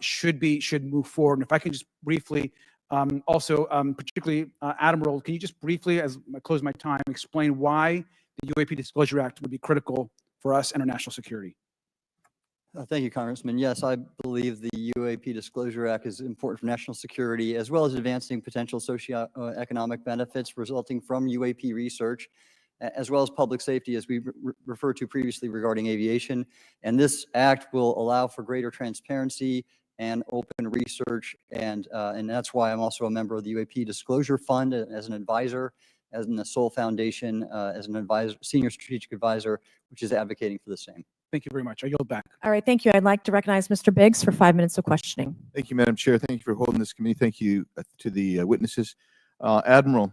should move forward. And if I can just briefly, particularly Admiral, can you just briefly, as I close my time, explain why the UAP Disclosure Act would be critical for us and our national security? Thank you, Congressman. Yes, I believe the UAP Disclosure Act is important for national security, as well as advancing potential socioeconomic benefits resulting from UAP research, as well as public safety, as we referred to previously regarding aviation. And this act will allow for greater transparency and open research, and that's why I'm also a member of the UAP Disclosure Fund as an advisor, as in the Sol Foundation, as an advisor, senior strategic advisor, which is advocating for the same. Thank you very much. I yield back. All right, thank you. I'd like to recognize Mr. Biggs for 5 minutes of questioning. Thank you, Madam Chair. Thank you for holding this committee. Thank you to the witnesses. Admiral,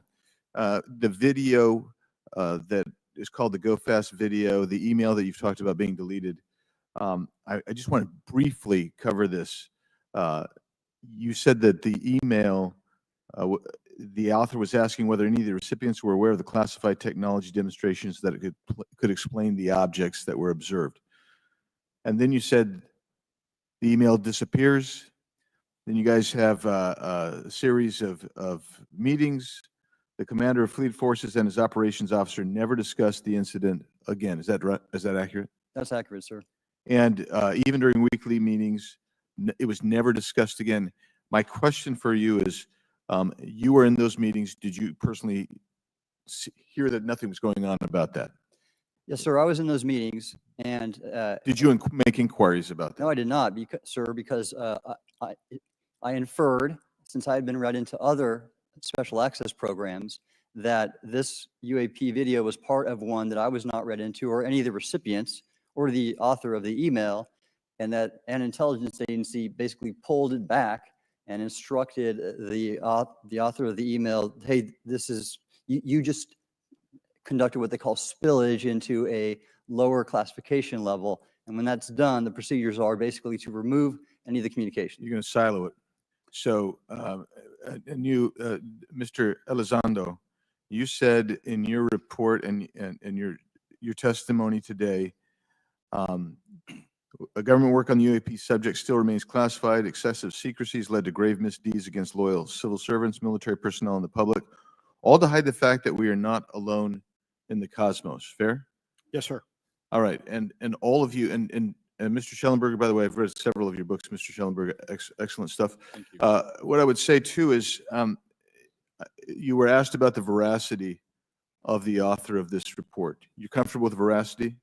the video that is called the Go Fast video, the email that you've talked about being deleted, I just want to briefly cover this. You said that the email, the author was asking whether any of the recipients were aware of the classified technology demonstrations that it could explain the objects that were observed. And then you said the email disappears. Then you guys have a series of meetings. The commander of fleet forces and his operations officer never discussed the incident again. Is that right? Is that accurate? That's accurate, sir. And even during weekly meetings, it was never discussed again. My question for you is, you were in those meetings. Did you personally hear that nothing was going on about that? Yes, sir. I was in those meetings, and did you make inquiries about that? No, I did not, sir, because I inferred, since I had been read into other special access programs, that this UAP video was part of one that I was not read into, or any of the recipients, or the author of the email, and that an intelligence agency basically pulled it back and instructed the author of the email, hey, this is, you just conducted what they call spillage into a lower classification level. And when that's done, the procedures are basically to remove any of the communication. You're going to silo it. So, and you, Mr. Elizondo, you said in your report and your testimony today, government work on the UAP subject still remains classified. Excessive secrecies led to grave misdeeds against loyal civil servants, military personnel, and the public, all to hide the fact that we are not alone in the cosmos. Fair? Yes, sir. All right. And all of you, and Mr. Shellenberger, by the way, I've read several of your books, Mr. Shellenberger, excellent stuff. Thank you. What I would say too is, you were asked about the veracity of the author of this report. You comfortable with veracity?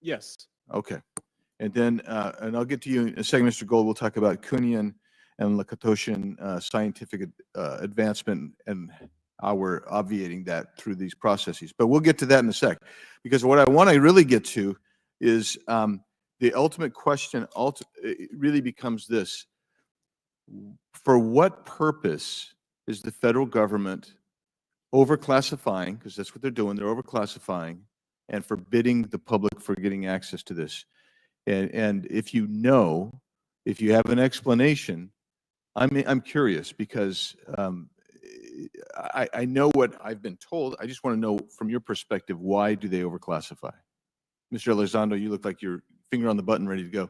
Yes. Okay. And then, and I'll get to you in a second, Mr. Gold. We'll talk about Kuhnian and Lacatskian scientific advancement and how we're obviating that through these processes. But we'll get to that in a sec, because what I want to really get to is the ultimate question. It really becomes this: for what purpose is the federal government overclassifying? Because that's what they're doing. They're overclassifying and forbidding the public for getting access to this. And if you know, if you have an explanation, I'm curious, because I know what I've been told. I just want to know from your perspective, why do they overclassify? Mr. Elizondo, you look like you're finger on the button, ready to go.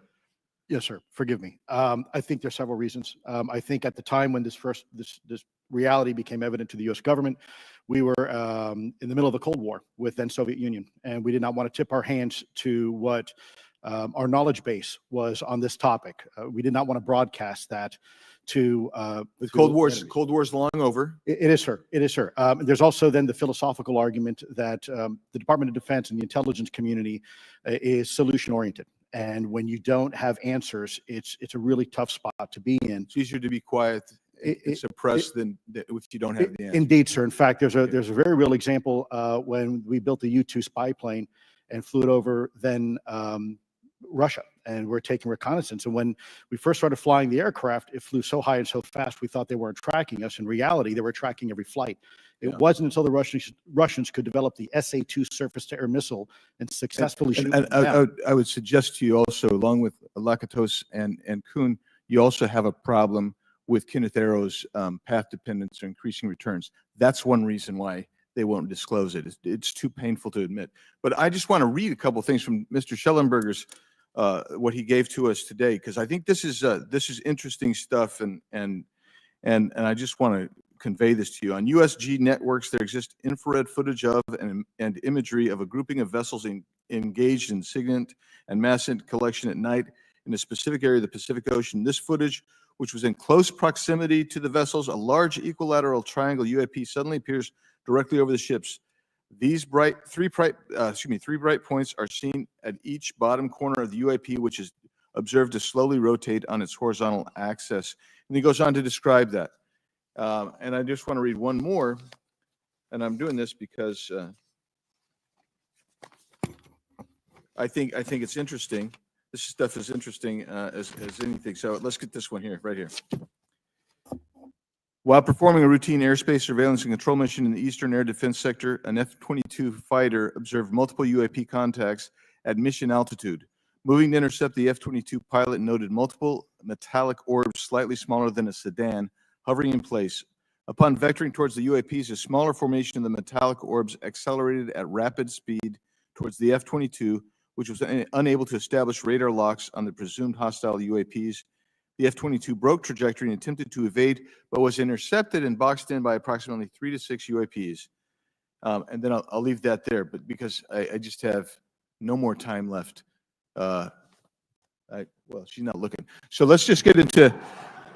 Yes, sir. Forgive me. I think there's several reasons. I think at the time when this reality became evident to the U.S. government, we were in the middle of the Cold War with then Soviet Union, and we did not want to tip our hands to what our knowledge base was on this topic. We did not want to broadcast that to The Cold enemies. War's long over. It is, sir. It is, sir. There's also then the philosophical argument that the Department of Defense and the intelligence community is solution-oriented. And when you don't have answers, it's a really tough spot to be in. It's easier to be quiet and suppressed than if you don't have the answer. Indeed, sir. In fact, there's a very real example when we built the U-2 spy plane and flew it over then Russia, and we're taking reconnaissance. And when we first started flying the aircraft, it flew so high and so fast we thought they weren't tracking us. In reality, they were tracking every flight. It wasn't until the Russians could develop the SA-2 surface-to-air missile and successfully shoot them down. I would suggest to you also, along with Lacatski and Kuhn, you also have a problem with Kenneth Arrow's path dependence or increasing returns. That's one reason why they won't disclose it. It's too painful to admit. But I just want to read a couple of things from Mr. Shellenberger's what he gave to us today, because I think this is interesting stuff, and I just want to convey this to you. On USG networks, there exists infrared footage of and imagery of a grouping of vessels engaged in SIGINT and massive collection at night in a specific area of the Pacific Ocean. This footage, which was in close proximity to the vessels, a large equilateral triangle UAP suddenly appears directly over the ships. These three bright points are seen at each bottom corner of the UAP, which is observed to slowly rotate on its horizontal axis. And he goes on to describe that. And I just want to read one more, and I'm doing this because I think it's interesting. This stuff is interesting as anything. So let's get this one here, right here. While performing a routine airspace surveillance and control mission in the Eastern Air Defense Sector, an F-22 fighter observed multiple UAP contacts at mission altitude. Moving to intercept, the F-22 pilot noted multiple metallic orbs slightly smaller than a sedan hovering in place. Upon vectoring towards the UAPs, a smaller formation of the metallic orbs accelerated at rapid speed towards the F-22, which was unable to establish radar locks on the presumed hostile UAPs. The F-22 broke trajectory and attempted to evade, but was intercepted and boxed in by approximately 3 to 6 UAPs. And then I'll leave that there, but because I just have no more time left. Well, she's not looking. So let's just get into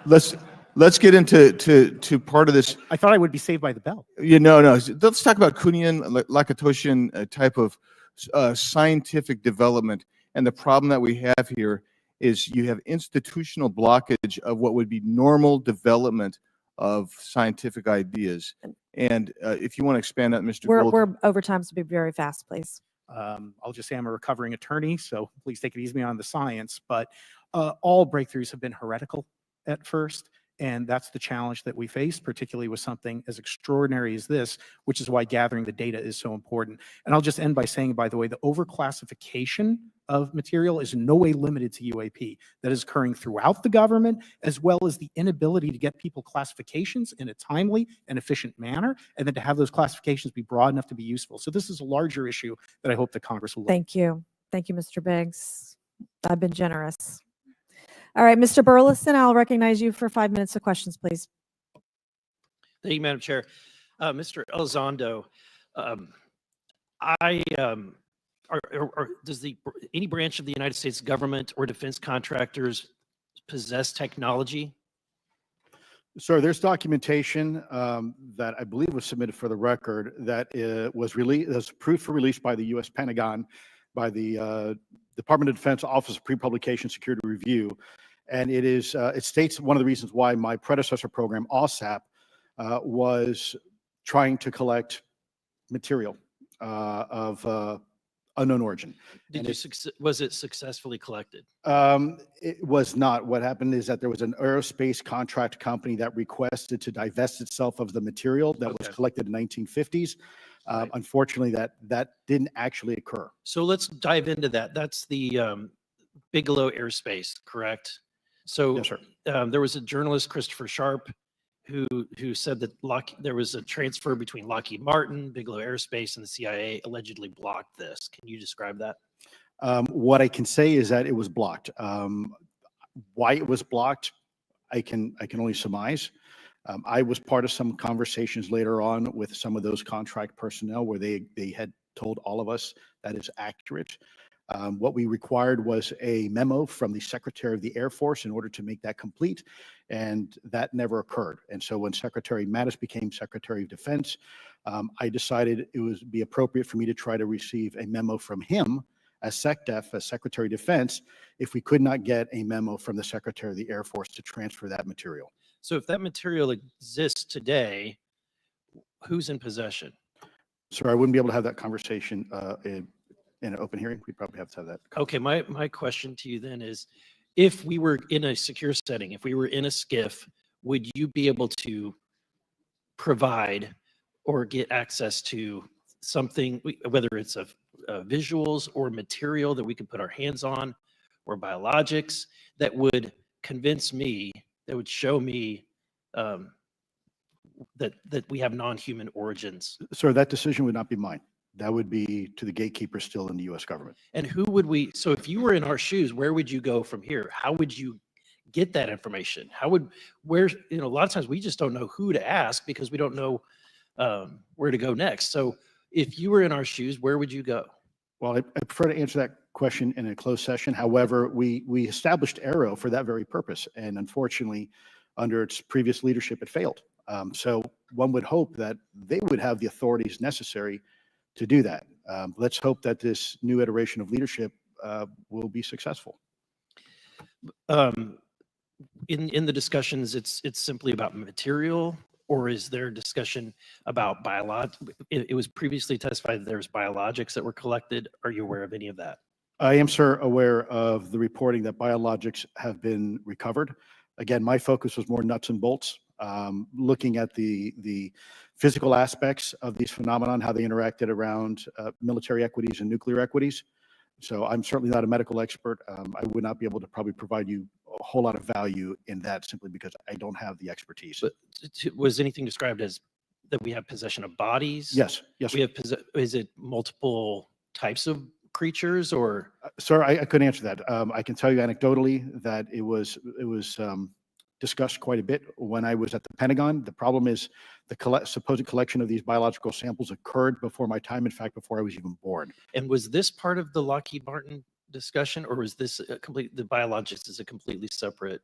let's get into part of this. I thought I would be saved by the bell. No. Let's talk about Kuhnian, Lacatskian type of scientific development. And the problem that we have here is you have institutional blockage of what would be normal development of scientific ideas. And if you want to expand that, Mr. Gold. We're over time, so be very fast, please. I'll just say I'm a recovering attorney, so please take it easy on the science. But all breakthroughs have been heretical at first. And that's the challenge that we face, particularly with something as extraordinary as this, which is why gathering the data is so important. And I'll just end by saying, by the way, the overclassification of material is in no way limited to UAP. That is occurring throughout the government, as well as the inability to get people classifications in a timely and efficient manner, and then to have those classifications be broad enough to be useful. So this is a larger issue that I hope that Congress will look at. Thank you. Thank you, Mr. Biggs. I've been generous. All right, Mr. Burleson, I'll recognize you for 5 minutes of questions, please. Thank you, Madam Chair. Mr. Elizondo, does any branch of the United States government or defense contractors possess technology? Sir, there's documentation that I believe was submitted for the record that was approved for release by the U.S. Pentagon, by the Department of Defense Office of Pre-Publication Security Review, and it states one of the reasons why my predecessor program, OSAP, was trying to collect material of unknown origin. Was it successfully collected? It was not. What happened is that there was an aerospace contract company that requested to divest itself of the material that was collected in the 1950s. Unfortunately, that didn't actually occur. So let's dive into that. That's the Bigelow Airspace, correct? So yes, sir. There was a journalist, Christopher Sharp, who said that there was a transfer between Lockheed Martin, Bigelow Airspace, and the CIA allegedly blocked this. Can you describe that? What I can say is that it was blocked. Why it was blocked, I can only surmise. I was part of some conversations later on with some of those contract personnel where they had told all of us that is accurate. What we required was a memo from the Secretary of the Air Force in order to make that complete, and that never occurred. And so when Secretary Mattis became Secretary of Defense, I decided it would be appropriate for me to try to receive a memo from him as SecDef, as Secretary of Defense, if we could not get a memo from the Secretary of the Air Force to transfer that material. So if that material exists today, who's in possession? Sir, I wouldn't be able to have that conversation in an open hearing. We'd probably have to have that. Okay, my question to you then is, if we were in a secure setting, if we were in a SCIF, would you be able to provide or get access to something, whether it's visuals or material that we could put our hands on, or biologics that would convince me, that would show me that we have non-human origins? Sir, that decision would not be mine. That would be to the gatekeeper still in the U.S. government. And who would we, so if you were in our shoes, where would you go from here? How would you get that information? How would, where, a lot of times we just don't know who to ask because we don't know where to go next. So if you were in our shoes, where would you go? Well, I prefer to answer that question in a closed session. However, we established Aero for that very purpose. And unfortunately, under its previous leadership, it failed. So one would hope that they would have the authorities necessary to do that. Let's hope that this new iteration of leadership will be successful. In the discussions, it's simply about material, or is there discussion about it was previously testified that there's biologics that were collected. Are you aware of any of that? I am, sir, aware of the reporting that biologics have been recovered. Again, my focus was more nuts and bolts, looking at the physical aspects of these phenomenon, how they interacted around military equities and nuclear equities. So I'm certainly not a medical expert. I would not be able to probably provide you a whole lot of value in that simply because I don't have the expertise. But was anything described as that we have possession of bodies? Yes, yes. We have, is it multiple types of creatures, or? Sir, I couldn't answer that. I can tell you anecdotally that it was discussed quite a bit when I was at the Pentagon. The problem is the supposed collection of these biological samples occurred before my time, in fact, before I was even born. And was this part of the Lockheed Martin discussion, or was this the biologics is a completely separate?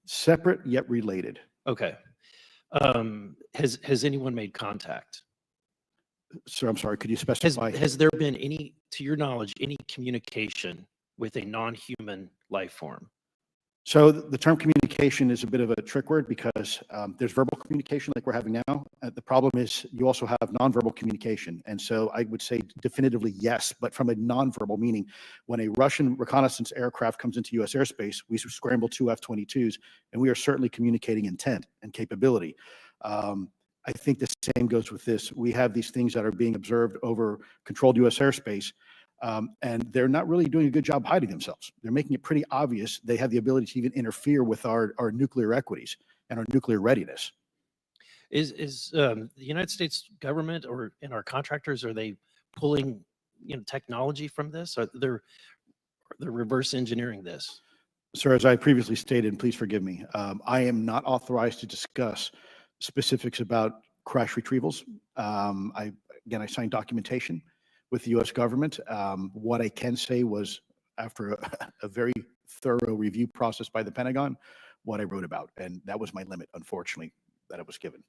Separate yet related. Okay. Has anyone made contact? Sir, I'm sorry, could you specify? Has there been any, to your knowledge, any communication with a non-human life form? So the term communication is a bit of a trick word because there's verbal communication like we're having now. The problem is you also have nonverbal communication. And so I would say definitively yes, but from a nonverbal meaning, when a Russian reconnaissance aircraft comes into U.S. airspace, we scramble 2 F-22s, and we are certainly communicating intent and capability. I think the same goes with this. We have these things that are being observed over controlled U.S. airspace. And they're not really doing a good job hiding themselves. They're making it pretty obvious they have the ability to even interfere with our nuclear equities and our nuclear readiness. Is the United States government and our contractors, are they pulling technology from this? Or they're reverse engineering this? Sir, as I previously stated, and please forgive me, I am not authorized to discuss specifics about crash retrievals. I signed documentation with the U.S. government. What I can say was, after a very thorough review process by the Pentagon, what I wrote about, and that was my limit, unfortunately, that it was given.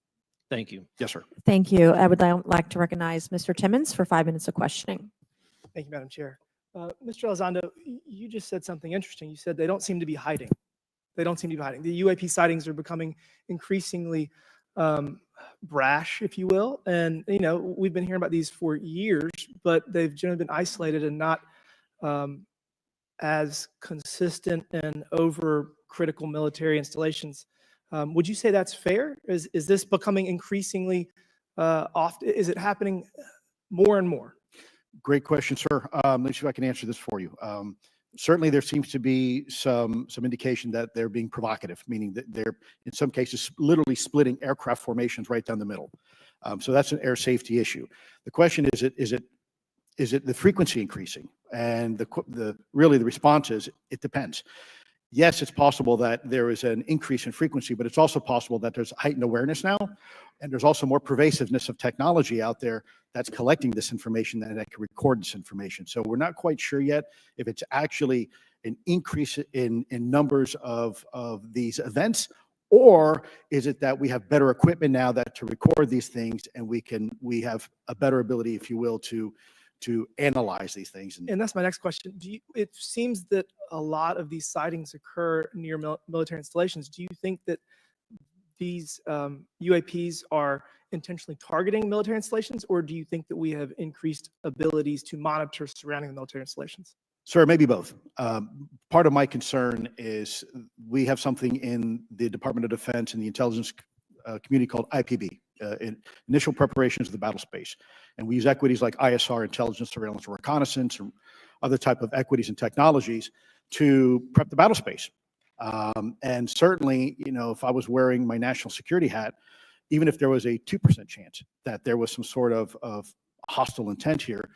Thank you. Yes, sir. Thank you. I would like to recognize Mr. Timmons for 5 minutes of questioning. Thank you, Madam Chair. Mr. Elizondo, you just said something interesting. You said they don't seem to be hiding. They don't seem to be hiding. The UAP sightings are becoming increasingly brash, if you will. And, we've been hearing about these for years, but they've generally been isolated and not as consistent and over critical military installations. Would you say that's fair? Is this becoming increasingly often? Is it happening more and more? Great question, sir. Let me see if I can answer this for you. Certainly, there seems to be some indication that they're being provocative, meaning that they're, in some cases, literally splitting aircraft formations right down the middle. So that's an air safety issue. The question is it is it the frequency increasing? And really the response is, it depends. Yes, it's possible that there is an increase in frequency, but it's also possible that there's heightened awareness now, and there's also more pervasiveness of technology out there that's collecting this information and that can record this information. So we're not quite sure yet if it's actually an increase in numbers of these events, or is it that we have better equipment now that to record these things, and we have a better ability, if you will, to analyze these things. And that's my next question. It seems that a lot of these sightings occur near military installations. Do you think that these UAPs are intentionally targeting military installations, or do you think that we have increased abilities to monitor surrounding the military installations? Sir, maybe both. Part of my concern is we have something in the Department of Defense and the intelligence community called IPB, Initial Preparations of the Battle Space. And we use equities like ISR, intelligence, surveillance, and reconnaissance, or other type of equities and technologies to prep the battle space. And certainly, if I was wearing my national security hat, even if there was a 2% chance that there was some sort of hostile intent here,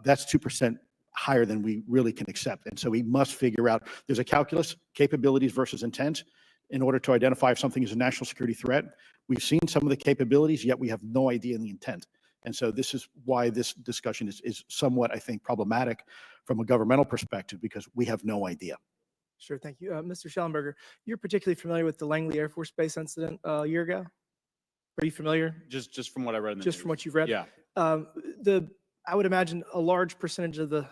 that's 2% higher than we really can accept. And so we must figure out, there's a calculus, capabilities versus intent, in order to identify if something is a national security threat. We've seen some of the capabilities, yet we have no idea in the intent. And so this is why this discussion is somewhat, I think, problematic from a governmental perspective, because we have no idea. Sure, thank you. Mr. Shellenberger, you're particularly familiar with the Langley Air Force Base incident a year ago? Are you familiar? Just from what I read in the Just news. from what you've read? Yeah. I would imagine a large percentage of the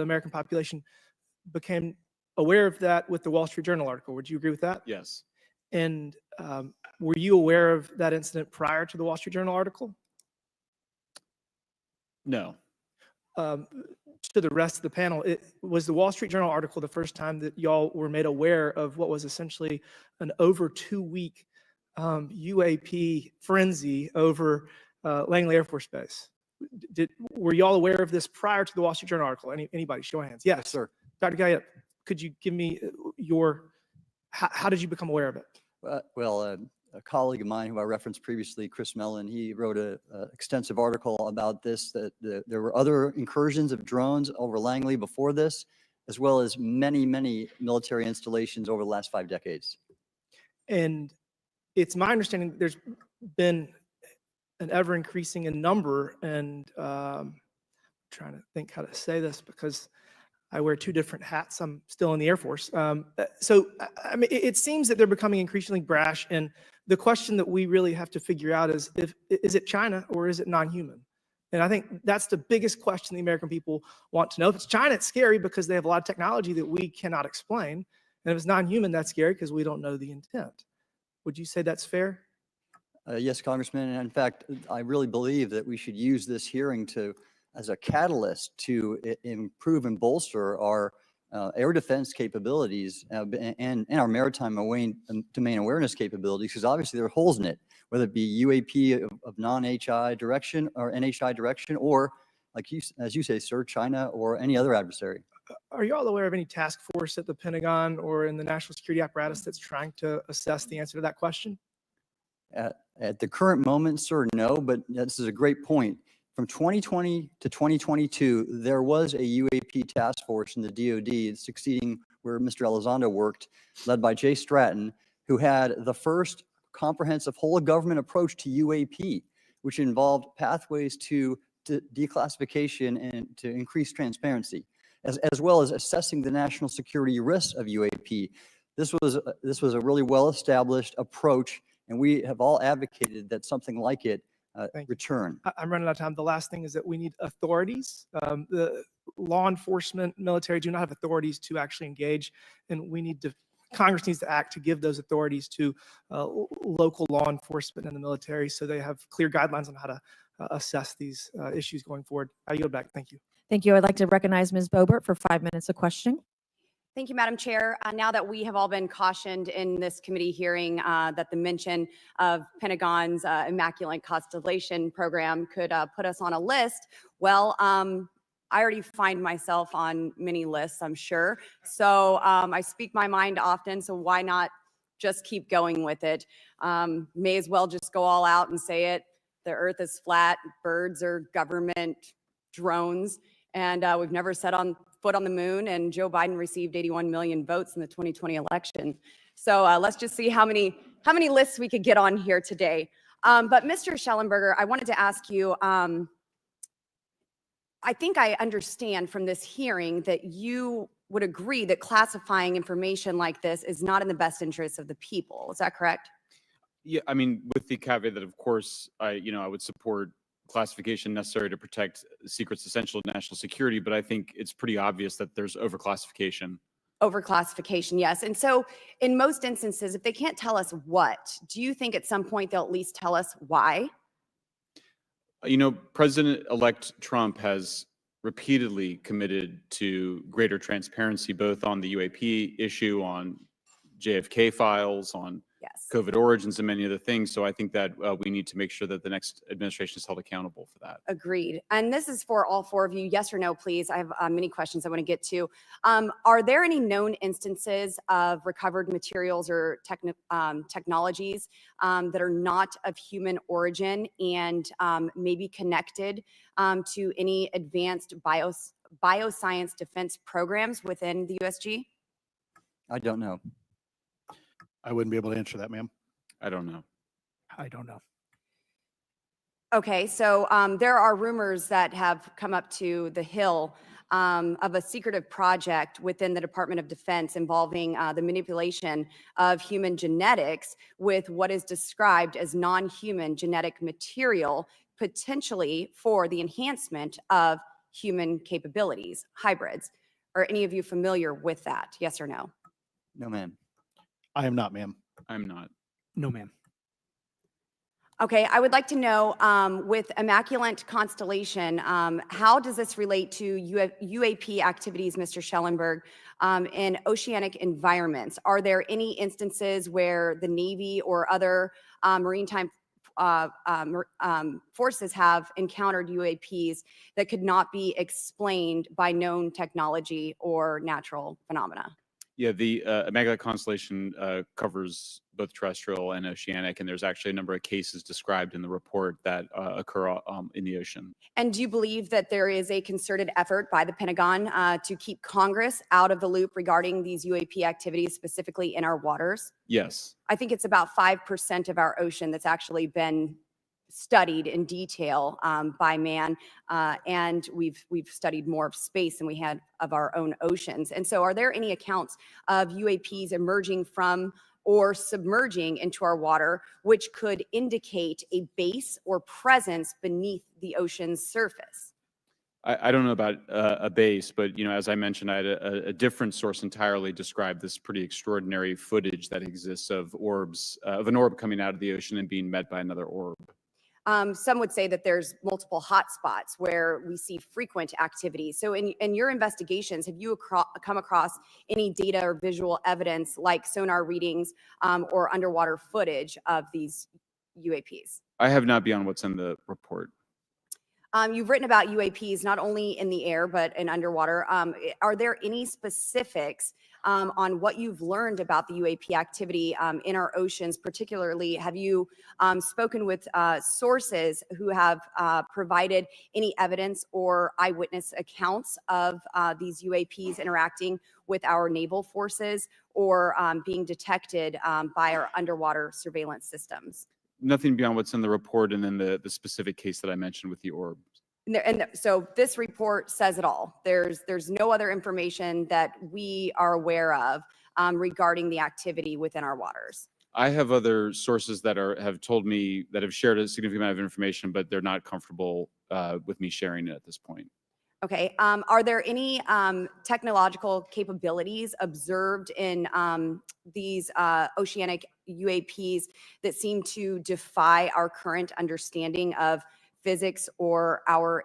American population became aware of that with the Wall Street Journal article. Would you agree with that? Yes. And were you aware of that incident prior to the Wall Street Journal article? No. To the rest of the panel, was the Wall Street Journal article the first time that y'all were made aware of what was essentially an over 2-week UAP frenzy over Langley Air Force Base? Were y'all aware of this prior to the Wall Street Journal article? Anybody, show of hands. Yes, sir. Dr. Gallaudet, could you give me how did you become aware of it? A colleague of mine who I referenced previously, Chris Mellon, he wrote an extensive article about this, that there were other incursions of drones over Langley before this, as well as many, many military installations over the last 5 decades. And it's my understanding that there's been an ever increasing in number, and I'm trying to think how to say this because I wear 2 different hats. I'm still in the Air Force. So, I mean, it seems that they're becoming increasingly brash. And the question that we really have to figure out is is it China or is it non-human? And I think that's the biggest question the American people want to know. If it's China, it's scary because they have a lot of technology that we cannot explain. And if it's non-human, that's scary because we don't know the intent. Would you say that's fair? Yes, Congressman. And in fact, I really believe that we should use this hearing as a catalyst to improve and bolster our air defense capabilities and our maritime domain awareness capabilities, because obviously there are holes in it, whether it be UAP of non-HI direction or NHI direction, or like as you say, sir, China or any other adversary. Are you all aware of any task force at the Pentagon or in the national security apparatus that's trying to assess the answer to that question? At the current moment, sir, no, but this is a great point. From 2020 to 2022, there was a UAP task force in the DoD succeeding where Mr. Elizondo worked, led by Jay Stratton, who had the first comprehensive whole of government approach to UAP, which involved pathways to declassification and to increase transparency, as well as assessing the national security risks of UAP. This was a really well-established approach, and we have all advocated that something like it return. I'm running out of time. The last thing is that we need authorities. The law enforcement, military do not have authorities to actually engage, and Congress needs to act to give those authorities to local law enforcement and the military so they have clear guidelines on how to assess these issues going forward. I yield back. Thank you. Thank you. I'd like to recognize Ms. Boebert for 5 minutes of questioning. Thank you, Madam Chair. Now that we have all been cautioned in this committee hearing that the mention of Pentagon's Immaculate Constellation program could put us on a list, well, I already find myself on many lists, I'm sure. So I speak my mind often, so why not just keep going with it? May as well just go all out and say it. The earth is flat, birds are government drones, and we've never set on foot on the moon, and Joe Biden received 81 million votes in the 2020 election. So let's just see how many lists we could get on here today. But Mr. Shellenberger, I wanted to ask you, I think I understand from this hearing that you would agree that classifying information like this is not in the best interest of the people. Is that correct? Yeah, I mean, with the caveat that, of course, I would support classification necessary to protect secrets essential to national security, but I think it's pretty obvious that there's overclassification. Overclassification, yes. And so in most instances, if they can't tell us what, do you think at some point they'll at least tell us why? President-elect Trump has repeatedly committed to greater transparency, both on the UAP issue, on JFK files, on COVID origins, and many other things. So I think that we need to make sure that the next administration is held accountable for that. Agreed. And this is for all four of you. Yes or no, please. I have many questions I want to get to. Are there any known instances of recovered materials or technologies that are not of human origin and maybe connected to any advanced bioscience defense programs within the USG? I don't know. I wouldn't be able to answer that, ma'am. I don't know. I don't know. Okay, so there are rumors that have come up to the Hill of a secretive project within the Department of Defense involving the manipulation of human genetics with what is described as non-human genetic material, potentially for the enhancement of human capabilities, hybrids. Are any of you familiar with that? Yes or no? No, ma'am. I am not, ma'am. I'm not. No, ma'am. Okay, I would like to know, with Immaculate Constellation, how does this relate to UAP activities, Mr. Schellenberg, in oceanic environments? Are there any instances where the Navy or other maritime forces have encountered UAPs that could not be explained by known technology or natural phenomena? Yeah, the Immaculate Constellation covers both terrestrial and oceanic, and there's actually a number of cases described in the report that occur in the ocean. And do you believe that there is a concerted effort by the Pentagon to keep Congress out of the loop regarding these UAP activities, specifically in our waters? Yes. I think it's about 5% of our ocean that's actually been studied in detail by man, and we've studied more of space than we had of our own oceans. And so are there any accounts of UAPs emerging from or submerging into our water, which could indicate a base or presence beneath the ocean's surface? I don't know about a base, but as I mentioned, I had a different source entirely describe this pretty extraordinary footage that exists of orbs, of an orb coming out of the ocean and being met by another orb. Some would say that there's multiple hotspots where we see frequent activity. So in your investigations, have you come across any data or visual evidence like sonar readings or underwater footage of these UAPs? I have not beyond what's in the report. You've written about UAPs not only in the air, but in underwater. Are there any specifics on what you've learned about the UAP activity in our oceans? Particularly, have you spoken with sources who have provided any evidence or eyewitness accounts of these UAPs interacting with our naval forces or being detected by our underwater surveillance systems? Nothing beyond what's in the report and then the specific case that I mentioned with the orb. So this report says it all. There's no other information that we are aware of regarding the activity within our waters. I have other sources that have told me that have shared a significant amount of information, but they're not comfortable with me sharing it at this point. Okay. Are there any technological capabilities observed in these oceanic UAPs that seem to defy our current understanding of physics or our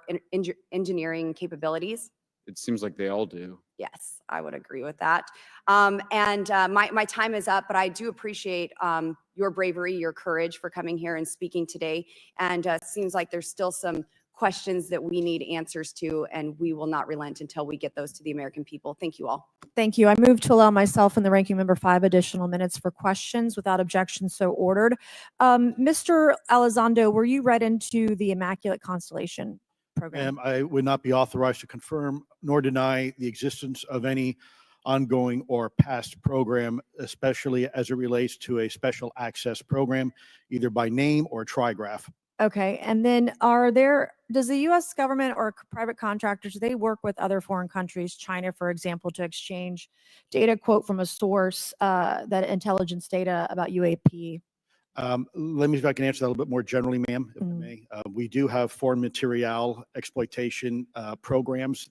engineering capabilities? It seems like they all do. Yes, I would agree with that. My time is up, but I do appreciate your bravery, your courage for coming here and speaking today. And it seems like there's still some questions that we need answers to, and we will not relent until we get those to the American people. Thank you all. Thank you. I move to allow myself and the ranking member 5 additional minutes for questions without objection, so ordered. Mr. Elizondo, were you read into the Immaculate Constellation program? Ma'am, I would not be authorized to confirm nor deny the existence of any ongoing or past program, especially as it relates to a special access program, either by name or trigraph. Okay, and then does the U.S. government or private contractors, do they work with other foreign countries, China, for example, to exchange data, quote, from a source, that intelligence data about UAP? Let me, if I can answer that a little bit more generally, ma'am, if I may. We do have foreign material exploitation programs.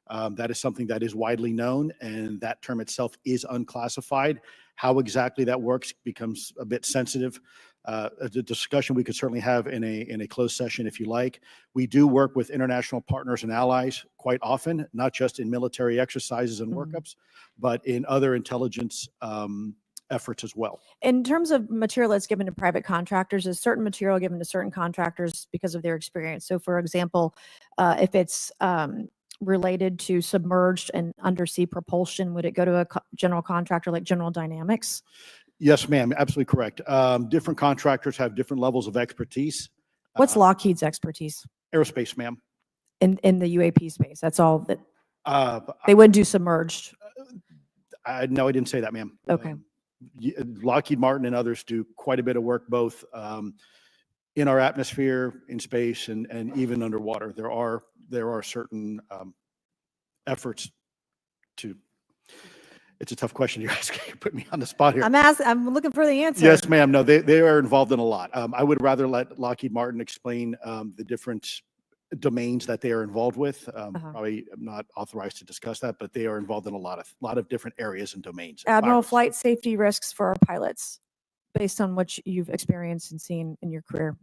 That is something that is widely known, and that term itself is unclassified. How exactly that works becomes a bit sensitive. A discussion we could certainly have in a closed session if you like. We do work with international partners and allies quite often, not just in military exercises and workups, but in other intelligence efforts as well. In terms of material that's given to private contractors, is certain material given to certain contractors because of their experience? So for example, if it's related to submerged and undersea propulsion, would it go to a general contractor like General Dynamics? Yes, ma'am, absolutely correct. Different contractors have different levels of expertise. What's Lockheed's expertise? Aerospace, ma'am. In the UAP space, that's all that they wouldn't do submerged. No, I didn't say that, ma'am. Okay. Lockheed Martin and others do quite a bit of work both in our atmosphere, in space, and even underwater. There are certain efforts to. It's a tough question you're asking. You put me on the spot here. I'm looking for the answer. Yes, ma'am. No, they are involved in a lot. I would rather let Lockheed Martin explain the different domains that they are involved with. Probably am not authorized to discuss that, but they are involved in a lot of different areas and domains. Admiral, flight safety risks for our pilots, based on what you've experienced and seen in your career.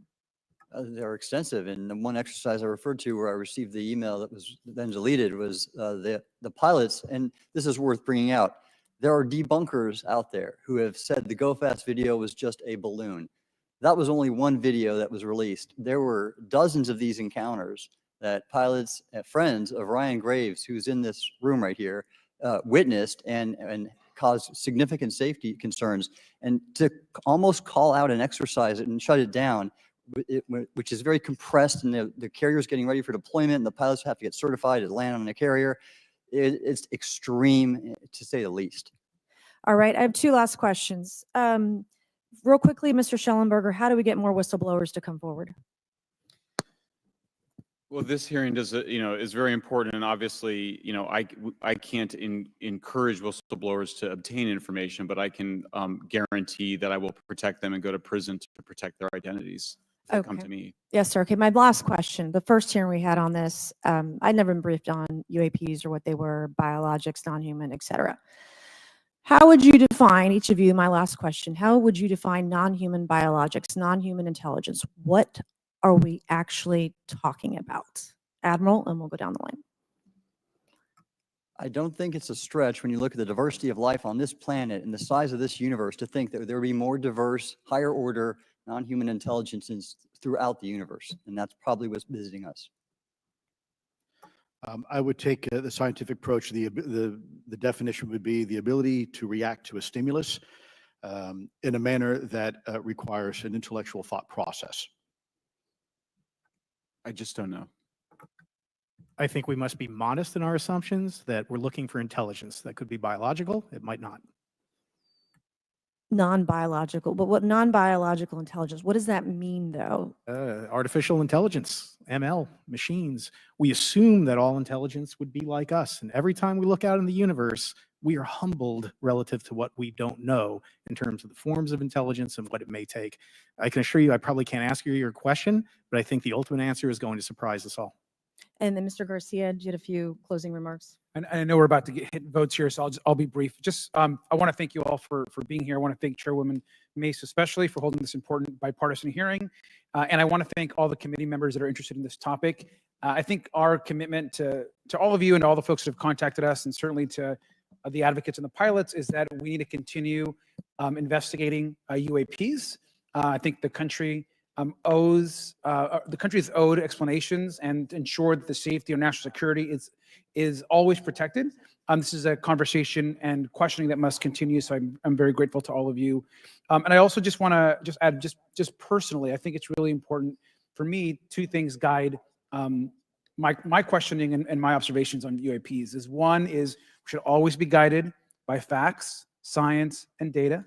They're extensive, and the one exercise I referred to where I received the email that was then deleted was the pilots, and this is worth bringing out. There are debunkers out there who have said the Go Fast video was just a balloon. That was only one video that was released. There were dozens of these encounters that pilots and friends of Ryan Graves, who's in this room right here, witnessed and caused significant safety concerns. And to almost call out an exercise and shut it down, which is very compressed, and the carrier's getting ready for deployment, and the pilots have to get certified to land on the carrier. It's extreme, to say the least. All right, I have two last questions. Real quickly, Mr. Shellenberger, how do we get more whistleblowers to come forward? Well, this hearing is very important, and obviously, I can't encourage whistleblowers to obtain information, but I can guarantee that I will protect them and go to prison to protect their identities. If they come to me. Yes, sir. Okay, my last question. The first hearing we had on this, I'd never been briefed on UAPs or what they were, biologics, non-human, et cetera. How would you define, each of you, my last question, how would you define non-human biologics, non-human intelligence? What are we actually talking about? Admiral, and we'll go down the line. I don't think it's a stretch when you look at the diversity of life on this planet and the size of this universe to think that there would be more diverse, higher order, non-human intelligences throughout the universe. And that's probably what's visiting us. I would take the scientific approach. The definition would be the ability to react to a stimulus in a manner that requires an intellectual thought process. I just don't know. I think we must be modest in our assumptions that we're looking for intelligence. That could be biological, it might not. Non-biological, but what non-biological intelligence, what does that mean though? Artificial intelligence, ML, machines. We assume that all intelligence would be like us. And every time we look out in the universe, we are humbled relative to what we don't know in terms of the forms of intelligence and what it may take. I can assure you, I probably can't ask you your question, but I think the ultimate answer is going to surprise us all. And then Mr. Garcia, you had a few closing remarks. And I know we're about to hit votes here, so I'll be brief. Just I want to thank you all for being here. I want to thank Chairwoman Mace especially for holding this important bipartisan hearing. And I want to thank all the committee members that are interested in this topic. I think our commitment to all of you and all the folks that have contacted us, and certainly to the advocates and the pilots, is that we need to continue investigating UAPs. I think the country is owed explanations and ensure that the safety of national security is always protected. This is a conversation and questioning that must continue. So I'm very grateful to all of you. And I also just want to add, just personally, I think it's really important for me. Two things guide my questioning and my observations on UAPs is, one is we should always be guided by facts, science, and data,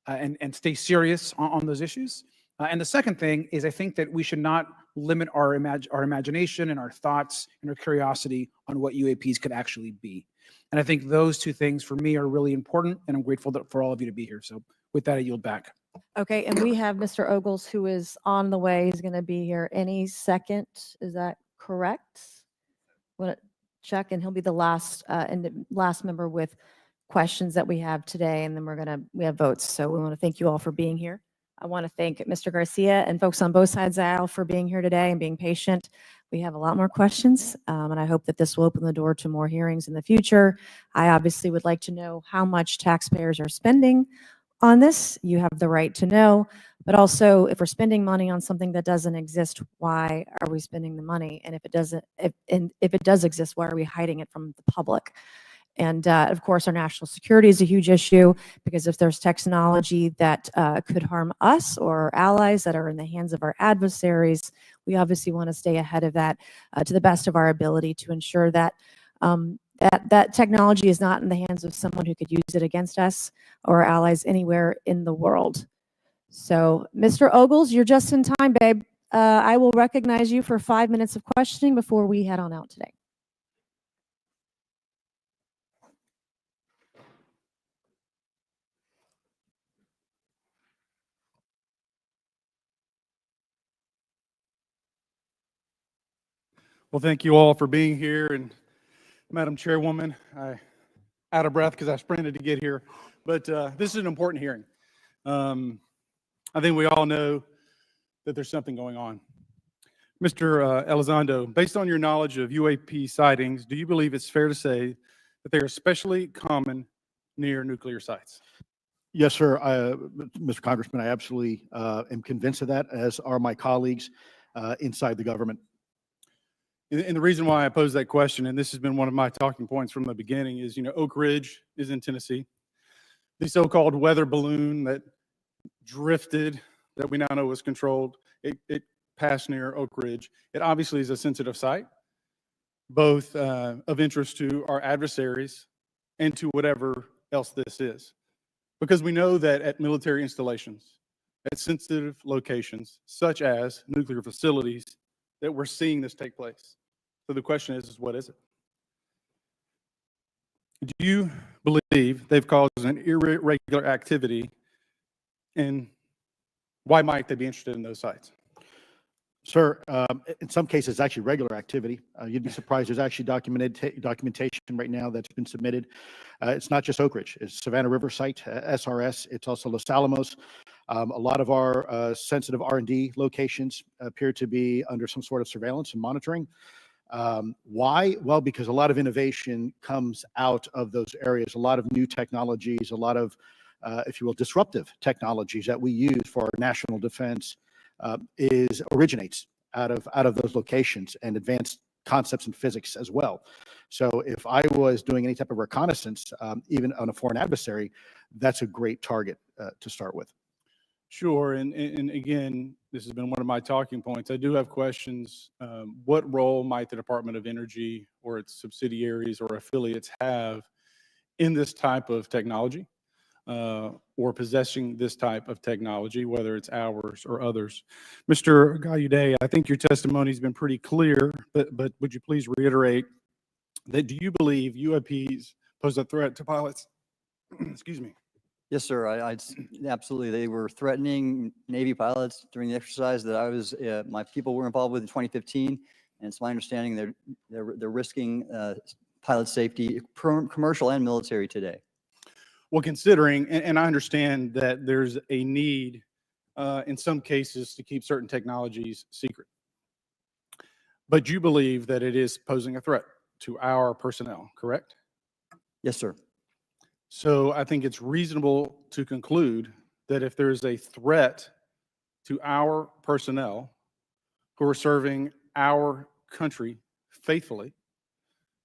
and stay serious on those issues. And the second thing is, I think that we should not limit our imagination and our thoughts and our curiosity on what UAPs could actually be. And I think those two things for me are really important, and I'm grateful for all of you to be here. So with that, I yield back. Okay, and we have Mr. Ogles, who is on the way. He's going to be here any second. Is that correct? Want to check, and he'll be the last member with questions that we have today, and then we have votes. So we want to thank you all for being here. I want to thank Mr. Garcia and folks on both sides of the aisle for being here today and being patient. We have a lot more questions, and I hope that this will open the door to more hearings in the future. I obviously would like to know how much taxpayers are spending on this. You have the right to know, but also if we're spending money on something that doesn't exist, why are we spending the money? And if it does exist, why are we hiding it from the public? And of course, our national security is a huge issue, because if there's technology that could harm us or allies that are in the hands of our adversaries, we obviously want to stay ahead of that to the best of our ability to ensure that that technology is not in the hands of someone who could use it against us or our allies anywhere in the world. So, Mr. Ogles, you're just in time, babe. I will recognize you for 5 minutes of questioning before we head on out today. Well, thank you all for being here. And Madam Chairwoman, I'm out of breath because I sprinted to get here. But this is an important hearing. I think we all know that there's something going on. Mr. Elizondo, based on your knowledge of UAP sightings, do you believe it's fair to say that they are especially common near nuclear sites? Yes, sir. Mr. Congressman, I absolutely am convinced of that, as are my colleagues inside the government. And the reason why I pose that question, and this has been one of my talking points from the beginning, is, Oak Ridge is in Tennessee. The so-called weather balloon that drifted, that we now know was controlled, it passed near Oak Ridge. It obviously is a sensitive site, both of interest to our adversaries and to whatever else this is. Because we know that at military installations, at sensitive locations, such as nuclear facilities, that we're seeing this take place. So the question is what is it? Do you believe they've caused an irregular activity, and why might they be interested in those sites? Sir, in some cases, it's actually regular activity. You'd be surprised. There's actually documentation right now that's been submitted. It's not just Oak Ridge. It's Savannah River Site, SRS. It's also Los Alamos. A lot of our sensitive R&D locations appear to be under some sort of surveillance and monitoring. Why? Well, because a lot of innovation comes out of those areas, a lot of new technologies, a lot of, if you will, disruptive technologies that we use for our national defense originates out of those locations, and advanced concepts in physics as well. So if I was doing any type of reconnaissance, even on a foreign adversary, that's a great target to start with. Sure, and again, this has been one of my talking points. I do have questions. What role might the Department of Energy or its subsidiaries or affiliates have in this type of technology, or possessing this type of technology, whether it's ours or others? Mr. Gallaudet, I think your testimony has been pretty clear, but would you please reiterate that? Do you believe UAPs pose a threat to pilots? Excuse me. Yes, sir. Absolutely. They were threatening Navy pilots during the exercise that my people were involved with in 2015. And it's my understanding they're risking pilot safety, commercial and military today. Well, considering, and I understand that there's a need in some cases to keep certain technologies secret, but you believe that it is posing a threat to our personnel, correct? Yes, sir. So I think it's reasonable to conclude that if there's a threat to our personnel who are serving our country faithfully,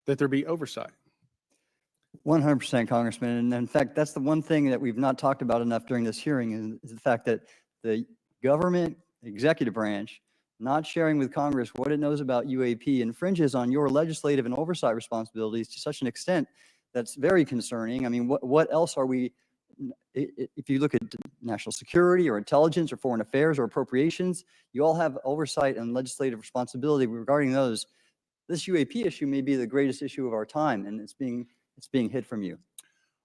that there be oversight. 100%, Congressman. And in fact, that's the one thing that we've not talked about enough during this hearing, is the fact that the government executive branch not sharing with Congress what it knows about UAP infringes on your legislative and oversight responsibilities to such an extent that's very concerning. I mean, what else are we, if you look at national security or intelligence or foreign affairs or appropriations, you all have oversight and legislative responsibility regarding those. This UAP issue may be the greatest issue of our time, and it's being hid from you.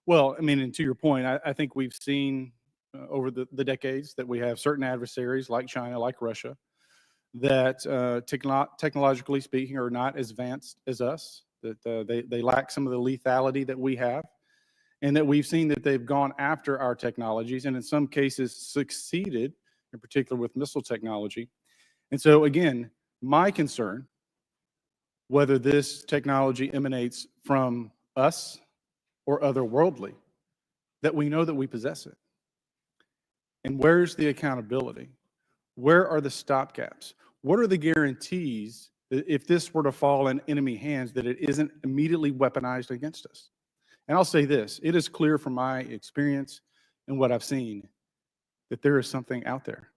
Well, I mean, and to your point, I think we've seen over the decades that we have certain adversaries like China, like Russia, that technologically speaking are not as advanced as us, that they lack some of the lethality that we have, and that we've seen that they've gone after our technologies and in some cases succeeded, in particular with missile technology. And so again, my concern, whether this technology emanates from us or otherworldly, that we know that we possess it. And where's the accountability? Where are the stopgaps? What are the guarantees that if this were to fall in enemy hands, that it isn't immediately weaponized against us? And I'll say this, it is clear from my experience and what I've seen that there is something out there.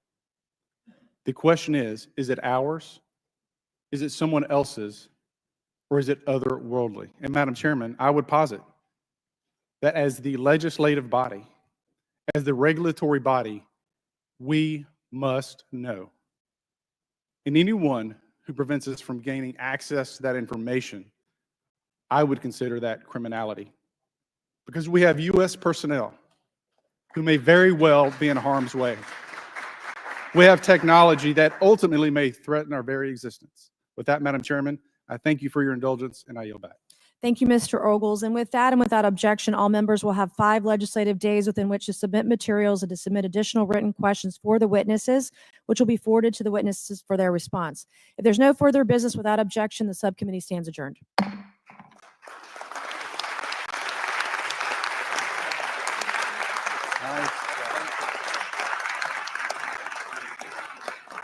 The question is it ours? Is it someone else's? Or is it otherworldly? And Madam Chairman, I would posit that as the legislative body, as the regulatory body, we must know. And anyone who prevents us from gaining access to that information, I would consider that criminality. Because we have U.S. personnel who may very well be in harm's way. We have technology that ultimately may threaten our very existence. With that, Madam Chairman, I thank you for your indulgence, and I yield back. Thank you, Mr. Ogles. And with that and without objection, all members will have 5 legislative days within which to submit materials and to submit additional written questions for the witnesses, which will be forwarded to the witnesses for their response. If there's no further business without objection, the subcommittee stands adjourned.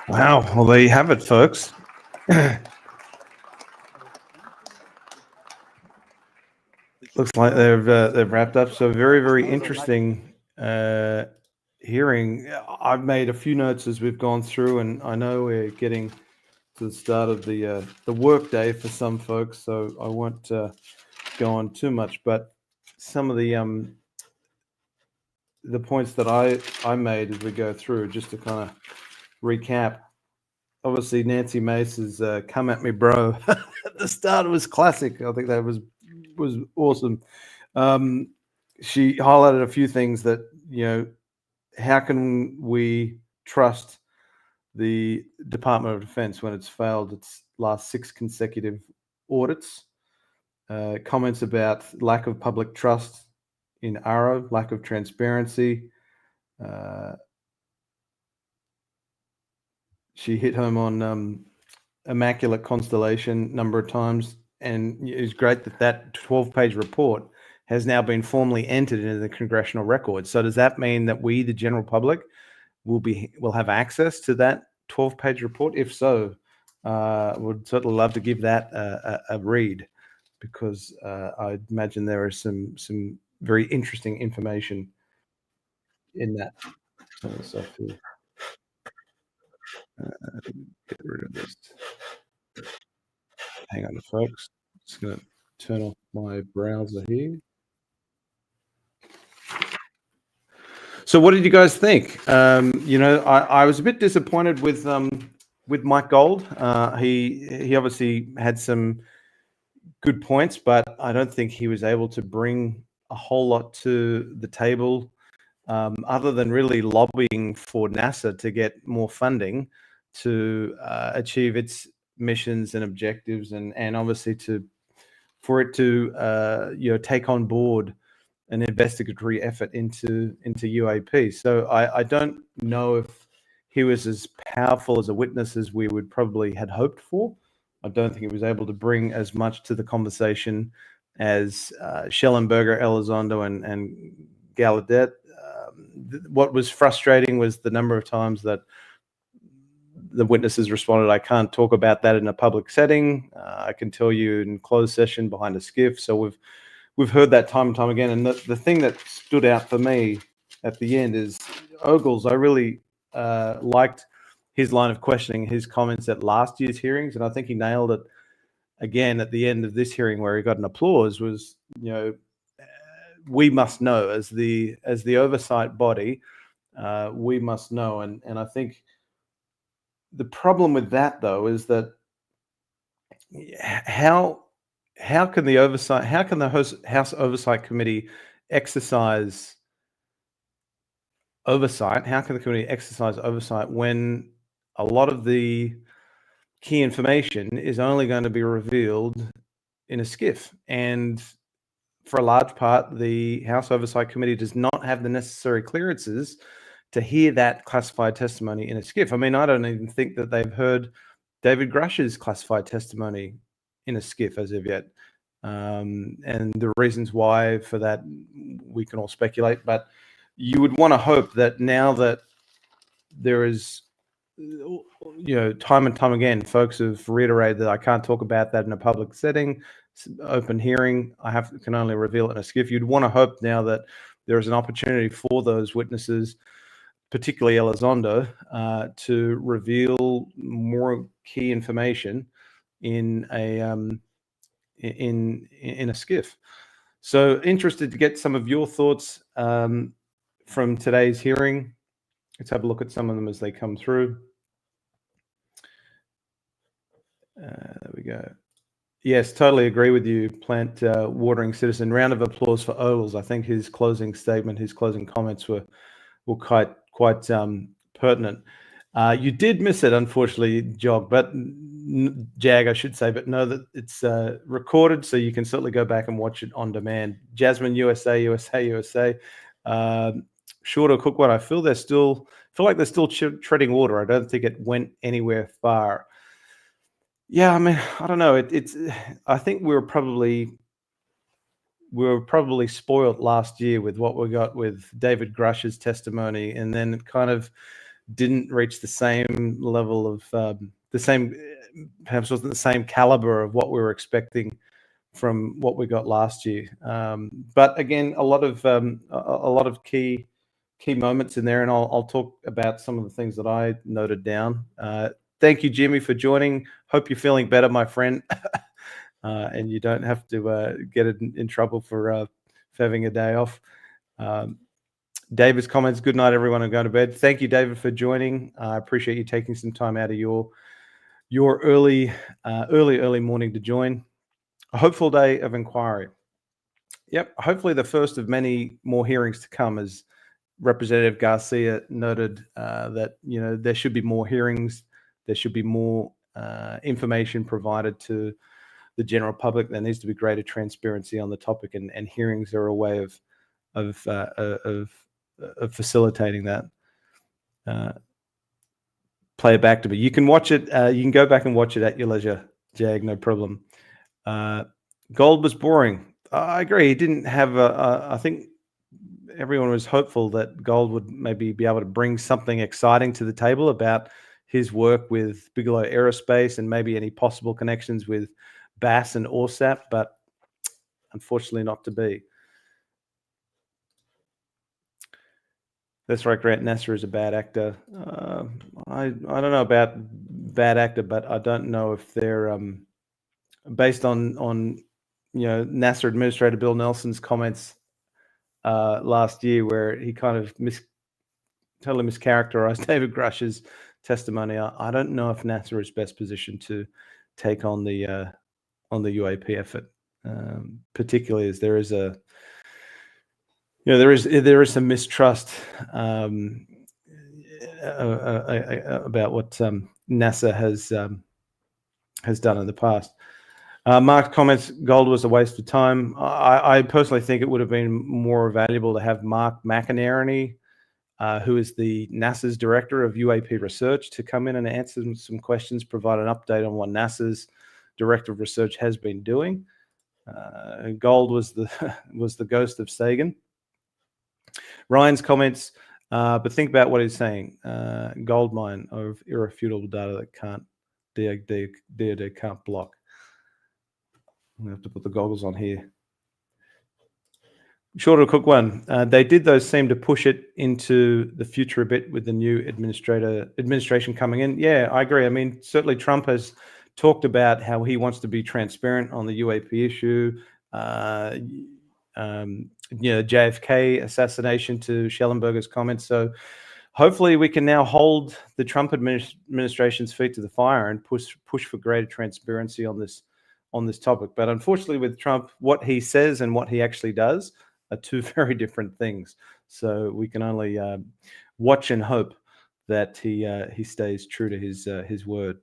Wow. Well, there you have it, folks. Looks like they've wrapped up. So very, very interesting hearing. I've made a few notes as we've gone through, and I know we're getting to the start of the work day for some folks, so I won't go on too much. But some of the points that I made as we go through, just to kind of recap. Obviously, Nancy Mace's "Come at Me, Bro" at the start was classic. I think that was awesome. She highlighted a few things that, how can we trust the Department of Defense when it's failed its last 6 consecutive audits? Comments about lack of public trust in ARRO, lack of transparency. She hit home on Immaculate Constellation a number of times, and it's great that 12-page report has now been formally entered into the congressional record. So does that mean that we, the general public, will have access to that 12-page report? If so, would certainly love to give that a read, because I imagine there is some very interesting information in that. Get rid of this. Hang on, folks. Just going to turn off my browser here. So what did you guys think? I was a bit disappointed with Mike Gold. He obviously had some good points, but I don't think he was able to bring a whole lot to the table, other than really lobbying for NASA to get more funding to achieve its missions and objectives, and obviously for it to take on board an investigatory effort into UAP. So I don't know if he was as powerful as a witness as we would probably had hoped for. I don't think he was able to bring as much to the conversation as Shellenberger, Elizondo, and Gallaudet. What was frustrating was the number of times that the witnesses responded, "I can't talk about that in a public setting. I can tell you in closed session behind a skiff." So we've heard that time and time again. And the thing that stood out for me at the end is Ogles. I really liked his line of questioning, his comments at last year's hearings, and I think he nailed it again at the end of this hearing where he got an applause, was, we must know as the oversight body, we must know. And I think the problem with that, though, is that how can the House Oversight Committee exercise oversight? How can the committee exercise oversight when a lot of the key information is only going to be revealed in a skiff? And for a large part, the House Oversight Committee does not have the necessary clearances to hear that classified testimony in a skiff. I mean, I don't even think that they've heard David Grush's classified testimony in a skiff as of yet. And the reasons why for that, we can all speculate, but you would want to hope that now that there is, time and time again, folks have reiterated that I can't talk about that in a public setting, open hearing, can only reveal it in a skiff. You'd want to hope now that there is an opportunity for those witnesses, particularly Elizondo, to reveal more key information in a skiff. So interested to get some of your thoughts from today's hearing. Let's have a look at some of them as they come through. There we go. Yes, totally agree with you, Plant Watering Citizen. Round of applause for Ogles. I think his closing statement, his closing comments were quite pertinent. You did miss it, unfortunately, Jag, I should say, but know that it's recorded, so you can certainly go back and watch it on demand. Jasmine, USA. Short or Cook one. I feel like they're still treading water. I don't think it went anywhere far. Yeah, I mean, I don't know. I think we were probably spoiled last year with what we got with David Grush's testimony, and then it kind of didn't reach the same level of perhaps wasn't the same caliber of what we were expecting from what we got last year. But again, a lot of key moments in there, and I'll talk about some of the things that I noted down. Thank you, Jimmy, for joining. Hope you're feeling better, my friend, and you don't have to get in trouble for having a day off. David's comments, good night, everyone. I'm going to bed. Thank you, David, for joining. I appreciate you taking some time out of your early morning to join. A hopeful day of inquiry. Yep, hopefully the first of many more hearings to come, as Representative Garcia noted, that there should be more hearings. There should be more information provided to the general public. There needs to be greater transparency on the topic, and hearings are a way of facilitating that. Play it back to me. You can watch it. You can go back and watch it at your leisure, Jag. No problem. Gold was boring. I agree. He didn't have I think everyone was hopeful that Gold would maybe be able to bring something exciting to the table about his work with Bigelow Aerospace and maybe any possible connections with Bass and ORSAP, but unfortunately not to be. That's right, Grant. NASA is a bad actor. I don't know about bad actor, but I don't know if they're based on NASA Administrator Bill Nelson's comments last year, where he kind of totally mischaracterized David Grush's testimony. I don't know if NASA is best positioned to take on the UAP effort, particularly as there is there is some mistrust about what NASA has done in the past. Mark's comments, Gold was a waste of time. I personally think it would have been more valuable to have Mark McInerney, who is the NASA's director of UAP research, to come in and answer some questions, provide an update on what NASA's director of research has been doing. Gold was the ghost of Sagan. Ryan's comments, but think about what he's saying. Gold mine of irrefutable data that DoD can't block. I'm going to have to put the goggles on here. Short of a quick one. They did, though, seem to push it into the future a bit with the new administration coming in. Yeah, I agree. I mean, certainly Trump has talked about how he wants to be transparent on the UAP issue. JFK assassination to Shellenberger's comments. So hopefully we can now hold the Trump administration's feet to the fire and push for greater transparency on this topic. But unfortunately, with Trump, what he says and what he actually does are two very different things. So we can only watch and hope that he stays true to his word.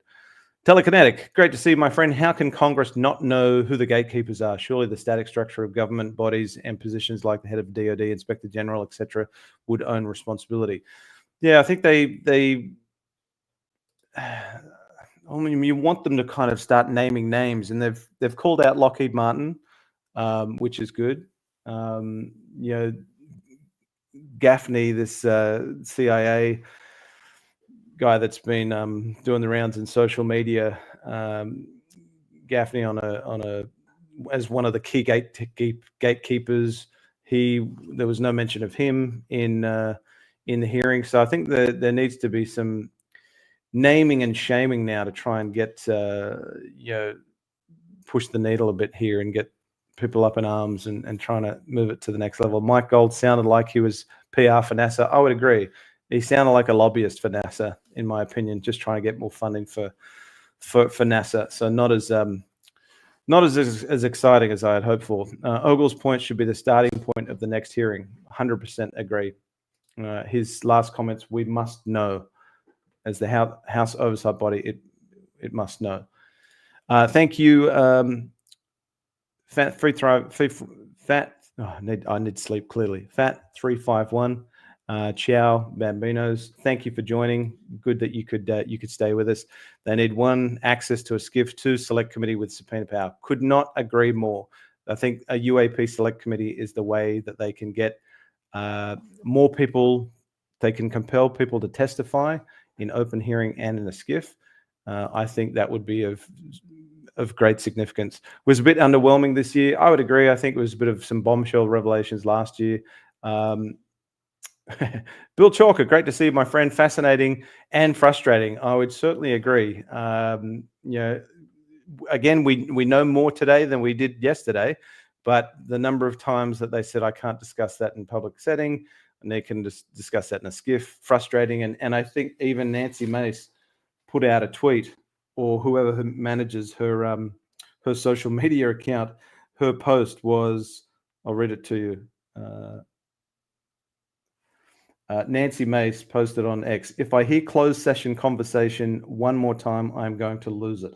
Telekinetic, great to see you, my friend. How can Congress not know who the gatekeepers are? Surely the static structure of government bodies and positions like the head of DOD, Inspector General, etc., would own responsibility. Yeah, I think they I mean, you want them to kind of start naming names, and they've called out Lockheed Martin, which is good. Gaffney, this CIA guy that's been doing the rounds in social media, Gaffney as one of the key gatekeepers. There was no mention of him in the hearing, so I think there needs to be some naming and shaming now to try and get push the needle a bit here and get people up in arms and trying to move it to the next level. Mike Gold sounded like he was PR for NASA. I would agree. He sounded like a lobbyist for NASA, in my opinion, just trying to get more funding for NASA. So not as exciting as I had hoped for. Ogle's point should be the starting point of the next hearing. 100% agree. His last comments: "We must know, as the House Oversight body, it must know." Thank you, Fat. I need sleep clearly. Fat 351. Ciao, Bambinos. Thank you for joining. Good that you could stay with us. They need 1, access to a SCIF, 2, select committee with subpoena power. Could not agree more. I think a UAP select committee is the way that they can get more people. They can compel people to testify in open hearing and in a SCIF. I think that would be of great significance. It was a bit underwhelming this year. I would agree. I think it was a bit of some bombshell revelations last year. Bill Chalker, great to see you, my friend. Fascinating and frustrating. I would certainly agree. Again, we know more today than we did yesterday, but the number of times that they said, I can't discuss that in public setting, and they can discuss that in a SCIF, frustrating. And I think even Nancy Mace put out a tweet, or whoever manages her social media account, her post was, I'll read it to you. Nancy Mace posted on X, "If I hear closed session conversation one more time, I'm going to lose it."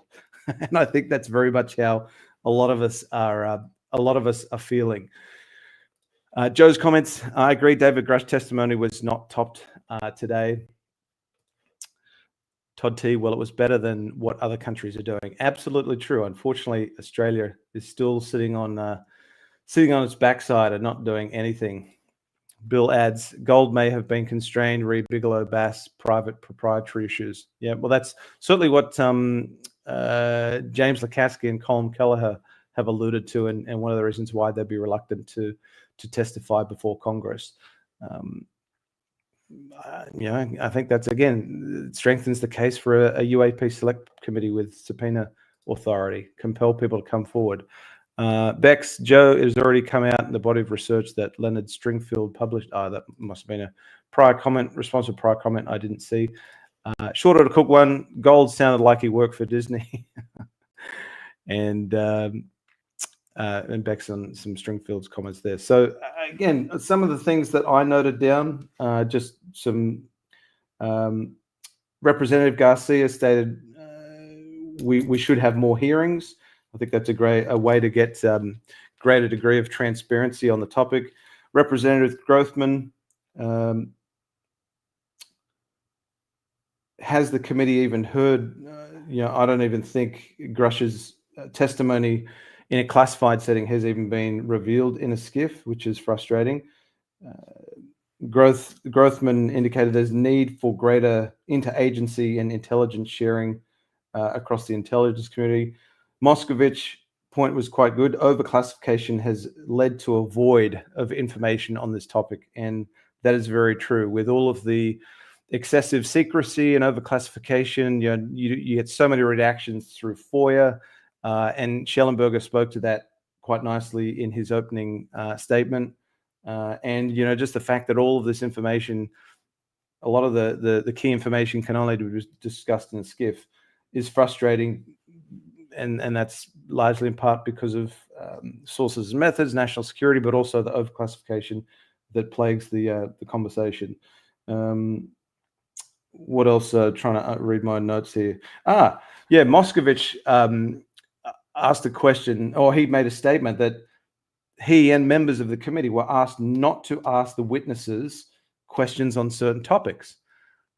And I think that's very much how a lot of us are feeling. Joe's comments: I agree. David Grush's testimony was not topped today. Todd T, well, it was better than what other countries are doing. Absolutely true. Unfortunately, Australia is still sitting on its backside and not doing anything. Bill adds, gold may have been constrained, re Bigelow Bass, private proprietary issues. Yeah, well, that's certainly what James Lacatski and Colm Kelleher have alluded to, and one of the reasons why they'd be reluctant to testify before Congress. I think that's, again, it strengthens the case for a UAP select committee with subpoena authority, compel people to come forward. Bex, Joe, it has already come out in the body of research that Leonard Stringfield published. That must have been a prior comment, response to a prior comment I didn't see. Short of Cook one, Gold sounded like he worked for Disney. and Bex on some Stringfield's comments there. So again, some of the things that I noted down, just some Representative Garcia stated we should have more hearings. I think that's a way to get greater degree of transparency on the topic. Representative Grothman, has the committee even heard? I don't even think Grush's testimony in a classified setting has even been revealed in a SCIF, which is frustrating. Grothman indicated there's need for greater interagency and intelligence sharing across the intelligence community. Moskovich point was quite good. Overclassification has led to a void of information on this topic, and that is very true. With all of the excessive secrecy and overclassification, you get so many redactions through FOIA, and Shellenberger spoke to that quite nicely in his opening statement. And just the fact that all of this information, a lot of the key information can only be discussed in a SCIF, is frustrating, and that's largely in part because of sources and methods, national security, but also the overclassification that plagues the conversation. What else? Trying to read my notes here. Yeah, Moscovich asked a question, or he made a statement that he and members of the committee were asked not to ask the witnesses questions on certain topics.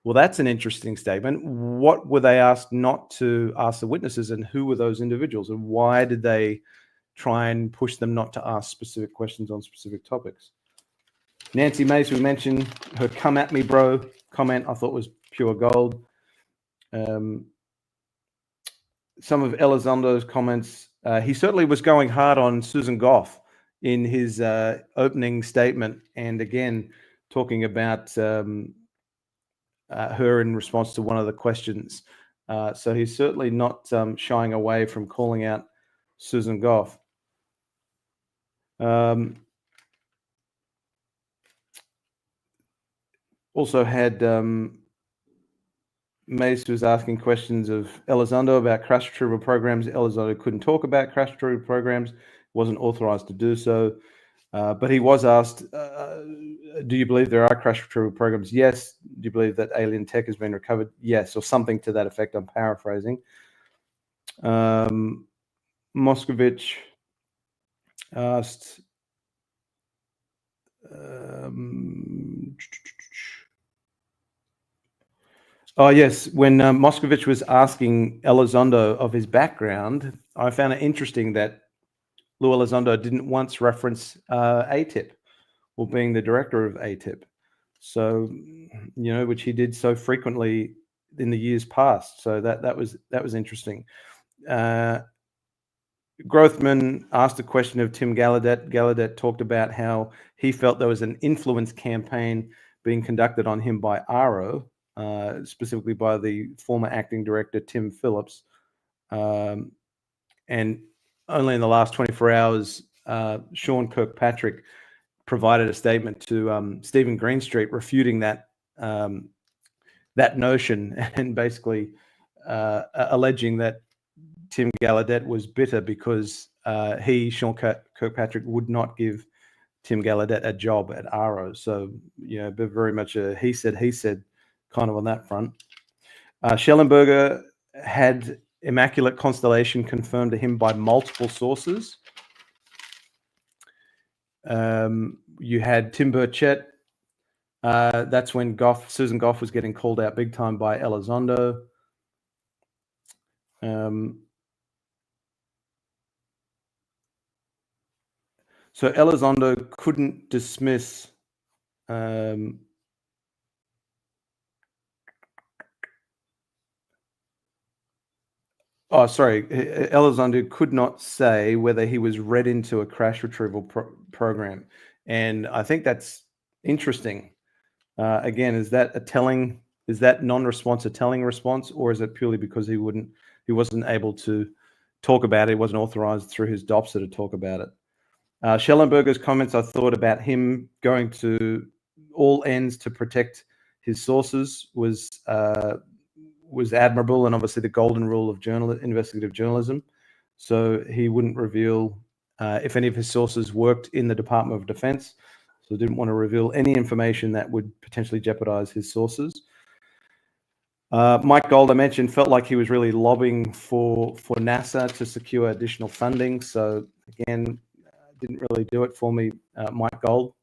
Well, that's an interesting statement. What were they asked not to ask the witnesses, and who were those individuals, and why did they try and push them not to ask specific questions on specific topics? Nancy Mace, we mentioned her "come at me, bro" comment. I thought was pure gold. Some of Elizondo's comments, he certainly was going hard on Susan Goff in his opening statement, and again talking about her in response to one of the questions. So he's certainly not shying away from calling out Susan Goff. Also had Mace was asking questions of Elizondo about crash retrieval programs. Elizondo couldn't talk about crash retrieval programs, wasn't authorized to do so. But he was asked, do you believe there are crash retrieval programs? Yes. Do you believe that alien tech has been recovered? Yes, or something to that effect. I'm paraphrasing. Moscovich asked, oh, yes. When Moscovich was asking Elizondo of his background, I found it interesting that Lou Elizondo didn't once reference ATIP or being the director of ATIP. So, which he did so frequently in the years past. So that was interesting. Grothman asked a question of Tim Gallaudet. Gallaudet talked about how he felt there was an influence campaign being conducted on him by ARO, specifically by the former acting director, Tim Phillips. And only in the last 24 hours, Sean Kirkpatrick provided a statement to Stephen Greenstreet refuting that notion, and basically alleging that Tim Gallaudet was bitter because Sean Kirkpatrick, would not give Tim Gallaudet a job at ARO. So, but very much a he said kind of on that front. Shellenberger had Immaculate Constellation confirmed to him by multiple sources. You had Tim Burchett. That's when Susan Goff was getting called out big time by Elizondo. So Elizondo couldn't dismiss Elizondo could not say whether he was read into a crash retrieval program. And I think that's interesting. Again, is that non-response a telling response, or is it purely because he wasn't able to talk about it, he wasn't authorized through his DOPSA to talk about it? Shellenberger's comments, I thought about him going to all ends to protect his sources was admirable, and obviously the golden rule of investigative journalism. So he wouldn't reveal if any of his sources worked in the Department of Defense. So didn't want to reveal any information that would potentially jeopardize his sources. Mike Gold, I mentioned, felt like he was really lobbying for NASA to secure additional funding. So again, didn't really do it for me, Mike Gold.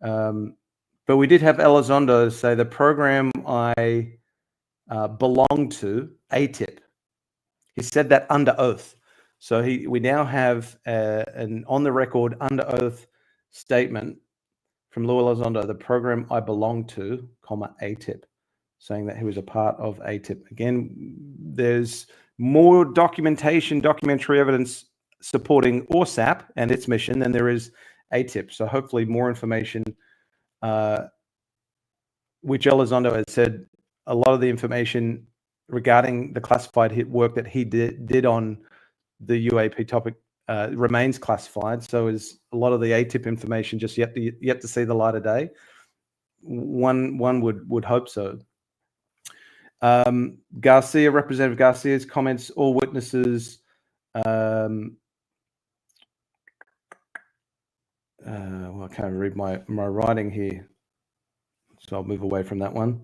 But we did have Elizondo say the program I belong to, ATIP. He said that under oath. So we now have an on the record, under oath statement from Lou Elizondo, the program I belong to, ATIP, saying that he was a part of ATIP. Again, there's more documentary evidence supporting ORSAP and its mission than there is ATIP. So hopefully more information, which Elizondo has said, a lot of the information regarding the classified hit work that he did on the UAP topic remains classified. So is a lot of the ATIP information just yet to see the light of day? One would hope so. Garcia, Representative Garcia's comments, all witnesses, well, I can't read my writing here, so I'll move away from that one.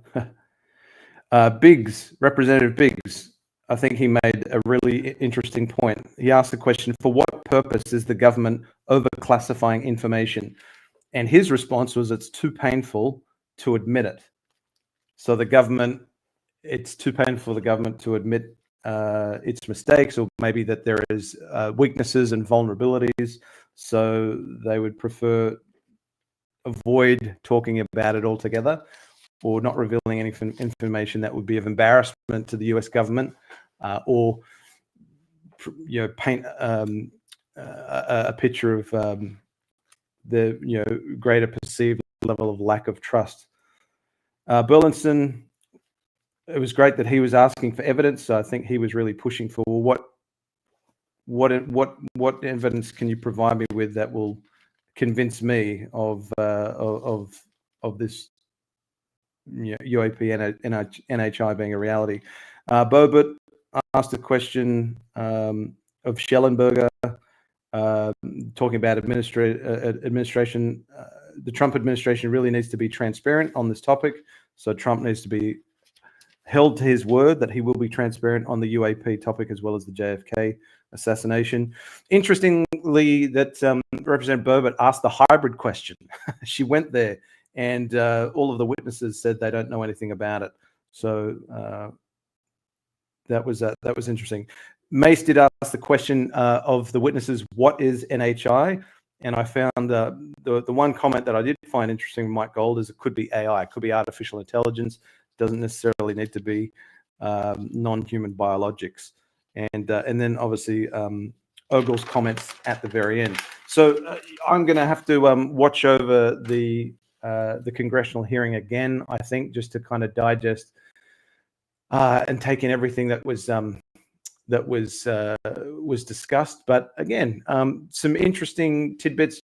Biggs, Representative Biggs, I think he made a really interesting point. He asked the question, for what purpose is the government overclassifying information? And his response was, it's too painful to admit it. So the government, it's too painful for the government to admit its mistakes, or maybe that there is weaknesses and vulnerabilities. So they would prefer avoid talking about it altogether, or not revealing any information that would be of embarrassment to the US government, or paint a picture of the greater perceived level of lack of trust. Burlinson, it was great that he was asking for evidence. So I think he was really pushing for, well, what evidence can you provide me with that will convince me of this UAP and NHI being a reality. Bobert asked a question of Shellenberger, talking about administration. The Trump administration really needs to be transparent on this topic. So Trump needs to be held to his word that he will be transparent on the UAP topic as well as the JFK assassination. Interestingly, that Representative Bobert asked the hybrid question. She went there, and all of the witnesses said they don't know anything about it. So that was interesting. Mace did ask the question of the witnesses, what is NHI? And I found the one comment that I did find interesting from Mike Gold is it could be AI, it could be artificial intelligence, doesn't necessarily need to be non-human biologics. And then obviously Ogle's comments at the very end. So I'm going to have to watch over the congressional hearing again, I think, just to kind of digest and take in everything that was discussed. But again, some interesting tidbits.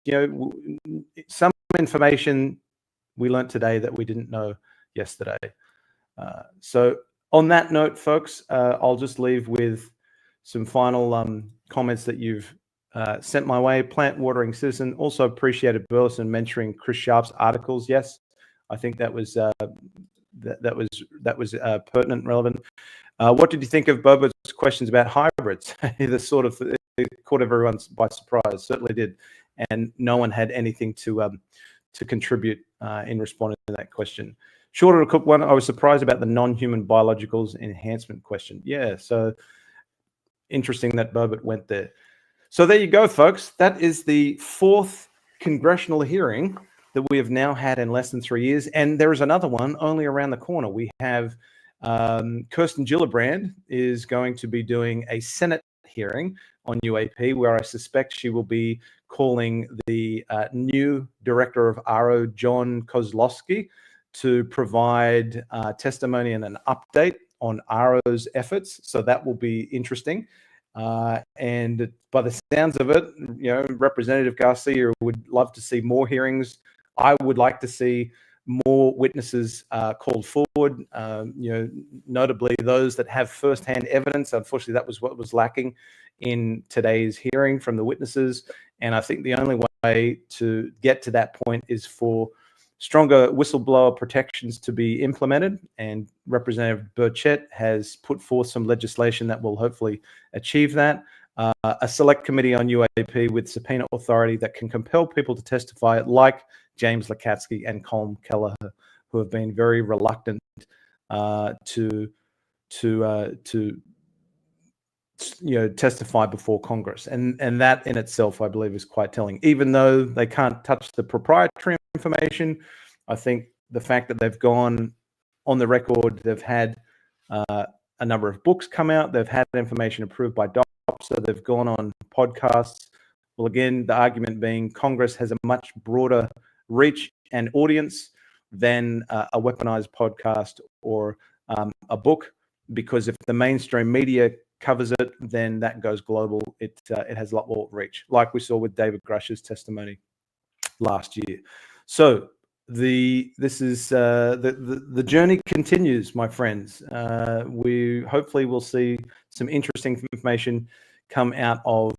Some information we learned today that we didn't know yesterday. So on that note, folks, I'll just leave with some final comments that you've sent my way. Plant Watering Citizen also appreciated Burleson mentoring Chris Sharp's articles. Yes, I think that was pertinent and relevant. What did you think of Bobert's questions about hybrids? It caught everyone by surprise. Certainly did, and no one had anything to contribute in responding to that question. Shorter to cook one. I was surprised about the non-human biologicals enhancement question. Yeah, so interesting that Bobert went there. So there you go, folks. That is the fourth congressional hearing that we have now had in less than 3 years, and there is another one only around the corner. We have Kirsten Gillibrand is going to be doing a Senate hearing on UAP, where I suspect she will be calling the new director of RO, John Kozlowski, to provide testimony and an update on RO's efforts. So that will be interesting. And by the sounds of it, Representative Garcia would love to see more hearings. I would like to see more witnesses called forward, notably those that have firsthand evidence. Unfortunately, that was what was lacking in today's hearing from the witnesses. And I think the only way to get to that point is for stronger whistleblower protections to be implemented. And Representative Burchett has put forth some legislation that will hopefully achieve that. A select committee on UAP with subpoena authority that can compel people to testify, like James Lacatski and Colm Kelleher, who have been very reluctant to testify before Congress. And that in itself, I believe, is quite telling. Even though they can't touch the proprietary information, I think the fact that they've gone on the record, they've had a number of books come out, they've had information approved by stopped, so they've gone on podcasts. Well, again, the argument being Congress has a much broader reach and audience than a weaponized podcast or a book, because if the mainstream media covers it, then that goes global. It has a lot more reach, like we saw with David Grush's testimony last year. So the journey continues, my friends. We hopefully will see some interesting information come out of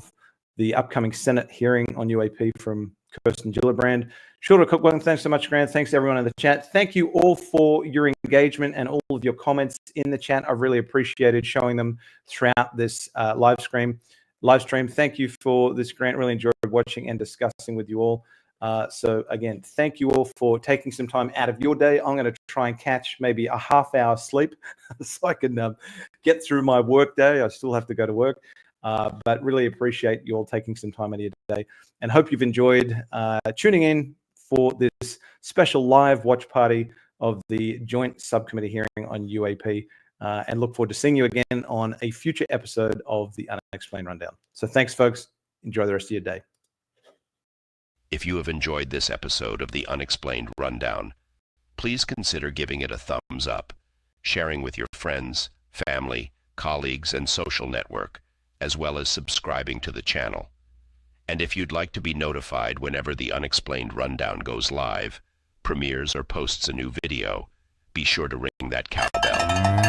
the upcoming Senate hearing on UAP from Kirsten Gillibrand. Shorter quick one. Thanks so much, Grant. Thanks to everyone in the chat. Thank you all for your engagement and all of your comments in the chat. I've really appreciated showing them throughout this live stream. Thank you for this, Grant. Really enjoyed watching and discussing with you all. So again, thank you all for taking some time out of your day. I'm going to try and catch maybe a half-hour sleep so I can get through my work day. I still have to go to work. But really appreciate you all taking some time out of your day, and hope you've enjoyed tuning in for this special live watch party of the joint subcommittee hearing on UAP, and look forward to seeing you again on a future episode of the Unexplained Rundown. So thanks, folks. Enjoy the rest of your day. If you have enjoyed this episode of the Unexplained Rundown, please consider giving it a thumbs up, sharing with your friends, family, colleagues, and social network, as well as subscribing to the channel. And if you'd like to be notified whenever the Unexplained Rundown goes live, premieres, or posts a new video, be sure to ring that cowbell.